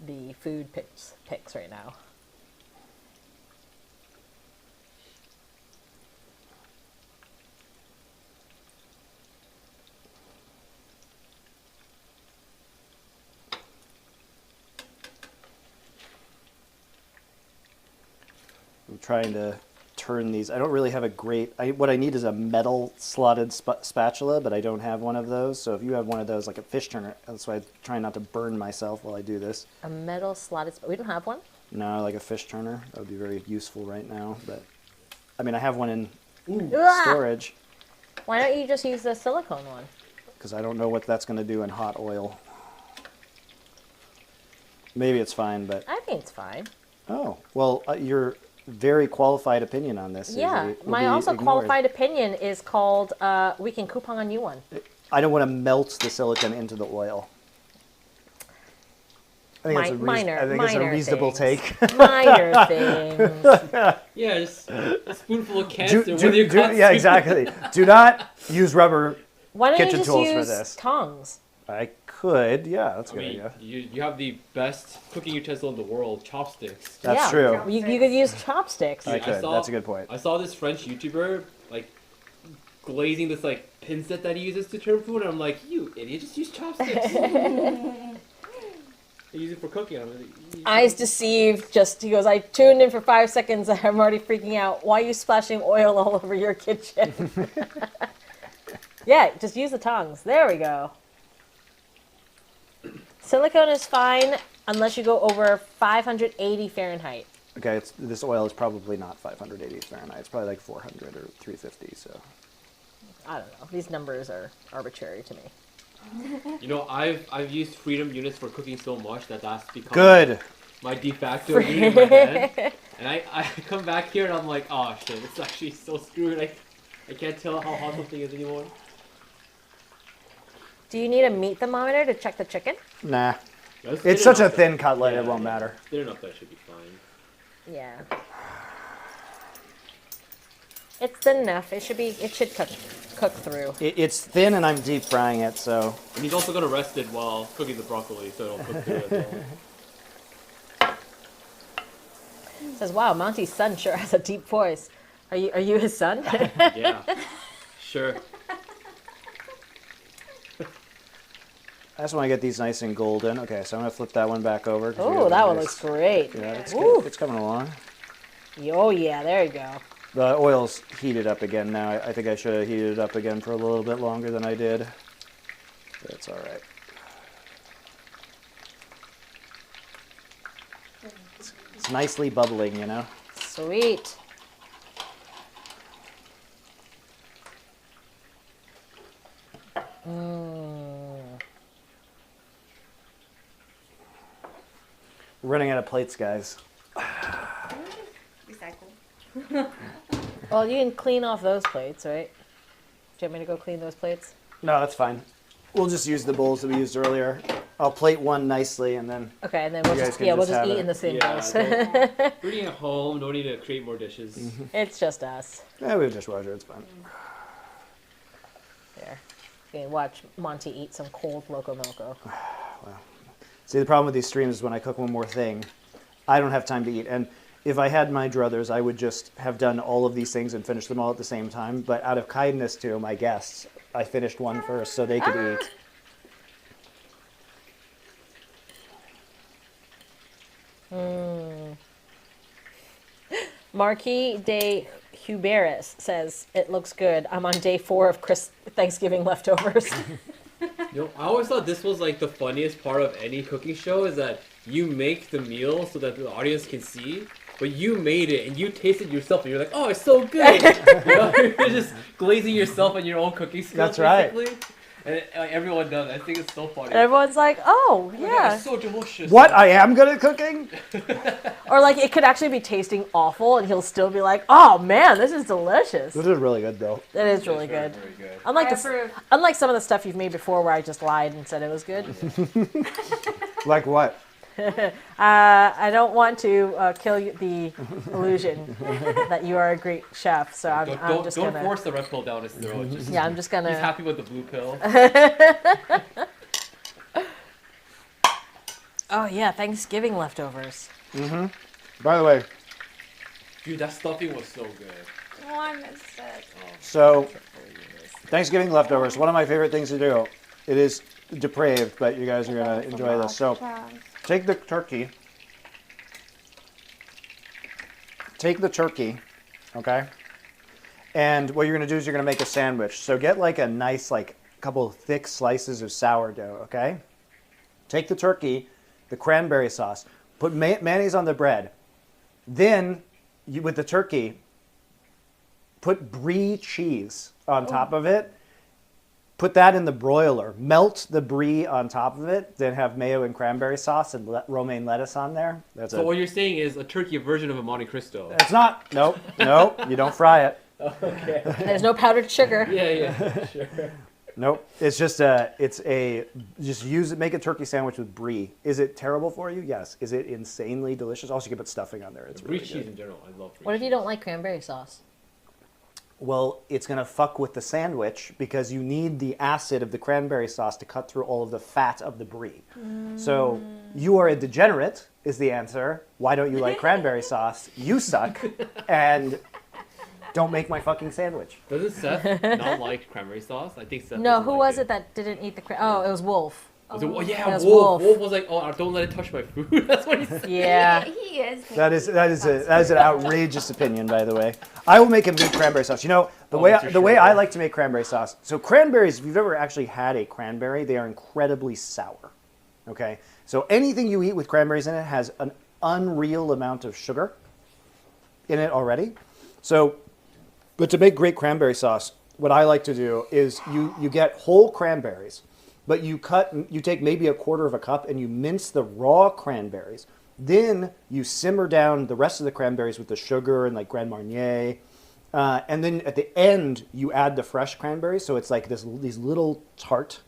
the food pics right now. I'm trying to turn these. I don't really have a great... what I need is a metal slotted spatula, but I don't have one of those. So if you have one of those, like a fish turner, that's why I'm trying not to burn myself while I do this. A metal slotted... We don't have one? No, like a fish turner. That would be very useful right now. But I mean, I have one in Ah! storage Why don't you just use the silicone one? because I don't know what that's going to do in hot oil. Maybe it's fine, but... I think it's fine. Oh, well, your very qualified opinion on this Yeah, will my be also ignored. qualified opinion is called we can coupon a new one. I don't want to melt the silicone into the oil. I think it's a reasonable things. take. Minor things. Yeah, just a spoonful of Do- cancer. do- Whether you do- cut yeah, exactly. Do not use rubber Why don't you kitchen just tools for use this. tongs? I could, yeah, that's a I good mean, idea. you have the best cooking utensil in the world, chopsticks. That's Yeah. true. You could use chopsticks. I Dude, could. That's a good point. I saw this French YouTuber like glazing this like pin set that he uses to turn food, and I'm like, you idiot, just use chopsticks. I use it for cooking. Eyes deceived. He goes, I tuned in for 5 seconds. I'm already freaking out. Why are you splashing oil all over your kitchen? Yeah, just use the tongs. There we go. Silicone is fine unless you go over 580 Fahrenheit. Okay, this oil is probably not 580 Fahrenheit. It's probably like 400 or 350. So I don't know. These numbers are arbitrary to me. You know, I've used Freedom units for cooking so much that's become good. my de facto unit in my head. And I come back here and I'm like, oh shit, it's actually so screwed. I can't tell how hot something is anymore. Do you need a meat thermometer to check the chicken? Nah, That's it's thin such a enough thin that- cutlet. yeah, It won't yeah. matter. Thin enough that should be fine. Yeah. It's thin enough. It should cook through. It's thin, and I'm deep frying it. So And he's also gonna rest it while cooking the broccoli, so it'll cook through it as well. Says, wow, Monty's son sure has a deep voice. Are you his son? Yeah, sure. I just want to get these nice and golden. Okay, so I'm gonna flip that one back over. 'cause we Oh, have that a one nice- looks great. Yeah, it's Ooh. good. It's coming along. Oh yeah, there you go. The oil's heated up again now. I think I should have heated it up again for a little bit longer than I did. That's all right. It's nicely bubbling, you know. Sweet. We're running out of plates, guys. Recycle. Well, you can clean off those plates, right? Do you want me to go clean those plates? No, that's fine. We'll just use the bowls that we used earlier. I'll plate one nicely, and then Okay, and then we'll You guys just can we'll just just have eat it. in the same Yeah, bowls. we're eating at home. Don't need to create more dishes. It's just us. yeah, we have dishwasher. It's fine. There. You can watch Monty eat some cold Loco Moco. See, the problem with these streams is when I cook one more thing, I don't have time to eat. And if I had my druthers, I would just have done all of these things and finished them all at the same time. But out of kindness to my guests, I finished one first so they could eat. Marquis de Huberis says, it looks good. I'm on day 4 of Thanksgiving leftovers. You know, I always thought this was like the funniest part of any cooking show is that you make the meal so that the audience can see, but you made it and you tasted yourself and you're like, oh, it's so good. You know, you're just glazing yourself on your own cooking skills. That's right. Basically. And everyone does. I think it's so funny. And everyone's like, oh, Oh my God, yeah. it's so delicious. What? I am good at cooking? Or like it could actually be tasting awful and he'll still be like, oh man, this is delicious. This is really good, though. It is really Very, good. very good. Unlike some of the stuff you've made before where I just lied and said it was good. Like what? I don't want to kill the illusion that you are a great chef, so I'm just Don't gonna. force the red pill down his throat. Just, Yeah, I'm just he's gonna. happy with the blue pill. Oh yeah, Thanksgiving leftovers. By the way, Dude, that stuffing was so good. Oh, I missed it. so Thanksgiving leftovers, one of my favorite things to do. It is depraved, but you guys are going to enjoy this. So take the turkey. Okay? And what you're going to do is you're going to make a sandwich. So get like a nice, like, couple of thick slices of sourdough, okay? Take the turkey, the cranberry sauce, put mayonnaise on the bread. Then, with the turkey, put brie cheese on top of it. Put that in the broiler. Melt the brie on top of it. Then have mayo and cranberry sauce and romaine lettuce on there. That's So it. what you're saying is a turkey version of a MonteCristo. It's not. Nope. You don't fry it. Okay. There's no powdered sugar. Yeah, sure. Nope. It's just just use it. Make a turkey sandwich with brie. Is it terrible for you? Yes. Is it insanely delicious? Also, you can put stuffing on there. It's Brie really cheese good. in general. I love brie What if you cheese. don't like cranberry sauce? Well, it's going to fuck with the sandwich because you need the acid of the cranberry sauce to cut through all of the fat of the brie. So you are a degenerate is the answer. Why don't you like cranberry sauce? You suck. And don't make my fucking sandwich. Doesn't Seth not like cranberry sauce? I think Seth. No, doesn't who like was it that didn't eat the Oh, it was Wolf. Was it, oh, yeah, It was Wolf. Wolf. Wolf was like, "Oh, don't let it touch my food." That's what he said. Yeah. He is. That is an outrageous opinion, by the way. I will make a meat cranberry sauce. You know the way I like to make cranberry sauce. So cranberries, if you've ever actually had a cranberry, they are incredibly sour. Okay, so anything you eat with cranberries in it has an unreal amount of sugar in it already. So, but to make great cranberry sauce, what I like to do is you get whole cranberries, but you take maybe a quarter of a cup and you mince the raw cranberries. Then you simmer down the rest of the cranberries with the sugar and like Grand Marnier. And then at the end, you add the fresh cranberries. So it's like these little tart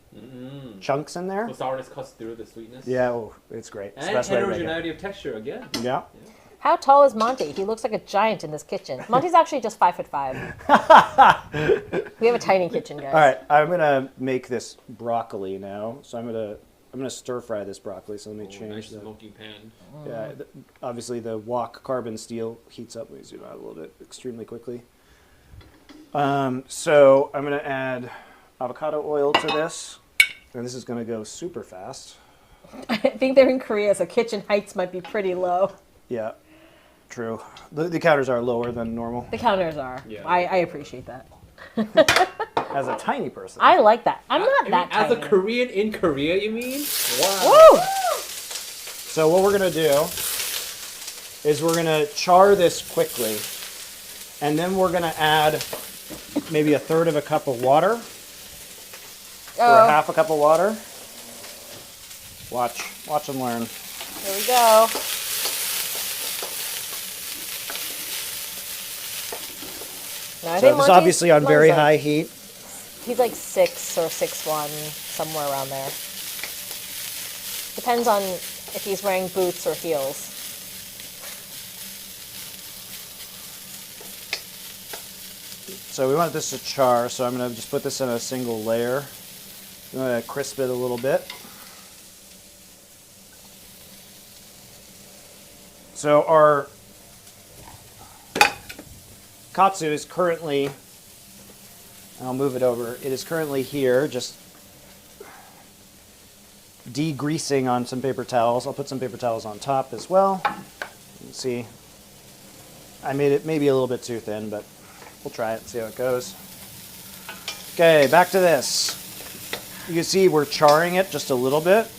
chunks in there. The sourness cuts through the sweetness. Yeah, oh, it's great. It's the And best way to make it. heterogeneity of texture again. Yeah. How tall is Monty? He looks like a giant in this kitchen. Monty's actually just 5'5". We have a tiny kitchen, guys. All right, I'm gonna make this broccoli now. So I'm gonna stir fry this broccoli. So let me change Nice the. smoking pan. Yeah, obviously the wok carbon steel heats up. Let me zoom out a little bit extremely quickly. So I'm going to add avocado oil to this, and this is going to go super fast. I think they're in Korea, so kitchen heights might be pretty low. Yeah, true. The counters are lower than normal. The counters are. Yeah. I appreciate that. As a tiny person. I like that. I'm not that As tiny. a Korean in Korea, you mean? Woo! So what we're going to do is we're going to char this quickly, and then we're going to add maybe a third of a cup of water, or a half a cup of water. Watch and learn. Here we go. No, I So think this is Monty's obviously on very loves it. high heat. He's like 6 or 6'1", somewhere around there. Depends on if he's wearing boots or heels. So we want this to char, so I'm going to just put this in a single layer. I'm going to crisp it a little bit. So our katsu is currently, I'll move it over, it is currently here, just degreasing on some paper towels. I'll put some paper towels on top as well. You can see, I made it maybe a little bit too thin, but we'll try it and see how it goes. Okay, back to this. You can see we're charring it just a little bit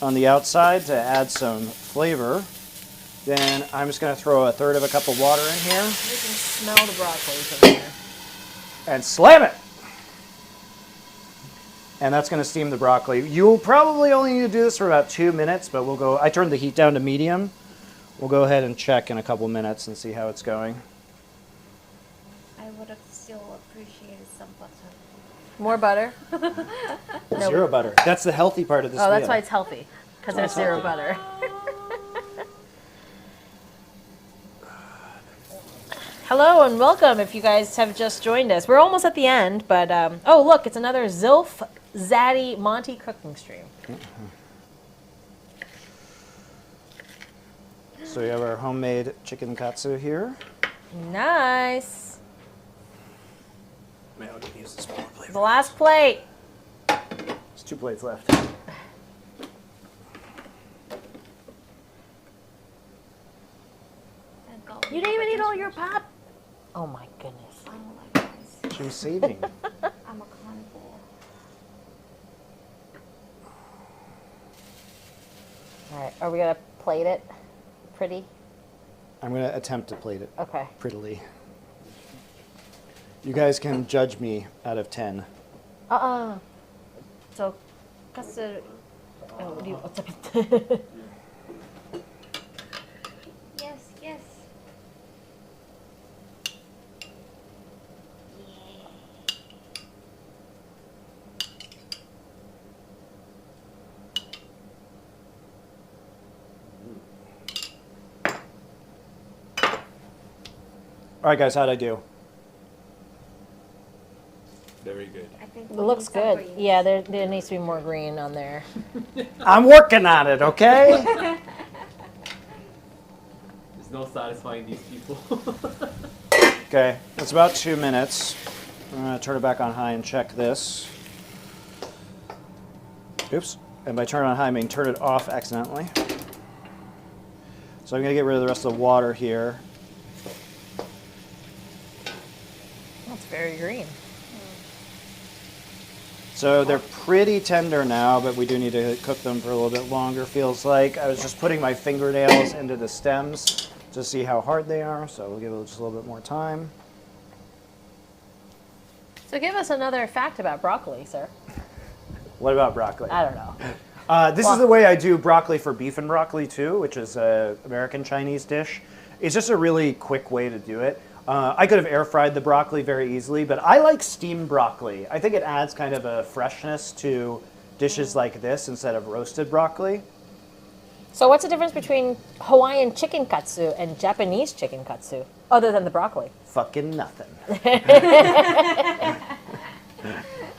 on the outside to add some flavor. Then I'm just going to throw a third of a cup of water in here. You can smell the broccoli from here. And slam it. And that's going to steam the broccoli. You'll probably only need to do this for about 2 minutes, but we'll go. I turned the heat down to medium. We'll go ahead and check in a couple minutes and see how it's going. I would have still appreciated some butter. More butter? Zero butter. That's the healthy part of this Oh, that's meal. why it's healthy. Because there's zero butter. Hello and welcome if you guys have just joined us. We're almost at the end, but oh look, it's another Zilf Zaddy Monty cooking stream. So we have our homemade chicken katsu here. Nice. Maybe I'll just use this smaller plate. The last plate. There's 2 plates left. You didn't even eat all your pop. Oh my goodness. I don't like this. She was saving. I'm a carnivore. All right, are we gonna plate it pretty? I'm going to attempt to plate it Okay. prettily. You guys can judge me out of 10. So, katsu. Oh, Yes, yes. All right, guys, how'd I do? think It we looks need some good. greens. Yeah, there needs to be more green on there. I'm working on it, okay? There's no satisfying these people. Okay, it's about 2 minutes. I'm gonna turn it back on high and check this. Oops, and by turn it on high, I mean turn it off accidentally. So I'm gonna get rid of the rest of the water here. That's very green. So they're pretty tender now, but we do need to cook them for a little bit longer, feels like. I was just putting my fingernails into the stems to see how hard they are, so we'll give it just a little bit more time. So give us another fact about broccoli, sir. What about broccoli? I don't know. This is the way I do broccoli for beef and broccoli too, which is an American Chinese dish. It's just a really quick way to do it. I could have air fried the broccoli very easily, but I like steamed broccoli. I think it adds kind of a freshness to dishes like this instead of roasted broccoli. So what's the difference between Hawaiian chicken katsu and Japanese chicken katsu, other than the broccoli? Fucking nothing.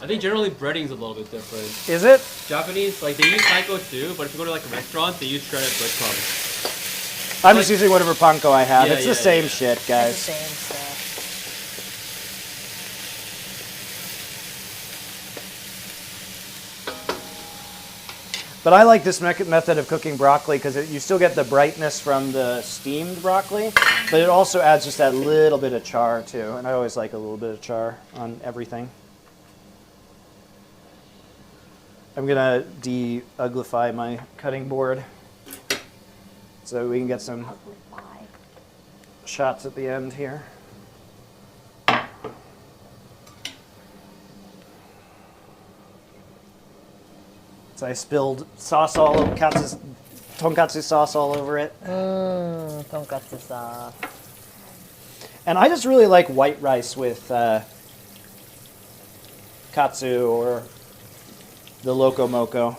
I think generally breading's a little bit different. Is it? Japanese, like they use panko too, but if you go to like a restaurant, they use shredded breadcrumbs. I'm just using whatever panko I have. Yeah, It's the yeah, same yeah. shit, It's guys. the same stuff. But I like this method of cooking broccoli because you still get the brightness from the steamed broccoli, but it also adds just that little bit of char too. And I always like a little bit of char on everything. I'm gonna de-uglify my cutting board so we can get some shots at the end here. So I spilled sauce all over, tonkatsu sauce all over it. Tonkatsu sauce. And I just really like white rice with katsu or the Loco moco.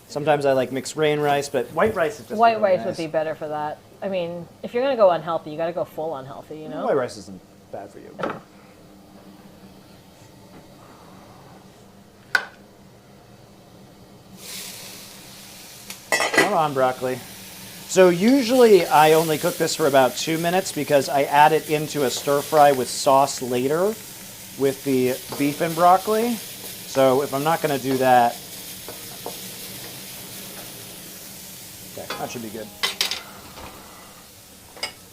Sometimes I like mixed grain rice, but white rice is just White really rice nice. would be better for that. I mean, if you're gonna go unhealthy, you gotta go full unhealthy, you know? White rice isn't bad for you. Come on, broccoli. So usually I only cook this for about 2 minutes because I add it into a stir fry with sauce later with the beef and broccoli. So if I'm not going to do that, okay, that should be good.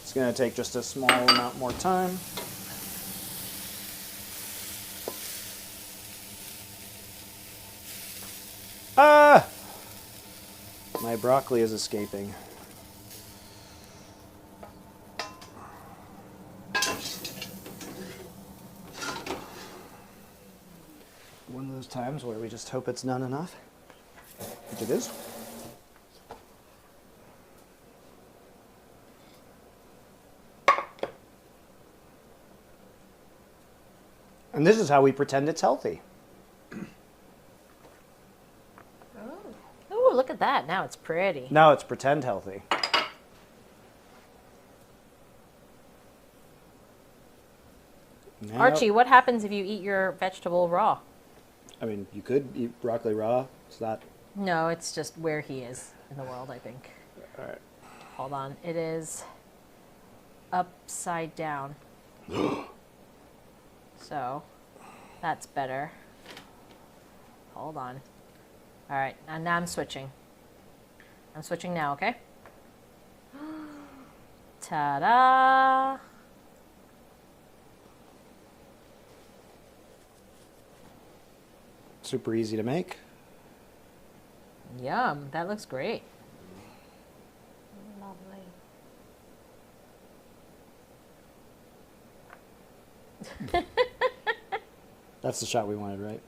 It's going to take just a small amount more time. Ah! My broccoli is escaping. One of those times where we just hope it's done enough, which it is. And this is how we pretend it's healthy. Ooh, look at that. Now it's pretty. Now it's pretend healthy. Now, Archie, what happens if you eat your vegetable raw? I mean, you could eat broccoli raw. It's not. No, it's just where he is in the world, I think. All right. Hold on. It is upside down. So, that's better. Hold on. All right, and now I'm switching. I'm switching now, okay? Ta-da! Super easy to make. Yum, that looks great. Lovely. That's the shot we wanted, right?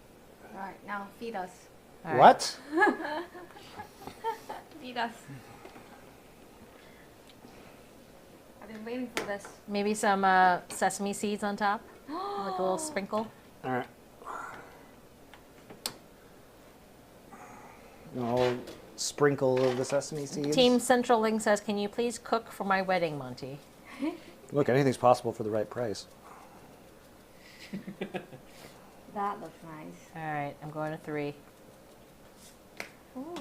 All right, now feed us. All right. What? Feed us. I've been waiting for this. Maybe some sesame seeds on top, like a little sprinkle. All right. A whole sprinkle of the sesame seeds. Team Central Link says, "Can you please cook for my wedding, Monty?" Look, anything's possible for the right price. That looks nice. All right, I'm going to 3. Ooh.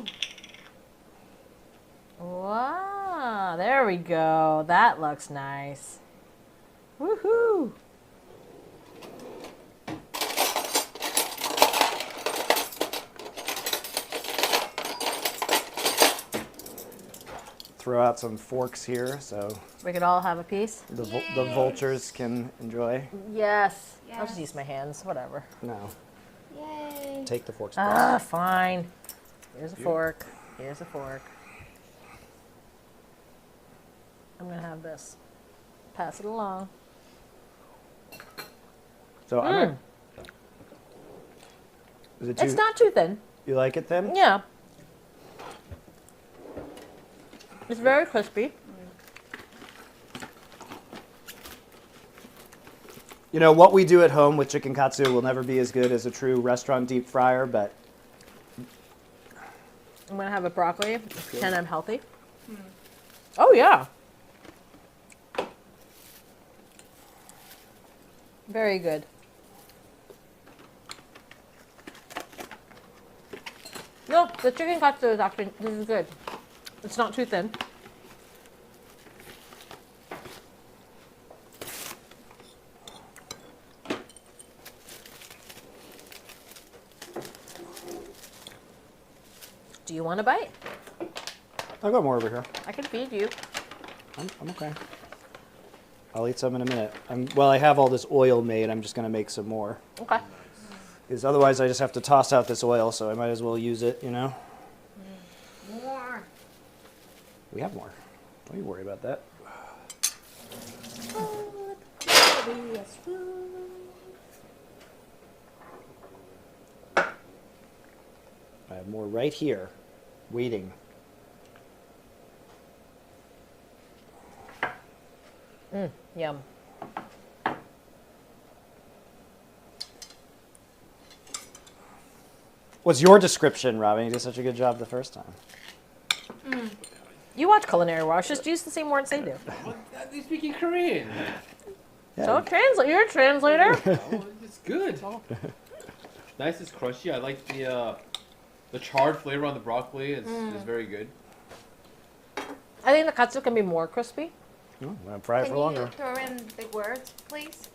Wow, there we go. That looks nice. Woohoo! Throw out some forks here so We could all have a piece. the vultures can enjoy. Yes. I'll just Yes. use my hands, whatever. No, Yay. take the forks. Ah, fine. Here's a fork. Here's a fork. I'm gonna have this. Pass it along. So I'm. Is it too? It's not too thin. You like it then? Yeah. It's very crispy. You know, what we do at home with chicken katsu will never be as good as a true restaurant deep fryer, but I'm gonna have a broccoli, and I'm healthy. Oh yeah. Very good. No, the chicken katsu is actually, this is good. It's not too thin. Do you want a bite? I'll go more over here. I can feed you. I'm okay. I'll eat some in a minute. I have all this oil made. I'm just going to make some more. Okay. Because otherwise I just have to toss out this oil, so I might as well use it, you know? More. We have more. Don't you worry about that. I have more right here, waiting. Yum. What's your description, Robin? You did such a good job the first time. You watch Culinary Wars. Just use the same words they do. What? They speak in Korean. So translate. You're a translator. Oh, it's good. Nice, it's crunchy. I like the charred flavor on the broccoli. It's very good. I think the katsu can be more crispy. I'm going to fry it Can for longer. you throw in big words, please?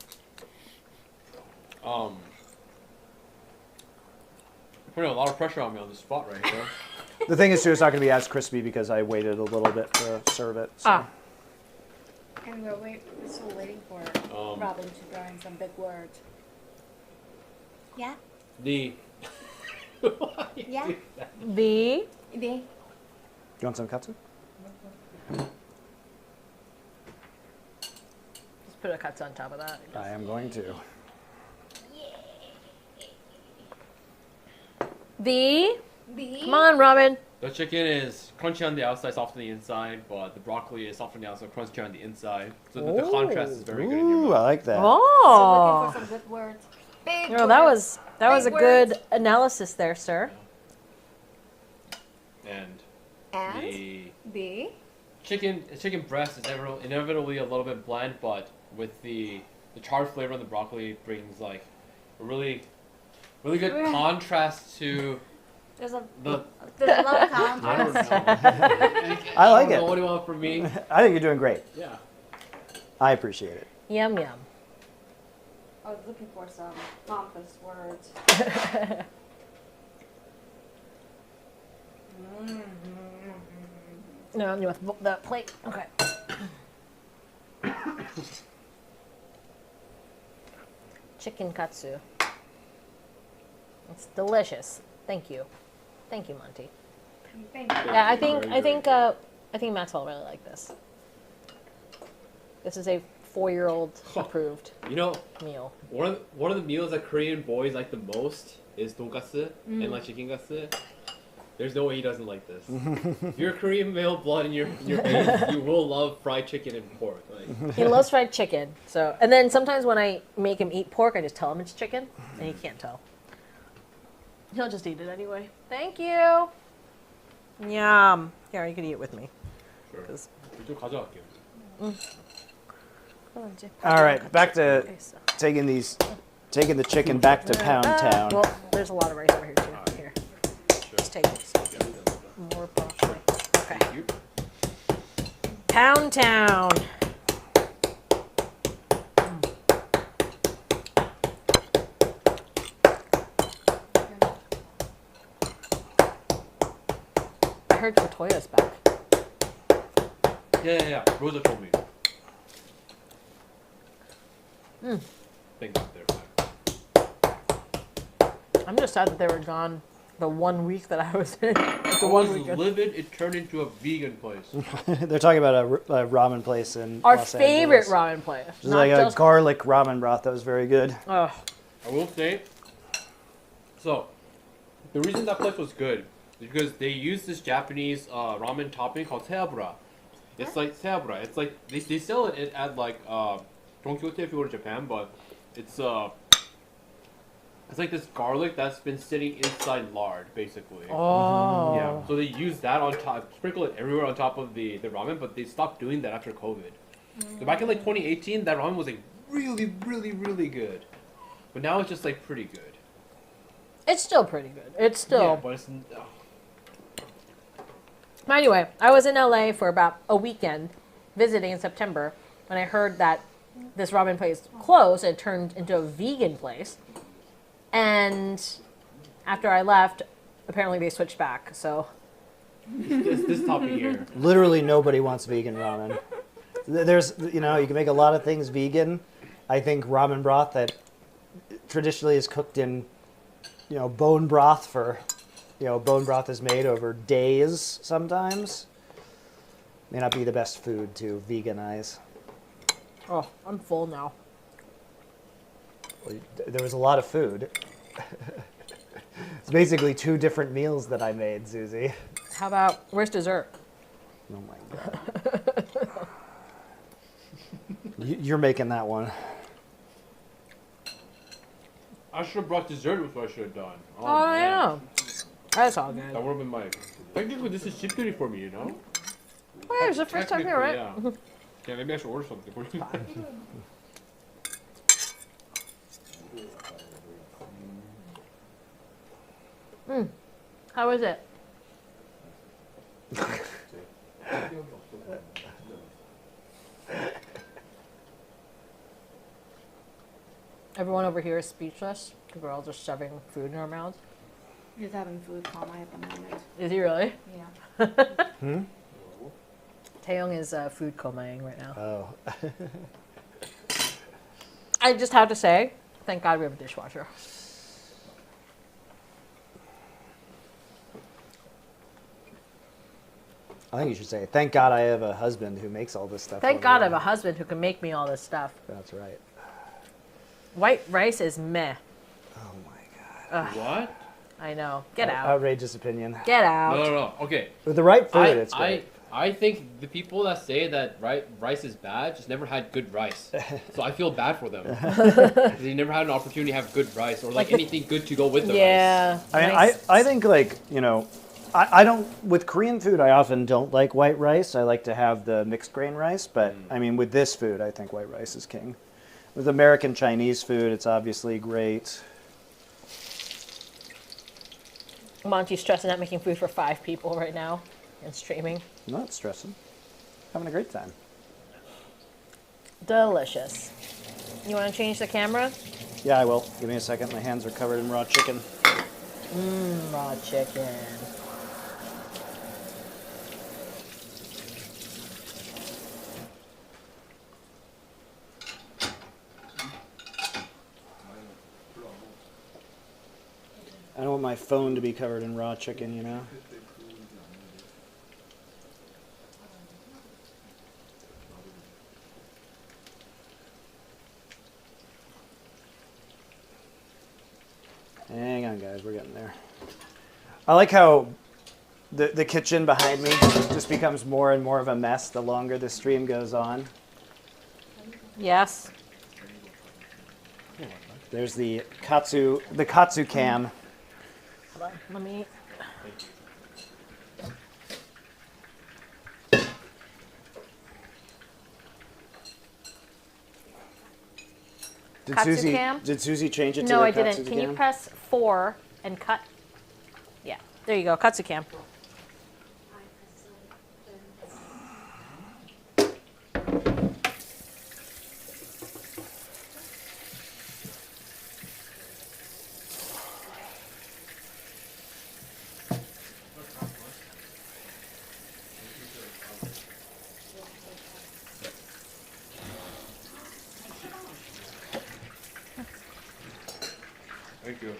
Putting a lot of pressure on me on the spot right here. The thing is, too, it's not going to be as crispy because I waited a little bit to serve it. So. Ah. And we're still waiting for Robin to throw in some big words. Yeah? The Yeah? The The You want some katsu? just put a katsu on top of that. I am going to. The The come on, Robin. The chicken is crunchy on the outside, soft on the inside, but the broccoli is soft on the outside, crunchy on the inside. So the contrast is very good in your Ooh, mouth. I like that. So Oh, looking for some big words. Big no, that words. was a Big good words. analysis there, sir. And And the the chicken breast is inevitably a little bit bland, but with the charred flavor on the broccoli brings like a really good contrast to there's a the. there's a lot of I don't contrast. know. I like don't it. know. What do you want from me? I think you're doing great. Yeah. I appreciate it. Yum yum. I was looking for some pompous words. No, you want the plate. Okay. Chicken katsu. It's delicious. Thank you. Thank you, Monty. Thank you. Yeah, I think Max will really like this. This is a 4-year-old approved You know, meal. one of the meals that Korean boys like the most is tonkatsu and like chicken katsu. There's no way he doesn't like this. If you're a Korean male blood in your veins, you will love fried chicken and pork. Like, He loves fried chicken. So, and then sometimes when I make him eat pork, I just tell him it's chicken, and he can't tell. He'll just eat it anyway. Thank you. Yum. Here, you can eat it with me. sure. 'Cause- 좀 가져갈게요. All right, back to taking these taking the chicken back to Pound Town. Well, there's a lot of rice over here too. Here, just take this. More broccoli. Okay. Thank you. Pound Town. I heard Toya's back. Yeah. Rosa told me. Thank God they're back. I'm just sad that they were gone the 1 week that I was in. I The was 1 week. livid. It turned into a vegan place. They're talking about a ramen place in Our Los favorite Angeles. ramen place. It's Not like just. a garlic ramen broth that was very good. Ugh. I will say, so, the reason that place was good is because they used this Japanese ramen topping called seabura. It's like seabura. It's like, they sell it at like, Donkyote if you go to Japan, but it's like this garlic that's been sitting inside lard, basically. Oh. Yeah, so they use that on top, sprinkle it everywhere on top of the ramen, but they stopped doing that after COVID. So back in like 2018, that ramen was like really, really, really good. But now it's just like pretty good. It's still pretty good. It's still. Yeah, but it's... But anyway, I was in LA for about a weekend visiting in September when I heard that this ramen place closed and turned into a vegan place. And after I left, apparently they switched back. So this topic here. Literally nobody wants vegan ramen. There's, you can make a lot of things vegan. I think ramen broth that traditionally is cooked in, bone broth for, bone broth is made over days sometimes. May not be the best food to veganize. oh, I'm full now. Well, there was a lot of food. It's basically 2 different meals that I made, Susie. How about where's dessert? Oh my God. You're making that one. I should have brought dessert, was what I should have done. Oh, I man. know. That's all good. That would have been my... Technically, this is cheap duty for me, Well, it was the first time here, right? Yeah. Yeah, maybe I should order something for you. How is it? Everyone over here is speechless because we're all just shoving food in our mouths. He's having food coma at the moment. Is he really? Yeah. Taeyong is food comaing right now. Oh. I just have to say, thank God we have a dishwasher. I think you should say, thank God I have a husband who makes all this stuff. Thank for God I me." have a husband who can make me all this stuff. That's right. White rice is meh. Oh my God. What? I know. Get out. Outrageous opinion. Get out. No. Okay. With the right food, it's great. I think the people that say that rice is bad just never had good rice. So I feel bad for them. Because they never had an opportunity to have good rice or like anything good to go with the rice. Yeah. I mean, nice. I think I don't, with Korean food, I often don't like white rice. I like to have the mixed grain rice, but I mean, with this food, I think white rice is king. With American Chinese food, it's obviously great. Monty's stressing out making food for 5 people right now and streaming. I'm not stressing. Having a great time. Delicious. You want to change the camera? Yeah, I will. Give me a second. My hands are covered in raw chicken. Raw chicken. I don't want my phone to be covered in raw chicken, you know? Hang on, guys. We're getting there. I like how the kitchen behind me just becomes more and more of a mess the longer the stream goes on. Yes. There's the katsu cam. Hold on. Let me. Did Katsu Susie cam? did Susie change it to No, the I didn't. katsu Can you cam? press 4 and cut? Yeah, there you go, Katsu cam. Thank you.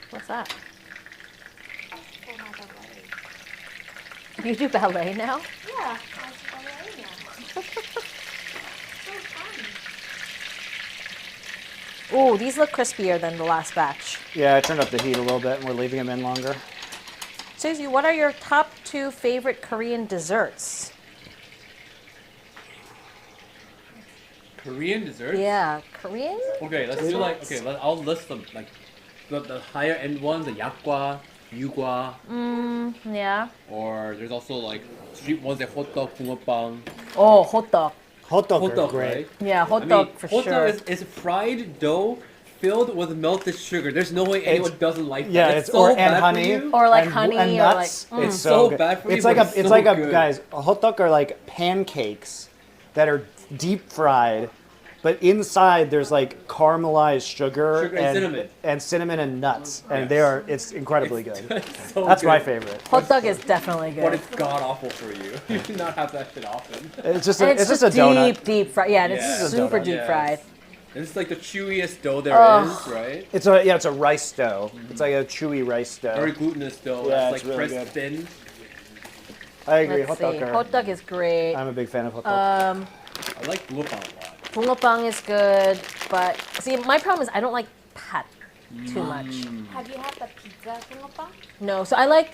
What's that? For my ballet. You do ballet now? Yeah, I do ballet now. So fun. Ooh, these look crispier than the last batch. Yeah, I turned up the heat a little bit, and we're leaving them in longer. Susie, what are your top 2 favorite Korean desserts? Korean desserts? Yeah, Korean? Okay, let's do like, okay, I'll list them. Like, the higher end ones, the yakgwa, yugwa, Yeah. or there's also like street ones like hotdog, bungeoppang. Oh, hot dog. Hot dog are Hotdog, great. right? Yeah, hot I dog mean, for hotdog sure. is fried dough filled with melted sugar. There's no way anyone doesn't like that. Yeah, It's it's so or bad and for honey you. Or like and, honey and or nuts. like- It's So good. bad for you, It's but like it's a so good. guys. Hot dog are like pancakes that are deep fried, but inside there's like caramelized sugar, Sugar and cinnamon. and nuts, and Yes. they are. It's incredibly good. So That's my good. favorite. Hot dog is definitely But good. it's god awful for you. You do not have that shit often. It's just And a, it's it's just just a donut. deep fried. Yeah, and Yeah. it's It's a super donut. deep Yes. fried. And it's like the chewiest dough there is, right? It's a rice dough. It's like a chewy rice Very dough. glutinous dough. Yeah, That's it's like really pressed good. thin. I agree. Let's Hot see. dog. Hot dog is great. I'm a big fan of hot dog. I like bungeoppang a lot. Bungeoppang is good, but see, my problem is I don't like pat too much. Have you had the pizza bungeoppang? No, so I like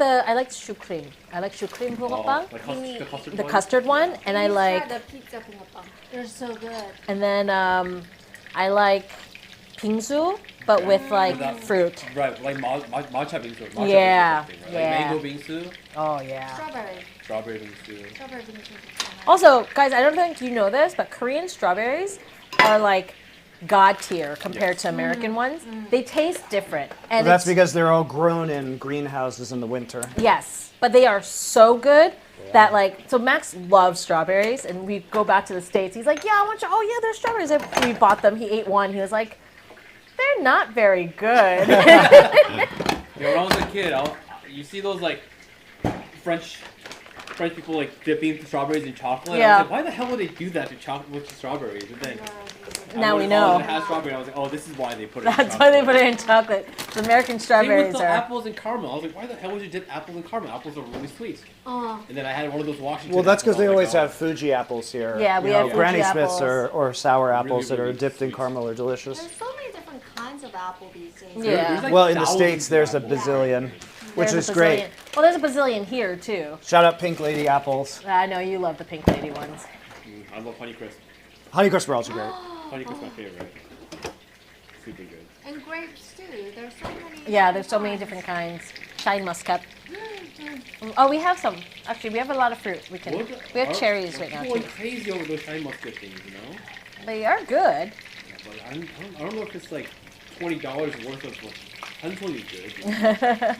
choux cream. I like choux cream bungeoppang, Like the custard the one? custard one, and I Please like, try the pizza bungeoppang. They're so good. and then I like bingsu, but with like Without- fruit. Right, like matcha bingsu. Matcha Yeah, bingsu thing, right? yeah. Like mango bingsu, Oh yeah. Strawberry. strawberry bingsu. Strawberry bingsu is so nice. Also, guys, I don't think you know this, but Korean strawberries are like god tier compared Yes. to American ones. They taste different, Well, and that's it's- because they're all grown in greenhouses in the winter. Yes, but they are so good that like so Max loves strawberries, and we go back to the States. He's like, yeah, I want you. Oh yeah, there's strawberries. And we bought them. He ate one. He was like, they're not very good. Yeah, when I was a kid, you see those like French people like dipping strawberries in chocolate. Yeah. I was like, why the hell would they do that to chocolate with strawberries? And then Now we I know. It has strawberry. I was like, oh, this is why they put it. in That's chocolate. why they put it in chocolate. The American Same with strawberries the are. apples and caramel. I was like, why the hell would you dip apples and caramel? Apples are really sweet. Oh, And then I had one of those Washington. Well, that's because apples. they I was always like, have Fuji apples here. Yeah, we You have know, Granny Fuji Smiths apples. or sour apples that really are dipped in sweet. caramel are delicious. there's so many different kinds of apple these days. Yeah. There's like Well, in the thousands States, of there's a apples. bazillion, which There's is a great. bazillion. Well, there's a bazillion here too. Shout out Pink Lady apples. I know you love the pink lady ones. I love Honeycrisp. Honeycrisp are also great. Honeycrisp my favorite. Super good. And grapes too. There's so many. Yeah, there's so many different kinds. Shine muscat. Oh, we have some. Actually, we have a lot of fruit. We have cherries right now People too. went crazy over those shine musket things, you know? They are good. But I don't know if it's like $20 worth of like, totally good.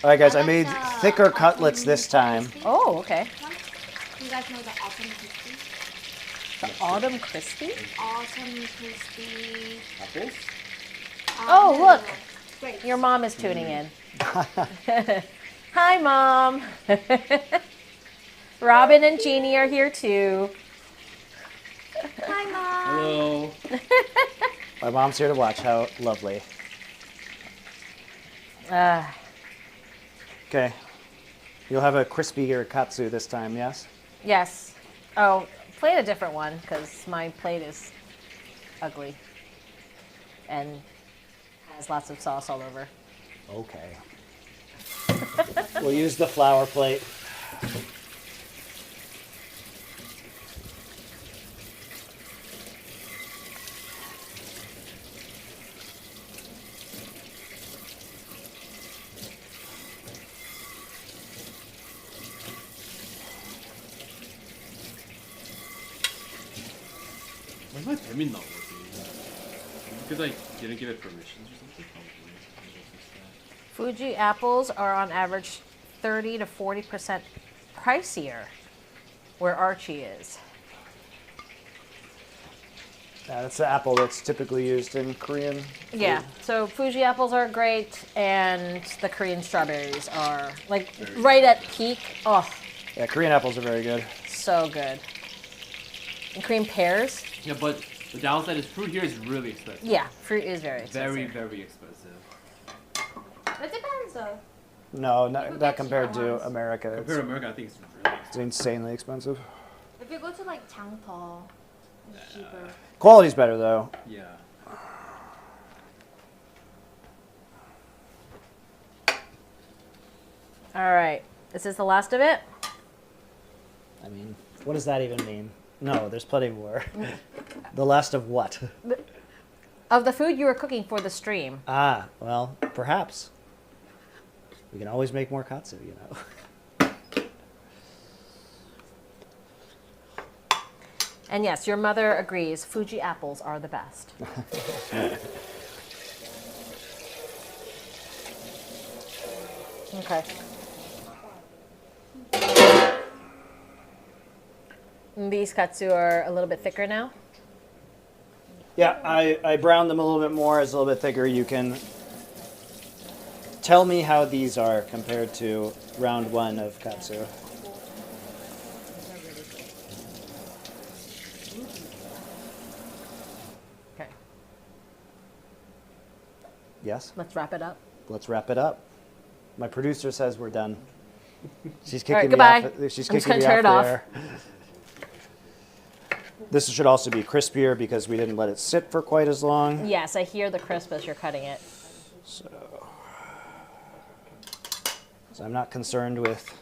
All right, guys, I like made the thicker cutlets autumn this time. crispy Oh, okay. one. You guys know the autumn crispy? The autumn crispy. Autumn crispy. Apples? Oh, look. Grapes. Your mom is tuning in. Hi, Mom. Robin and Jeannie are here too. Hi, Mom. Hello. My mom's here to watch. How lovely. Okay. You'll have a crispier katsu this time, yes? Yes. Oh, plate a different one because my plate is ugly and has lots of sauce all over. Okay. We'll use the flour plate. my timing not working? Because I didn't give it permissions or something? Probably. Fuji apples are on average 30 to 40% pricier where Archie is. Yeah, that's the apple that's typically used in Korean. Yeah, so Fuji apples are great, and the Korean strawberries are like right at peak. Oh, Yeah, Korean apples are very good. so good. And Korean pears. Yeah, but the downside is fruit here is really expensive. Yeah, fruit is very expensive. Very, very expensive. It depends though. No, You not, could not get compared cheaper to ones. America. Compared It's, to America, I think it's really it's expensive. insanely expensive. If you go to like Changpo, it's cheaper. Quality's better though. Yeah. All right, is this the last of it? I mean, what does that even mean? No, there's plenty more. The last of what? Of the food you were cooking for the stream. Ah, well, perhaps. We can always make more katsu, you know. And yes, your mother agrees. Fuji apples are the best. Okay. And these katsu are a little bit thicker now. Yeah, I browned them a little bit more. It's a little bit thicker. You can tell me how these are compared to round one of katsu. Okay, Yes? let's wrap it up. Let's wrap it up. My producer says we're done. She's All right, kicking goodbye. me off. She's I'm just kicking gonna me turn off it off. there. This should also be crispier because we didn't let it sit for quite as long. Yes, I hear the crisp as you're cutting it. So I'm not concerned with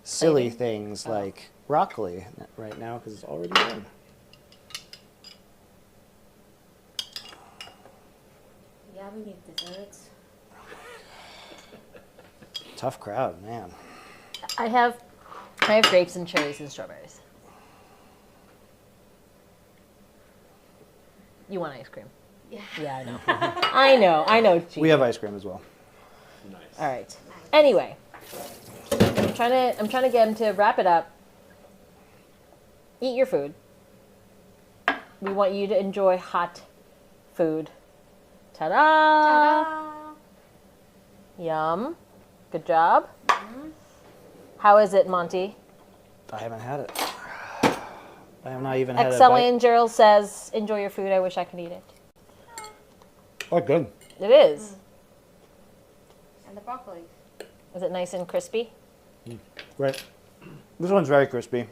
silly Plating? things Oh. like broccoli right now because it's already done. Yeah, we need desserts. Tough crowd, man. I have grapes and cherries and strawberries. You want ice cream? Yeah. Yeah, I know. I know. We have ice cream as well. Nice. All right. Anyway, I'm trying to get him to wrap it up. Eat your food. We want you to enjoy hot food. Ta-da! Ta-da! Yum. Good job. How is it, Monty? I haven't had it. I have not even had Excellion Gerald says, enjoy your food. I wish I could eat it. Oh, good. It is. And the broccoli. Is it nice and crispy? Right. This one's very crispy.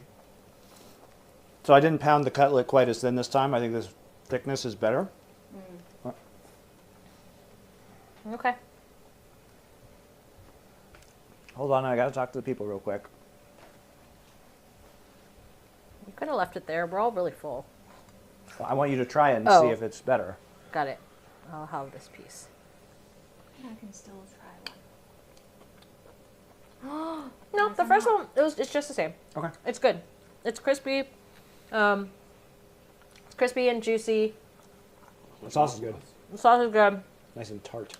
So I didn't pound the cutlet quite as thin this time. I think this thickness is better. Okay. Hold on, I gotta talk to the people real quick. You could have left it there. We're all really full. I want you to try it and Oh. see if it's better. Got it. I'll have this piece. I can still try No, Nice the and first hot. one, it's just the same. Okay. It's good. It's crispy. It's crispy and juicy. The sauce is good. The sauce is good. Nice and tart.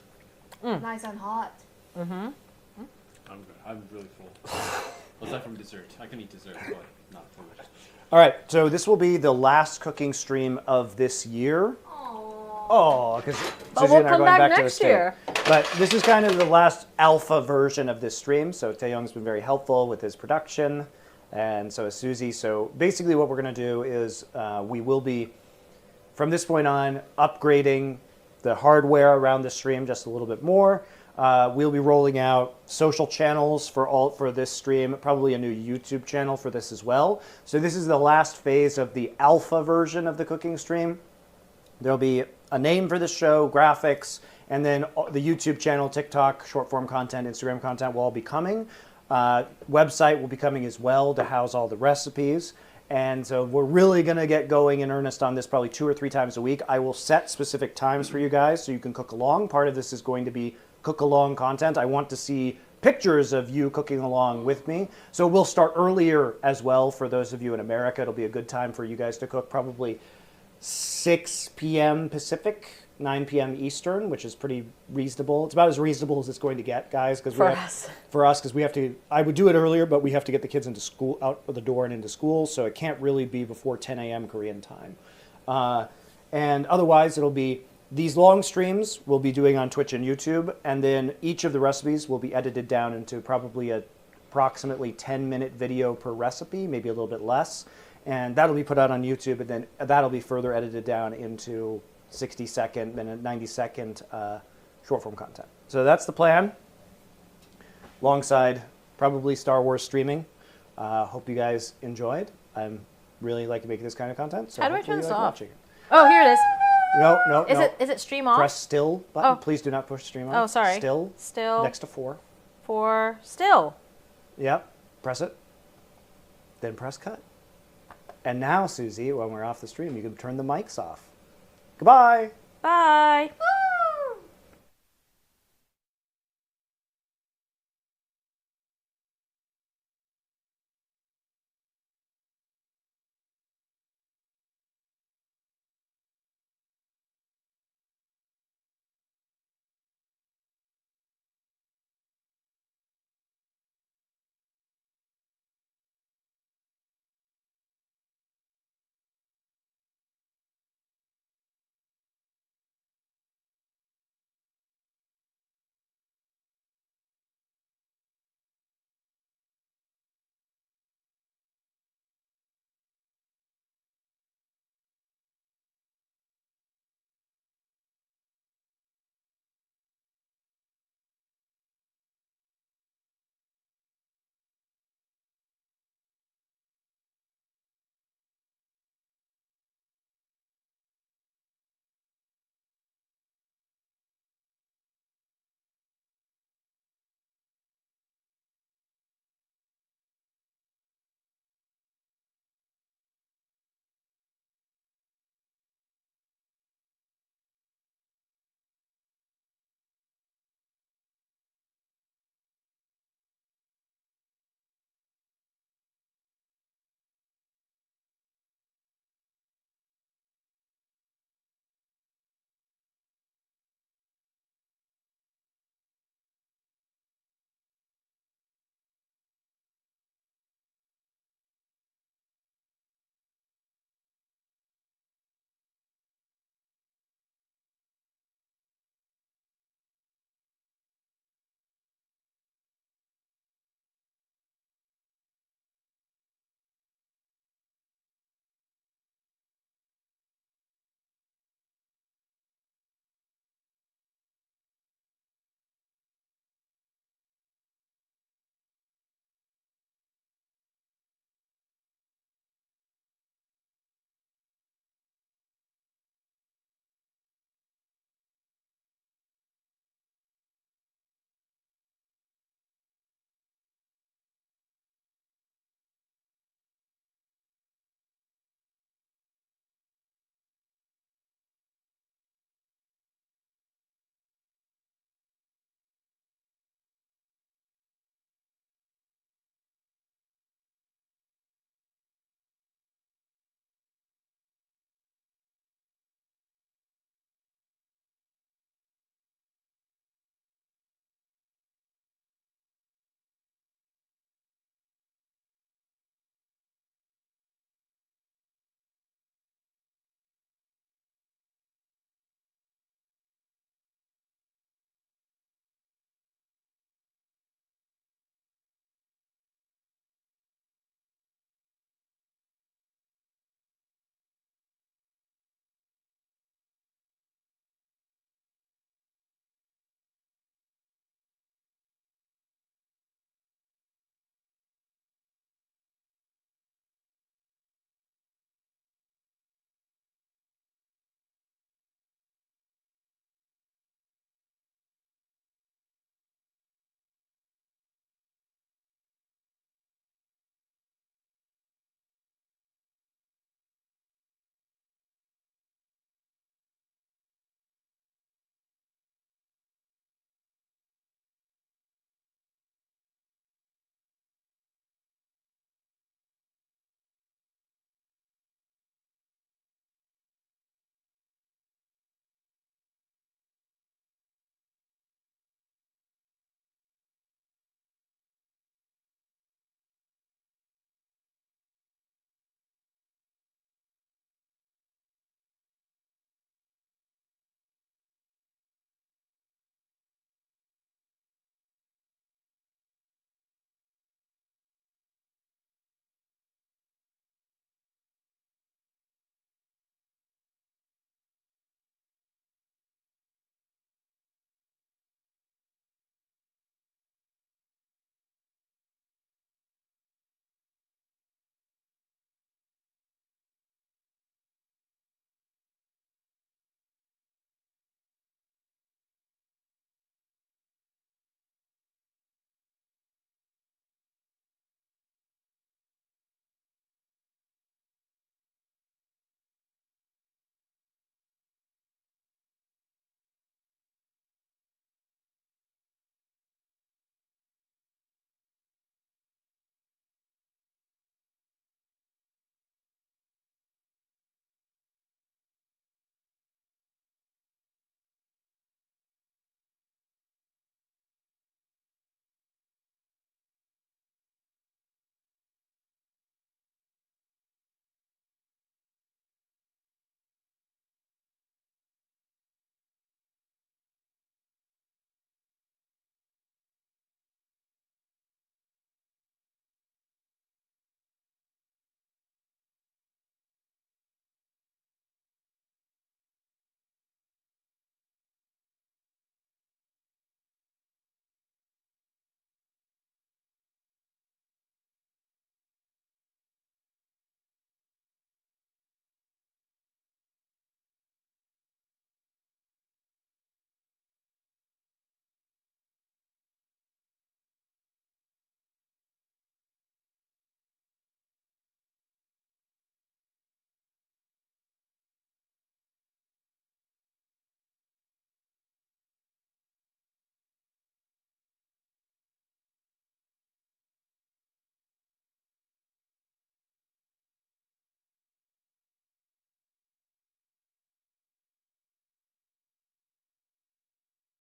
one. Nice and hot. I'm good. I'm really full. Aside from dessert. I can eat dessert, but not too much. All right, so this will be the last cooking stream of this year. Aww. Oh, because But Susie we'll and I are come going back back to the next States. year. But this is kind of the last alpha version of this stream. So Taeyong's been very helpful with his production, and so is Susie. So basically, what we're going to do is we will be, from this point on, upgrading the hardware around the stream just a little bit more. We'll be rolling out social channels for this stream, probably a new YouTube channel for this as well. So this is the last phase of the alpha version of the cooking stream. There'll be a name for the show, graphics, and then the YouTube channel, TikTok, short form content, Instagram content will all be coming. Website will be coming as well to house all the recipes. And so we're really going to get going in earnest on this probably 2 or 3 times a week. I will set specific times for you guys so you can cook along. Part of this is going to be cook along content. I want to see pictures of you cooking along with me. So we'll start earlier as well for those of you in America. It'll be a good time for you guys to cook, probably 6 p.m. Pacific, 9 p.m. Eastern, which is pretty reasonable. It's about as reasonable as it's going to get, guys. For us. For us, because we have to, I would do it earlier, but we have to get the kids into school, out of the door and into school, so it can't really be before 10 a.m. Korean time. And otherwise, it'll be, these long streams we'll be doing on Twitch and YouTube, and then each of the recipes will be edited down into probably a approximately 10-minute video per recipe, maybe a little bit less. And that'll be put out on YouTube, and then that'll be further edited down into 60-second, then a 90-second short-form content. So that's the plan, alongside probably Star Wars streaming. Hope you guys enjoyed. I'm really like making this kind of content. So how do I turn this off? Watching it. Oh, here it is. No. Is it stream off? Press still button. Oh. Please do not push stream on. Oh, sorry. Still. Still. Next to 4. Still. Yep. Press it. Then press cut. And now, Susie, when we're off the stream, you can turn the mics off. Goodbye. Bye.